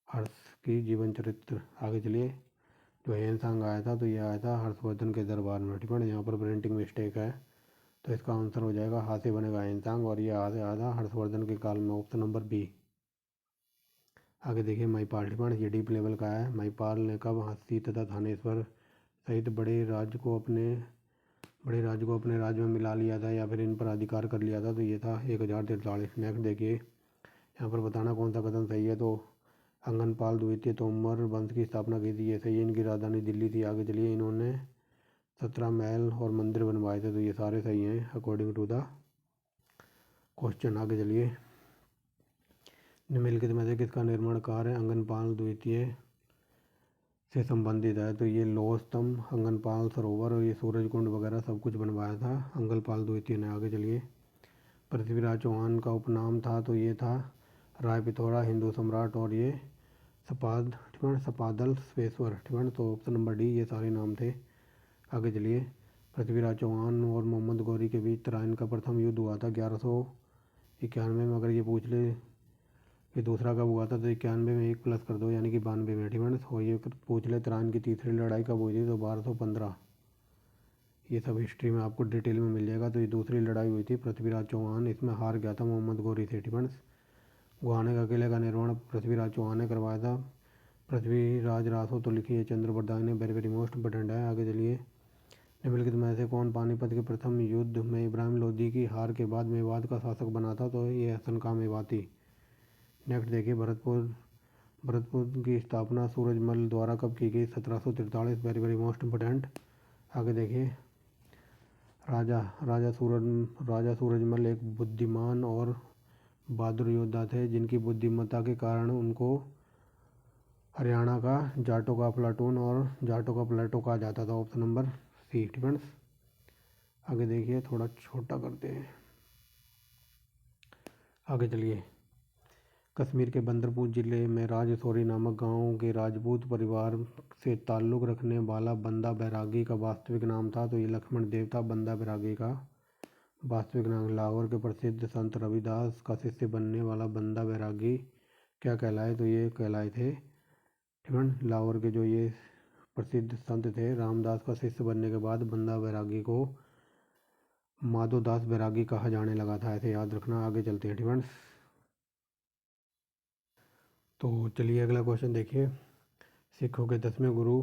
हर्ष की जीवन चरित्र। आगे चलिए। जो हेन सांग आया था, तो ये आया था हर्षवर्धन के दरबार में फ्रेंड्स। यहाँ पर प्रिंटिंग मिस्टेक है, तो इसका आंसर हो जाएगा हाथ से बनेगा हेन सांग, और ये आया था हर्षवर्धन के काल में, ऑप्शन नंबर बी। आगे देखिए महिपाल फ्रेंड्स, ये डीप लेवल का है। महिपाल ने कब हाथी तथा थानेश्वर सहित बड़े राज्य को अपने राज्य में मिला लिया था, या फिर इन पर अधिकार कर लिया था। तो ये था 1043। नेक्स्ट देखिए, यहाँ पर बताना कौन सा कथन सही है। तो अंगनपाल द्वितीय तोमर वंश की स्थापना की थी, ये सही है। इनकी राजधानी दिल्ली थी। आगे चलिए। इन्होंने 17 महल और मंदिर बनवाए थे, तो ये सारे सही हैं अकॉर्डिंग टू द क्वेश्चन। आगे चलिए। निम्नलिखित में से किसका निर्माण कार्य अंगनपाल द्वितीय से संबंधित है। तो ये लौह स्तंभ, अंगनपाल सरोवर और ये सूरज कुंड वगैरह सब कुछ बनवाया था अंगनपाल द्वितीय ने। आगे चलिए। पृथ्वीराज चौहान का उपनाम था, तो ये था राय पिथौरा हिंदू सम्राट, और ये सपादल स्वेश्वर, ठीक है। तो ऑप्शन नंबर डी ये सारे नाम थे। आगे चलिए। पृथ्वीराज चौहान और मोहम्मद गौरी के बीच तराइन का प्रथम युद्ध हुआ था 1191 में। अगर ये पूछ ले ये दूसरा कब हुआ था तो 91 में 1 प्लस कर दो यानी कि 92 में, ठीक है। और ये पूछ ले तराइन की तीसरी लड़ाई कब हुई थी तो 1215। ये सब हिस्ट्री में आपको डिटेल में मिल जाएगा। तो ये दूसरी लड़ाई हुई थी पृथ्वीराज चौहान, इसमें हार गया था मोहम्मद गौरी से, ठीक है। गुहाने का किले का निर्माण पृथ्वीराज चौहान ने करवाया था। पृथ्वीराज रासो तो लिखी है चंद्रप्रदाय ने, वेरी वेरी मोस्ट इम्पोर्टेंट है। आगे चलिए। निम्नलिखित में से कौन पानीपत के प्रथम युद्ध में इब्राहिम लोदी की हार के बाद मेवात का शासक बना था तो ये हसन खां मेवाती। नेक्स्ट देखिए। भरतपुर की स्थापना सूरजमल द्वारा कब की गई 1743, वेरी वेरी मोस्ट इम्पोर्टेंट। आगे देखिए। राजा सूरजमल एक बुद्धिमान और बहादुर योद्धा थे जिनकी बुद्धिमत्ता के कारण उनको हरियाणा का जाटों का प्लाटून और जाटों का प्लेटो कहा जाता था। ऑप्शन नंबर सी, ठीक। आगे देखिए, थोड़ा छोटा करते हैं। आगे चलिए। कश्मीर के बंदरपुर जिले में राजौरी नामक गांव के राजपूत परिवार से ताल्लुक़ रखने वाला बंदा बैरागी का वास्तविक नाम था तो ये लक्ष्मण देव था बंदा बैरागी का वास्तविक नाम। लाहौर के प्रसिद्ध संत रविदास का शिष्य बनने वाला बंदा बैरागी क्या कहलाए तो ये कहलाए थे, ठीक है। लाहौर के जो ये प्रसिद्ध संत थे रामदास का शिष्य बनने के बाद बंदा बैरागी को माधोदास बैरागी कहा जाने लगा था, ऐसे याद रखना। आगे चलते हैं, ठीक है। तो चलिए अगला क्वेश्चन देखिए। सिखों के 10वें गुरु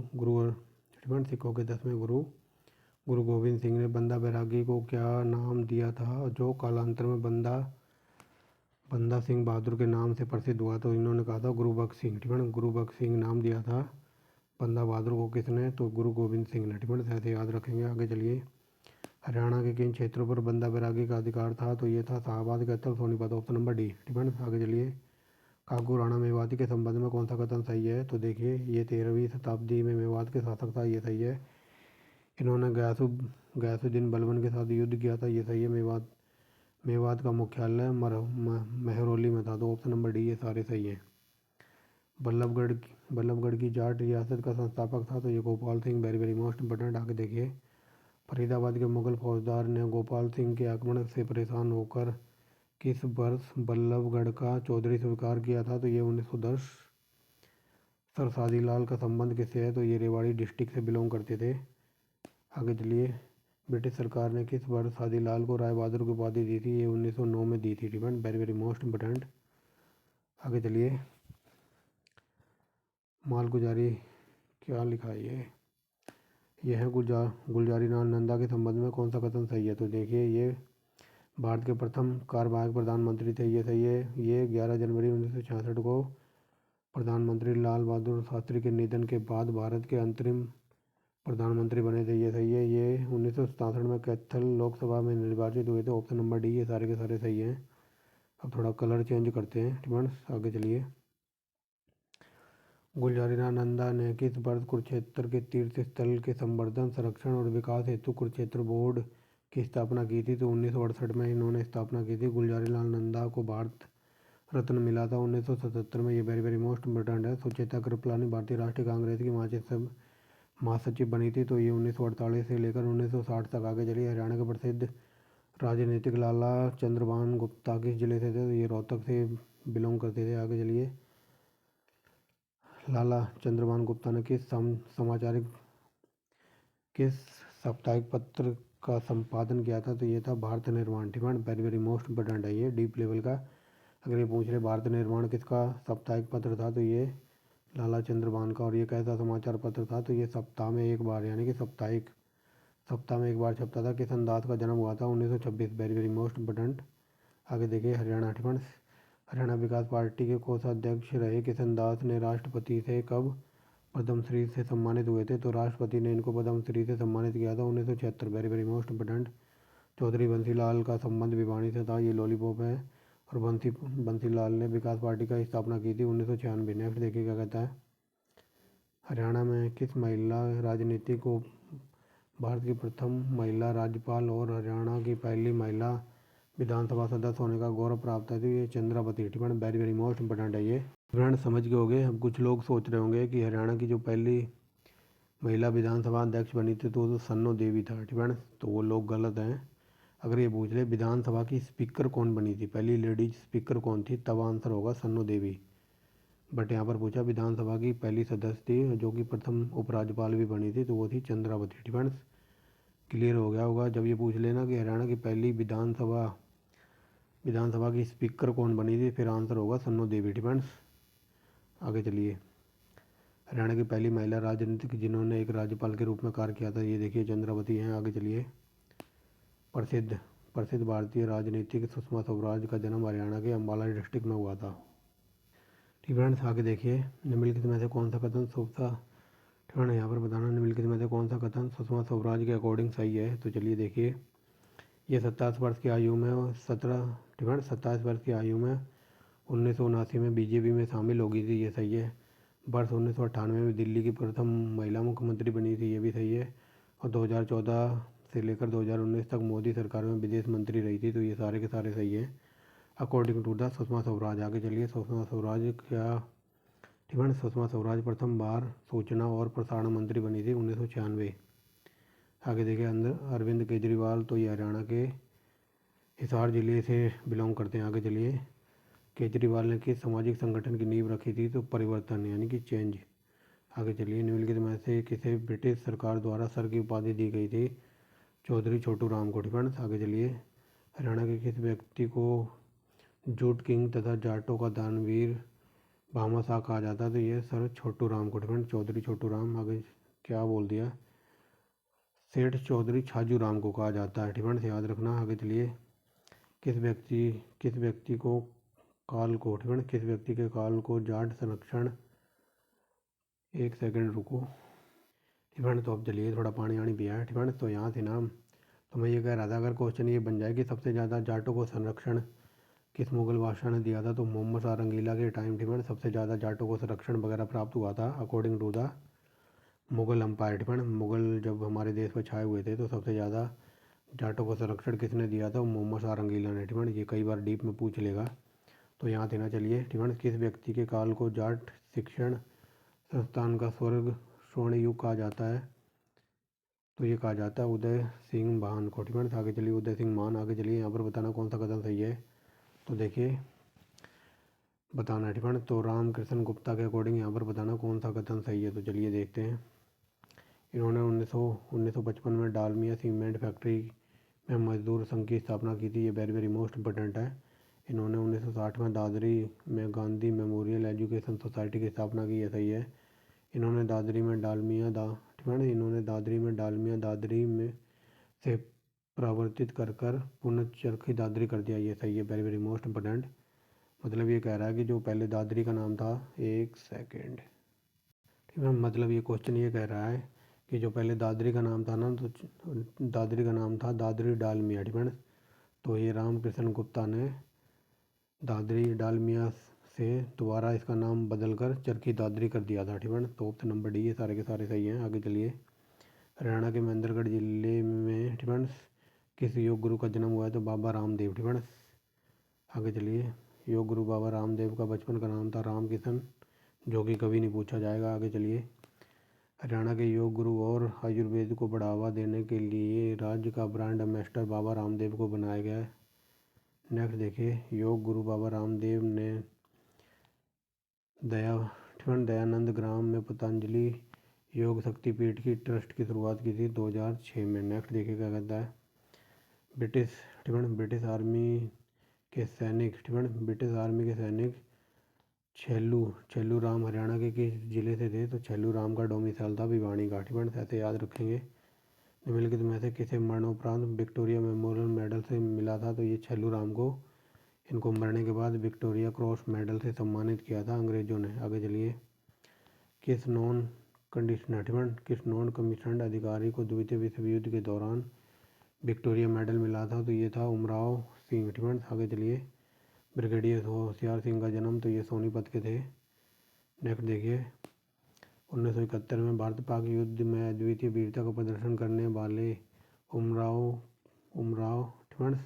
गुरु गोविंद सिंह ने बंदा बैरागी को क्या नाम दिया था जो कालांतर में बंदा सिंह बहादुर के नाम से प्रसिद्ध हुआ। तो इन्होंने कहा था गुरु बख्श सिंह, ठीक है। गुरु बख्श सिंह नाम दिया था बंदा बहादुर को किसने तो गुरु गोविंद सिंह ने, ठीक है। ऐसे याद रखेंगे। आगे चलिए। हरियाणा के किन क्षेत्रों पर बंदा बैरागी का अधिकार था तो ये था Shahabad, Kaithal, Sonipat. Option number D, ठीक है। आगे चलिए। काकू राणा मेवाती के संबंध में कौन सा कथन सही है तो देखिए ये 13वीं शताब्दी में मेवात के शासक था, ये सही है। इन्होंने गयासुद्दीन बलबन के साथ युद्ध किया था, ये सही है। मेवात का मुख्यालय महरौली में था तो ऑप्शन नंबर डी ये सारे सही हैं। बल्लभगढ़ की जाट रियासत का संस्थापक था तो ये Gopal Singh, very very most important. आगे देखिए। फरीदाबाद के मुगल फौजदार ने गोपाल सिंह के आक्रमण से परेशान होकर किस वर्ष बल्लभगढ़ का चौधरी स्वीकार किया था तो ये 1910। सर शादीलाल का संबंध किससे है तो ये रेवाड़ी डिस्ट्रिक्ट से बिलोंग करते थे। आगे चलिए। ब्रिटिश सरकार ने किस वर्ष शादीलाल को राय बहादुर की उपाधि दी थी, ये 1909 में दी थी, depend, very very most important. आगे चलिए। मालगुजारी क्या लिखा है ये है गुलजारी लाल नंदा के संबंध में कौन सा कथन सही है तो देखिए ये भारत के प्रथम कार्यवाहक प्रधानमंत्री थे, ये सही है। ये 11 जनवरी 1966 को प्रधानमंत्री लाल बहादुर शास्त्री के निधन के बाद भारत के अंतरिम प्रधानमंत्री बने थे, ये सही है। ये 1967 में कैथल लोकसभा में निर्वाचित हुए थे। ऑप्शन नंबर डी ये सारे के सारे सही हैं। अब थोड़ा कलर चेंज करते हैं, ठीक है। आगे चलिए। गुलजारीलाल नंदा ने किस वर्ष कुरुक्षेत्र के तीर्थ स्थल के संवर्धन, संरक्षण और विकास हेतु कुरुक्षेत्र बोर्ड की स्थापना की थी तो 1968 में इन्होंने स्थापना की थी। गुलजारीलाल नंदा को भारत रत्न मिला था 1977 में, ये वेरी वेरी मोस्ट इम्पोर्टेंट है। सुचेता कृपलानी भारतीय राष्ट्रीय कांग्रेस की महासचिव बनी थी तो ये 1948 से लेकर 1960 तक। आगे चलिए। हरियाणा के प्रसिद्ध राजनीतिक लाला चंद्रभान गुप्ता किस जिले से थे तो ये रोहतक से बिलोंग करते थे। आगे चलिए। लाला चंद्रभान गुप्ता ने किस साप्ताहिक पत्र का संपादन किया था तो ये था भारत निर्माण, ठीक है। वेरी वेरी मोस्ट इम्पोर्टेंट है ये, डीप लेवल का। अगर ये पूछ रहे भारत निर्माण किसका साप्ताहिक पत्र था तो ये लाला चंद्रभान का। और ये कैसा समाचार पत्र था तो ये सप्ताह में एक बार यानी कि सप्ताह में एक बार छपता था। किशन दास का जन्म हुआ था 1926, वेरी वेरी मोस्ट इम्पोर्टेंट। आगे देखिए। हरियाणा, ठीक है। हरियाणा विकास पार्टी के कोषाध्यक्ष रहे किशन दास ने राष्ट्रपति से कब पद्मश्री से सम्मानित हुए थे तो राष्ट्रपति ने इनको पद्मश्री से सम्मानित किया था 1976, very very most important. Chaudhary Bansilal का संबंध भिवानी से था, ये लॉलीपॉप है। और बंसीलाल ने विकास पार्टी का स्थापना की थी 1996। नेक्स्ट देखिए क्या कहता है। हरियाणा में किस महिला राजनीति को भारत की प्रथम महिला राज्यपाल और हरियाणा की पहली महिला विधानसभा सदस्य होने का गौरव प्राप्त है तो ये चंद्रावती, ठीक है। वेरी वेरी मोस्ट इंपॉर्टेंट है ये। फ्रेंड्स समझ गए होंगे। अब कुछ लोग सोच रहे होंगे कि हरियाणा की जो पहली महिला विधानसभा अध्यक्ष बनी थी तो वो सन्नो देवी था। ठीक है, तो वो लोग गलत हैं। अगर ये पूछ ले विधानसभा की स्पीकर कौन बनी थी, पहली लेडीज स्पीकर कौन थी, तब आंसर होगा सन्नो देवी। बट यहाँ पर पूछा विधानसभा की पहली सदस्य थी जो कि प्रथम उपराज्यपाल भी बनी थी, तो वो थी चंद्रावती। ठीक है, क्लियर हो गया होगा। जब ये पूछ लेना कि हरियाणा की पहली विधानसभा की स्पीकर कौन बनी थी, फिर आंसर होगा सन्नो देवी। ठीक है, आगे चलिए। हरियाणा की पहली महिला राजनीतिक जिन्होंने एक राज्यपाल के रूप में कार्य किया था, ये देखिए चंद्रावती हैं। आगे चलिए। प्रसिद्ध प्रसिद्ध भारतीय राजनीतिक सुषमा स्वराज का जन्म हरियाणा के अम्बाला डिस्ट्रिक्ट में हुआ था। ठीक फ्रेंड्स, आगे देखिए। निम्नलिखित में से कौन सा कथन फ्रेंड यहाँ पर बताना, निम्नलिखित में से कौन सा कथन सुषमा स्वराज के अकॉर्डिंग सही है। तो चलिए देखिए। ये 27 वर्ष की आयु में 27 वर्ष की आयु में 1979 में बीजेपी में शामिल हो गई थी, ये सही है। वर्ष 1998 में दिल्ली की प्रथम महिला मुख्यमंत्री बनी थी, ये भी सही है। और 2014 से लेकर 2019 तक मोदी सरकार में विदेश मंत्री रही थी, तो ये सारे के सारे सही हैं according to the Sushma Swaraj. आगे चलिए। सुषमा स्वराज क्या, ठीक है, सुषमा स्वराज प्रथम बार सूचना और प्रसारण मंत्री बनी थी 1996। आगे देखिए। अंदर अरविंद केजरीवाल, तो ये हरियाणा के हिसार जिले से बिलोंग करते हैं। आगे चलिए। केजरीवाल ने किस सामाजिक संगठन की नींव रखी थी, तो परिवर्तन यानी कि चेंज। आगे चलिए। निम्नलिखित में से किसे ब्रिटिश सरकार द्वारा सर की उपाधि दी गई थी, चौधरी छोटू राम को। डिफेंस। आगे चलिए। हरियाणा के किस व्यक्ति को जूट किंग तथा जाटों का दानवीर भामाशाह कहा जाता है, तो ये सर छोटू राम को। डिफेंस, चौधरी छोटू राम। आगे क्या बोल दिया, सेठ चौधरी छाजू राम को कहा जाता है। डिफेंस, याद रखना। आगे चलिए। किस व्यक्ति को काल को, डिफेंस, किस व्यक्ति के काल को जाट संरक्षण, एक सेकंड रुको। डिफेंस, तो अब चलिए थोड़ा पानी आनी पिया है। डिफेंस, तो यहाँ से ना, तो मैं ये कह रहा था अगर क्वेश्चन ये बन जाए कि सबसे ज़्यादा जाटों को संरक्षण किस मुगल बादशाह ने दिया था, तो मोहम्मद शाह रंगीला के टाइम डिफेंस सबसे ज़्यादा जाटों को संरक्षण वगैरह प्राप्त हुआ था according to the Mughal empire. Defence, Mughal जब हमारे देश पर छाए हुए थे तो सबसे ज़्यादा जाटों को संरक्षण किसने दिया था, मोहम्मद शाह रंगीला ने। डिफेंस, ये कई बार डीप में पूछ लेगा, तो यहाँ देना। चलिए। डिफेंस, किस व्यक्ति के काल को जाट शिक्षण संस्थान का स्वर्ग स्वर्ण युग कहा जाता है, तो ये कहा जाता है उदय सिंह मान को। डिफेंस, आगे चलिए। उदय सिंह मान। आगे चलिए। यहाँ पर बताना कौन सा कथन सही है, तो देखिए बताना है। डिफेंस, तो रामकृष्ण गुप्ता के अकॉर्डिंग यहाँ पर बताना कौन सा कथन सही है, तो चलिए देखते हैं। इन्होंने 1955 में डालमिया सीमेंट फैक्ट्री में मजदूर संघ की स्थापना की थी, ये वेरी वेरी मोस्ट इम्पोर्टेंट है। इन्होंने 1960 में दादरी में गांधी मेमोरियल एजुकेशन सोसाइटी की स्थापना की, ये सही है। इन्होंने दादरी में दादरी में से प्रवर्तित कर पुनः चरखी दादरी कर दिया, ये सही है। Very very most important. मतलब ये कह रहा है कि जो पहले दादरी का नाम था, एक सेकेंड, ठीक है, मतलब ये क्वेश्चन ये कह रहा है कि जो पहले दादरी का नाम था ना, तो दादरी का नाम था दादरी डालमिया। डिफेंस, तो ये रामकृष्ण गुप्ता ने दादरी डालमिया से दोबारा इसका नाम बदलकर चरखी दादरी कर दिया था। डिफेंस, तो ऑप्शन नंबर डी, ये सारे के सारे सही हैं। आगे चलिए। हरियाणा के महेंद्रगढ़ जिले में डिफेंस किस योग गुरु का जन्म हुआ है, तो बाबा रामदेव। डिफेंस, आगे चलिए। योग गुरु बाबा रामदेव का बचपन का नाम था राम किशन, जो कि कभी नहीं पूछा जाएगा। आगे चलिए। हरियाणा के योग गुरु और आयुर्वेद को बढ़ावा देने के लिए राज्य का ब्रांड एम्बेसडर बाबा रामदेव को बनाया गया है। नेक्स्ट देखिए। योग गुरु बाबा रामदेव ने दयानंद ग्राम में पतंजलि योग शक्तिपीठ की ट्रस्ट की शुरुआत की थी 2006 में। नेक्स्ट देखिए क्या कहता है। ब्रिटिश आर्मी के सैनिक छेल्लू राम हरियाणा के किस जिले से थे, तो छेल्लू राम का डोमिसाइल था भिवानी का। डिफेंस, ऐसे याद रखेंगे। निम्नलिखित में से किसे मरणोपरांत विक्टोरिया मेमोरियल मेडल से मिला था, तो ये छेल्लू राम को इनको मरने के बाद विक्टोरिया क्रॉस मेडल से सम्मानित किया था अंग्रेजों ने। आगे चलिए। किस नॉन कमिश्नड अधिकारी को द्वितीय विश्व युद्ध के दौरान विक्टोरिया मेडल मिला था, तो ये था उमराव सिंह। डिफेंस, आगे चलिए। ब्रिगेडियर होशियार सिंह का जन्म, तो ये सोनीपत के थे। नेक्स्ट देखिए। 1971 में भारत पाक युद्ध में अद्वितीय वीरता का प्रदर्शन करने वाले उमराव डिफेंस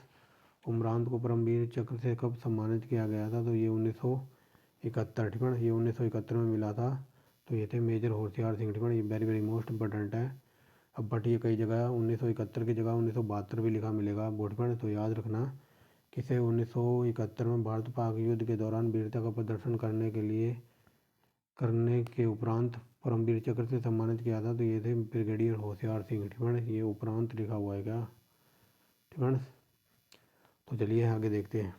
उमरांत को परमवीर चक्र से कब सम्मानित किया गया था, तो ये 1971 71, ठीक है। ये 1971 में मिला था। तो ये थे मेजर होशियार सिंह, ठीक है। ये वेरी वेरी मोस्ट इंपॉर्टेंट है। अब बट ये कई जगह 1971 की जगह 1972 भी लिखा मिलेगा बोर्ड पर, तो याद रखना। किसे 1971 में भारत पाक युद्ध के दौरान वीरता का प्रदर्शन करने के उपरांत परमवीर चक्र से सम्मानित किया था। तो ये थे ब्रिगेडियर होशियार सिंह, ठीक है। ये उपरांत लिखा हुआ है क्या, ठीक है। तो चलिए आगे देखते हैं।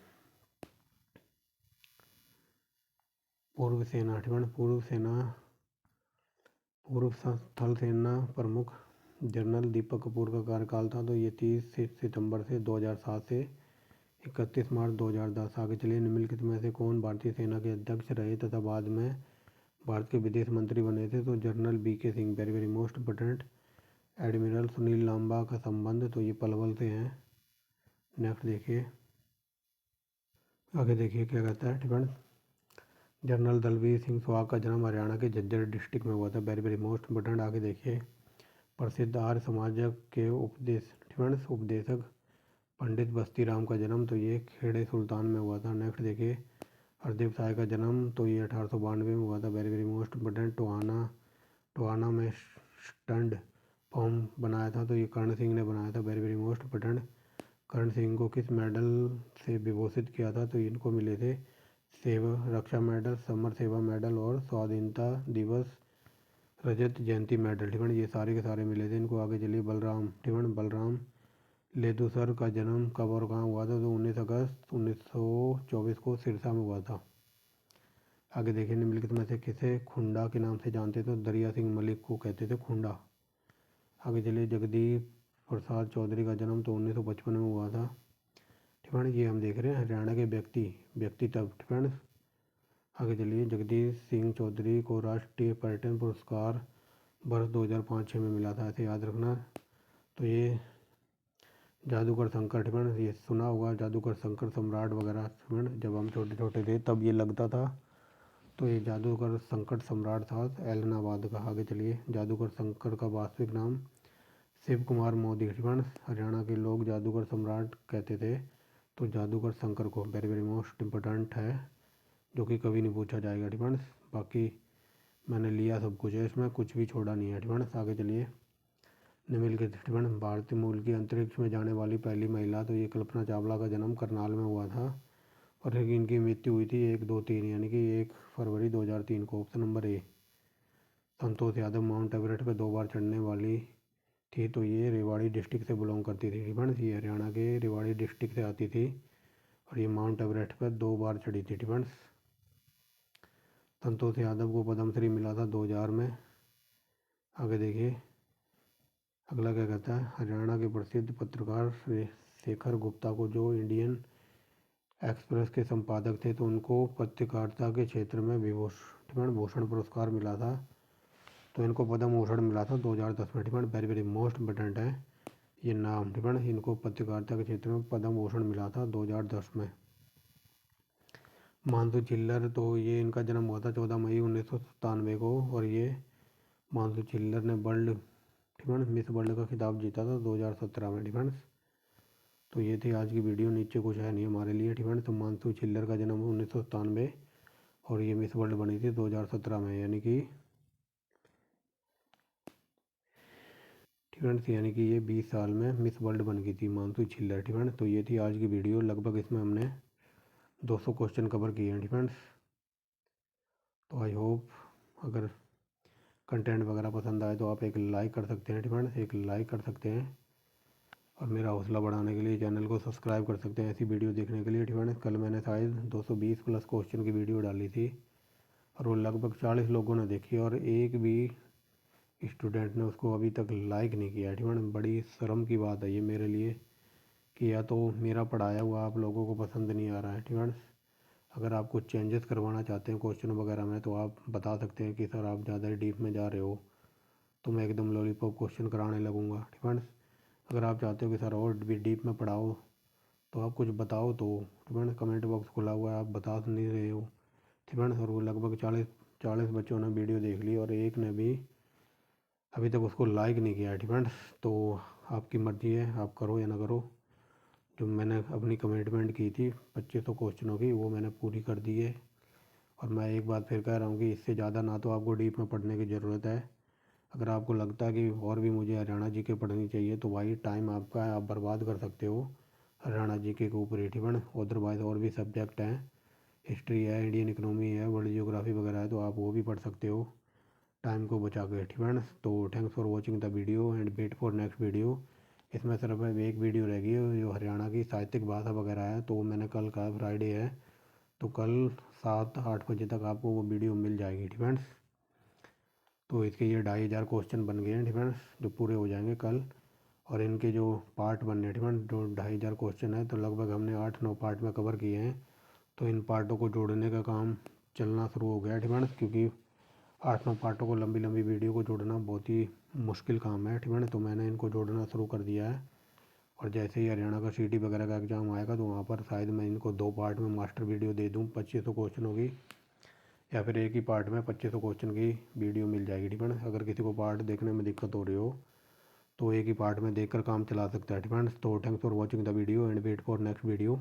पूर्व सेना, ठीक है। पूर्व थल सेना प्रमुख जनरल दीपक कपूर का कार्यकाल था। तो ये 30 सितंबर से 2007 से 31 मार्च 2010। आगे चलिए, निम्नलिखित में से कौन भारतीय सेना के अध्यक्ष रहे तथा बाद में भारत के विदेश मंत्री बने थे। तो general BK Singh, very very most important. Admiral Sunil Lamba का संबंध, तो ये पलवल से हैं। नेक्स्ट देखिए, आगे देखिए क्या कहता है, ठीक है। जनरल दलबीर सिंह सुहाग का जन्म हरियाणा के झज्जर डिस्ट्रिक्ट में हुआ था। Very very most important. आगे देखिए, प्रसिद्ध आर्य समाज के उपदेशक पंडित बस्ती राम का जन्म, तो ये खेड़े सुल्तान में हुआ था। नेक्स्ट देखिए, हरदेव साय का जन्म, तो ये 1892 में हुआ था। Very very most important. Tohana में स्टैंड फॉर्म बनाया था, तो ये कर्ण सिंह ने बनाया था। Very very most important. Karan Singh को किस मेडल से विभूषित किया था। तो इनको मिले थे रक्षा मेडल, समर सेवा मेडल और स्वाधीनता दिवस रजत जयंती मेडल, ठीक है। ये सारे के सारे मिले थे इनको। आगे चलिए, बलराम, ठीक है। बलराम लेदुसर का जन्म कब और कहाँ हुआ था। तो 19 अगस्त 1924 को सिरसा में हुआ था। आगे देखिए, निम्नलिखित में से किसे खुंडा के नाम से जानते थे। तो दरिया सिंह मलिक को कहते थे खुंडा। आगे चलिए, जगदीप प्रसाद चौधरी का जन्म, तो 1955 में हुआ था, ठीक है। ये हम देख रहे हैं हरियाणा के व्यक्तित्व, ठीक है। आगे चलिए, जगदीश सिंह चौधरी को राष्ट्रीय पर्यटन पुरस्कार वर्ष 2005-06 में मिला था, ऐसे याद रखना। तो ये जादूगर शंकर, ठीक है। ये सुना होगा, जादूगर शंकर सम्राट वगैरह, जब हम छोटे छोटे थे तब ये लगता था। तो ये जादूगर शंकर सम्राट था एलनाबाद का। आगे चलिए, जादूगर शंकर का वास्तविक नाम शिव कुमार मोदी, ठीक है। हरियाणा के लोग जादूगर सम्राट कहते थे। तो जादूगर शंकर को, वेरी वेरी मोस्ट इम्पोर्टेंट है, जो कि कभी नहीं पूछा जाएगा, ठीक है। बाकी मैंने लिया सब कुछ है, इसमें कुछ भी छोड़ा नहीं है, ठीक है। आगे चलिए, निम्नलिखित, ठीक है। भारतीय मूल की अंतरिक्ष में जाने वाली पहली महिला, तो ये कल्पना चावला का जन्म करनाल में हुआ था और इनकी मृत्यु हुई थी 1-2-3 यानी कि 1 फरवरी 2003 को। ऑप्शन नंबर ए। संतोष यादव माउंट एवरेस्ट पर 2 बार चढ़ने वाली थी, तो ये रेवाड़ी डिस्ट्रिक्ट से बिलोंग करती थी, ठीक है। ये हरियाणा के रेवाड़ी डिस्ट्रिक्ट से आती थी और ये माउंट एवरेस्ट पर 2 बार चढ़ी थी, ठीक है। संतोष यादव को पद्मश्री मिला था 2000 में। आगे देखिए, अगला क्या कहता है, हरियाणा के प्रसिद्ध पत्रकार शेखर गुप्ता को, जो इंडियन एक्सप्रेस के संपादक थे, तो उनको पत्रकारिता के क्षेत्र में भूषण पुरस्कार मिला था। तो इनको पद्म भूषण मिला था 2010 में, ठीक है। वेरी वेरी मोस्ट इंपोर्टेंट है ये नाम, ठीक है। इनको पत्रकारिता के क्षेत्र में पद्म भूषण मिला था 2010 में। मानसू चिल्लर, तो ये इनका जन्म हुआ था 14 मई 1997 को और ये मानसू चिल्लर ने वर्ल्ड, ठीक है, मिस वर्ल्ड का खिताब जीता था 2017 में, ठीक है। तो ये थी आज की वीडियो, नीचे कुछ है नहीं हमारे लिए, ठीक है। तो मानसू चिल्लर का जन्म 1997 और ये मिस वर्ल्ड बनी थी 2017 में, यानी कि, ठीक है, यानी कि ये 20 साल में मिस वर्ल्ड बन गई थी मानसू चिल्लर, ठीक है। तो ये थी आज की वीडियो, लगभग इसमें हमने 200 क्वेश्चन कवर किए हैं, ठीक है। तो आई होप अगर कंटेंट वगैरह पसंद आए तो आप एक लाइक कर सकते हैं, ठीक है। एक लाइक कर सकते हैं और मेरा हौसला बढ़ाने के लिए चैनल को सब्सक्राइब कर सकते हैं ऐसी वीडियो देखने के लिए, ठीक है। कल मैंने शायद 220 प्लस क्वेश्चन की वीडियो डाली थी और वो लगभग 40 लोगों ने देखी और एक भी स्टूडेंट ने उसको अभी तक लाइक नहीं किया, ठीक है। बड़ी शर्म की बात है ये मेरे लिए कि या तो मेरा पढ़ाया हुआ आप लोगों को पसंद नहीं आ रहा है, ठीक है। अगर आप कुछ चेंजेस करवाना चाहते हैं क्वेश्चन वगैरह में तो आप बता सकते हैं कि सर आप ज़्यादा डीप में जा रहे हो, तो मैं एकदम लॉलीपॉप क्वेश्चन कराने लगूंगा, ठीक है। अगर आप चाहते हो कि सर और भी डीप में पढ़ाओ तो आप कुछ बताओ, तो ठीक है। कमेंट बॉक्स खुला हुआ है, आप बता नहीं रहे हो, ठीक है। और वो लगभग 40 बच्चों ने वीडियो देख ली और एक ने भी अभी तक उसको लाइक नहीं किया है, ठीक है। तो आपकी मर्ज़ी है, आप करो या ना करो। जो मैंने अपनी कमिटमेंट की थी 2500 क्वेश्चनों की, वो मैंने पूरी कर दी है और मैं एक बात फिर कह रहा हूँ कि इससे ज़्यादा ना तो आपको डीप में पढ़ने की ज़रूरत है। अगर आपको लगता है कि और भी मुझे हरियाणा जीके पढ़नी चाहिए तो भाई टाइम आपका है, आप बर्बाद कर सकते हो हरियाणा जीके के ऊपर ही, ठीक है ना। अदरवाइज़ और भी सब्जेक्ट हैं, हिस्ट्री है, इंडियन इकोनॉमी है, वर्ल्ड जियोग्राफी वगैरह है, तो आप वो भी पढ़ सकते हो टाइम को बचा के, ठीक है ना। तो thanks for watching the video and wait for next video. इसमें सिर्फ एक वीडियो रहेगी जो हरियाणा की साहित्यिक भाषा वगैरह है, तो मैंने कल का फ्राइडे है तो कल 7-8 बजे तक आपको वो वीडियो मिल जाएगी, ठीक है। तो इसके ये 2500 क्वेश्चन बन गए हैं, ठीक है, जो पूरे हो जाएंगे कल। और इनके जो पार्ट बनने हैं, ठीक है, जो 2500 क्वेश्चन है तो लगभग हमने 8-9 पार्ट में कवर किए हैं। तो इन पार्टों को जोड़ने का काम चलना शुरू हो गया, ठीक है, क्योंकि 8-9 पार्टों को लंबी लंबी वीडियो को जोड़ना बहुत ही मुश्किल काम है, ठीक है। तो मैंने इनको जोड़ना शुरू कर दिया है। और जैसे ही हरियाणा का सीटी वगैरह का एग्ज़ाम आएगा तो वहाँ पर शायद मैं इनको 2 पार्ट में मास्टर वीडियो दे दूँ, 2500 क्वेश्चन होगी, या फिर एक ही पार्ट में 2500 क्वेश्चन की वीडियो मिल जाएगी, ठीक है ना। अगर किसी को पार्ट देखने में दिक्कत हो रही हो तो एक ही पार्ट में देखकर काम चला सकता है, ठीक है। तो thanks for watching the video and wait for next video.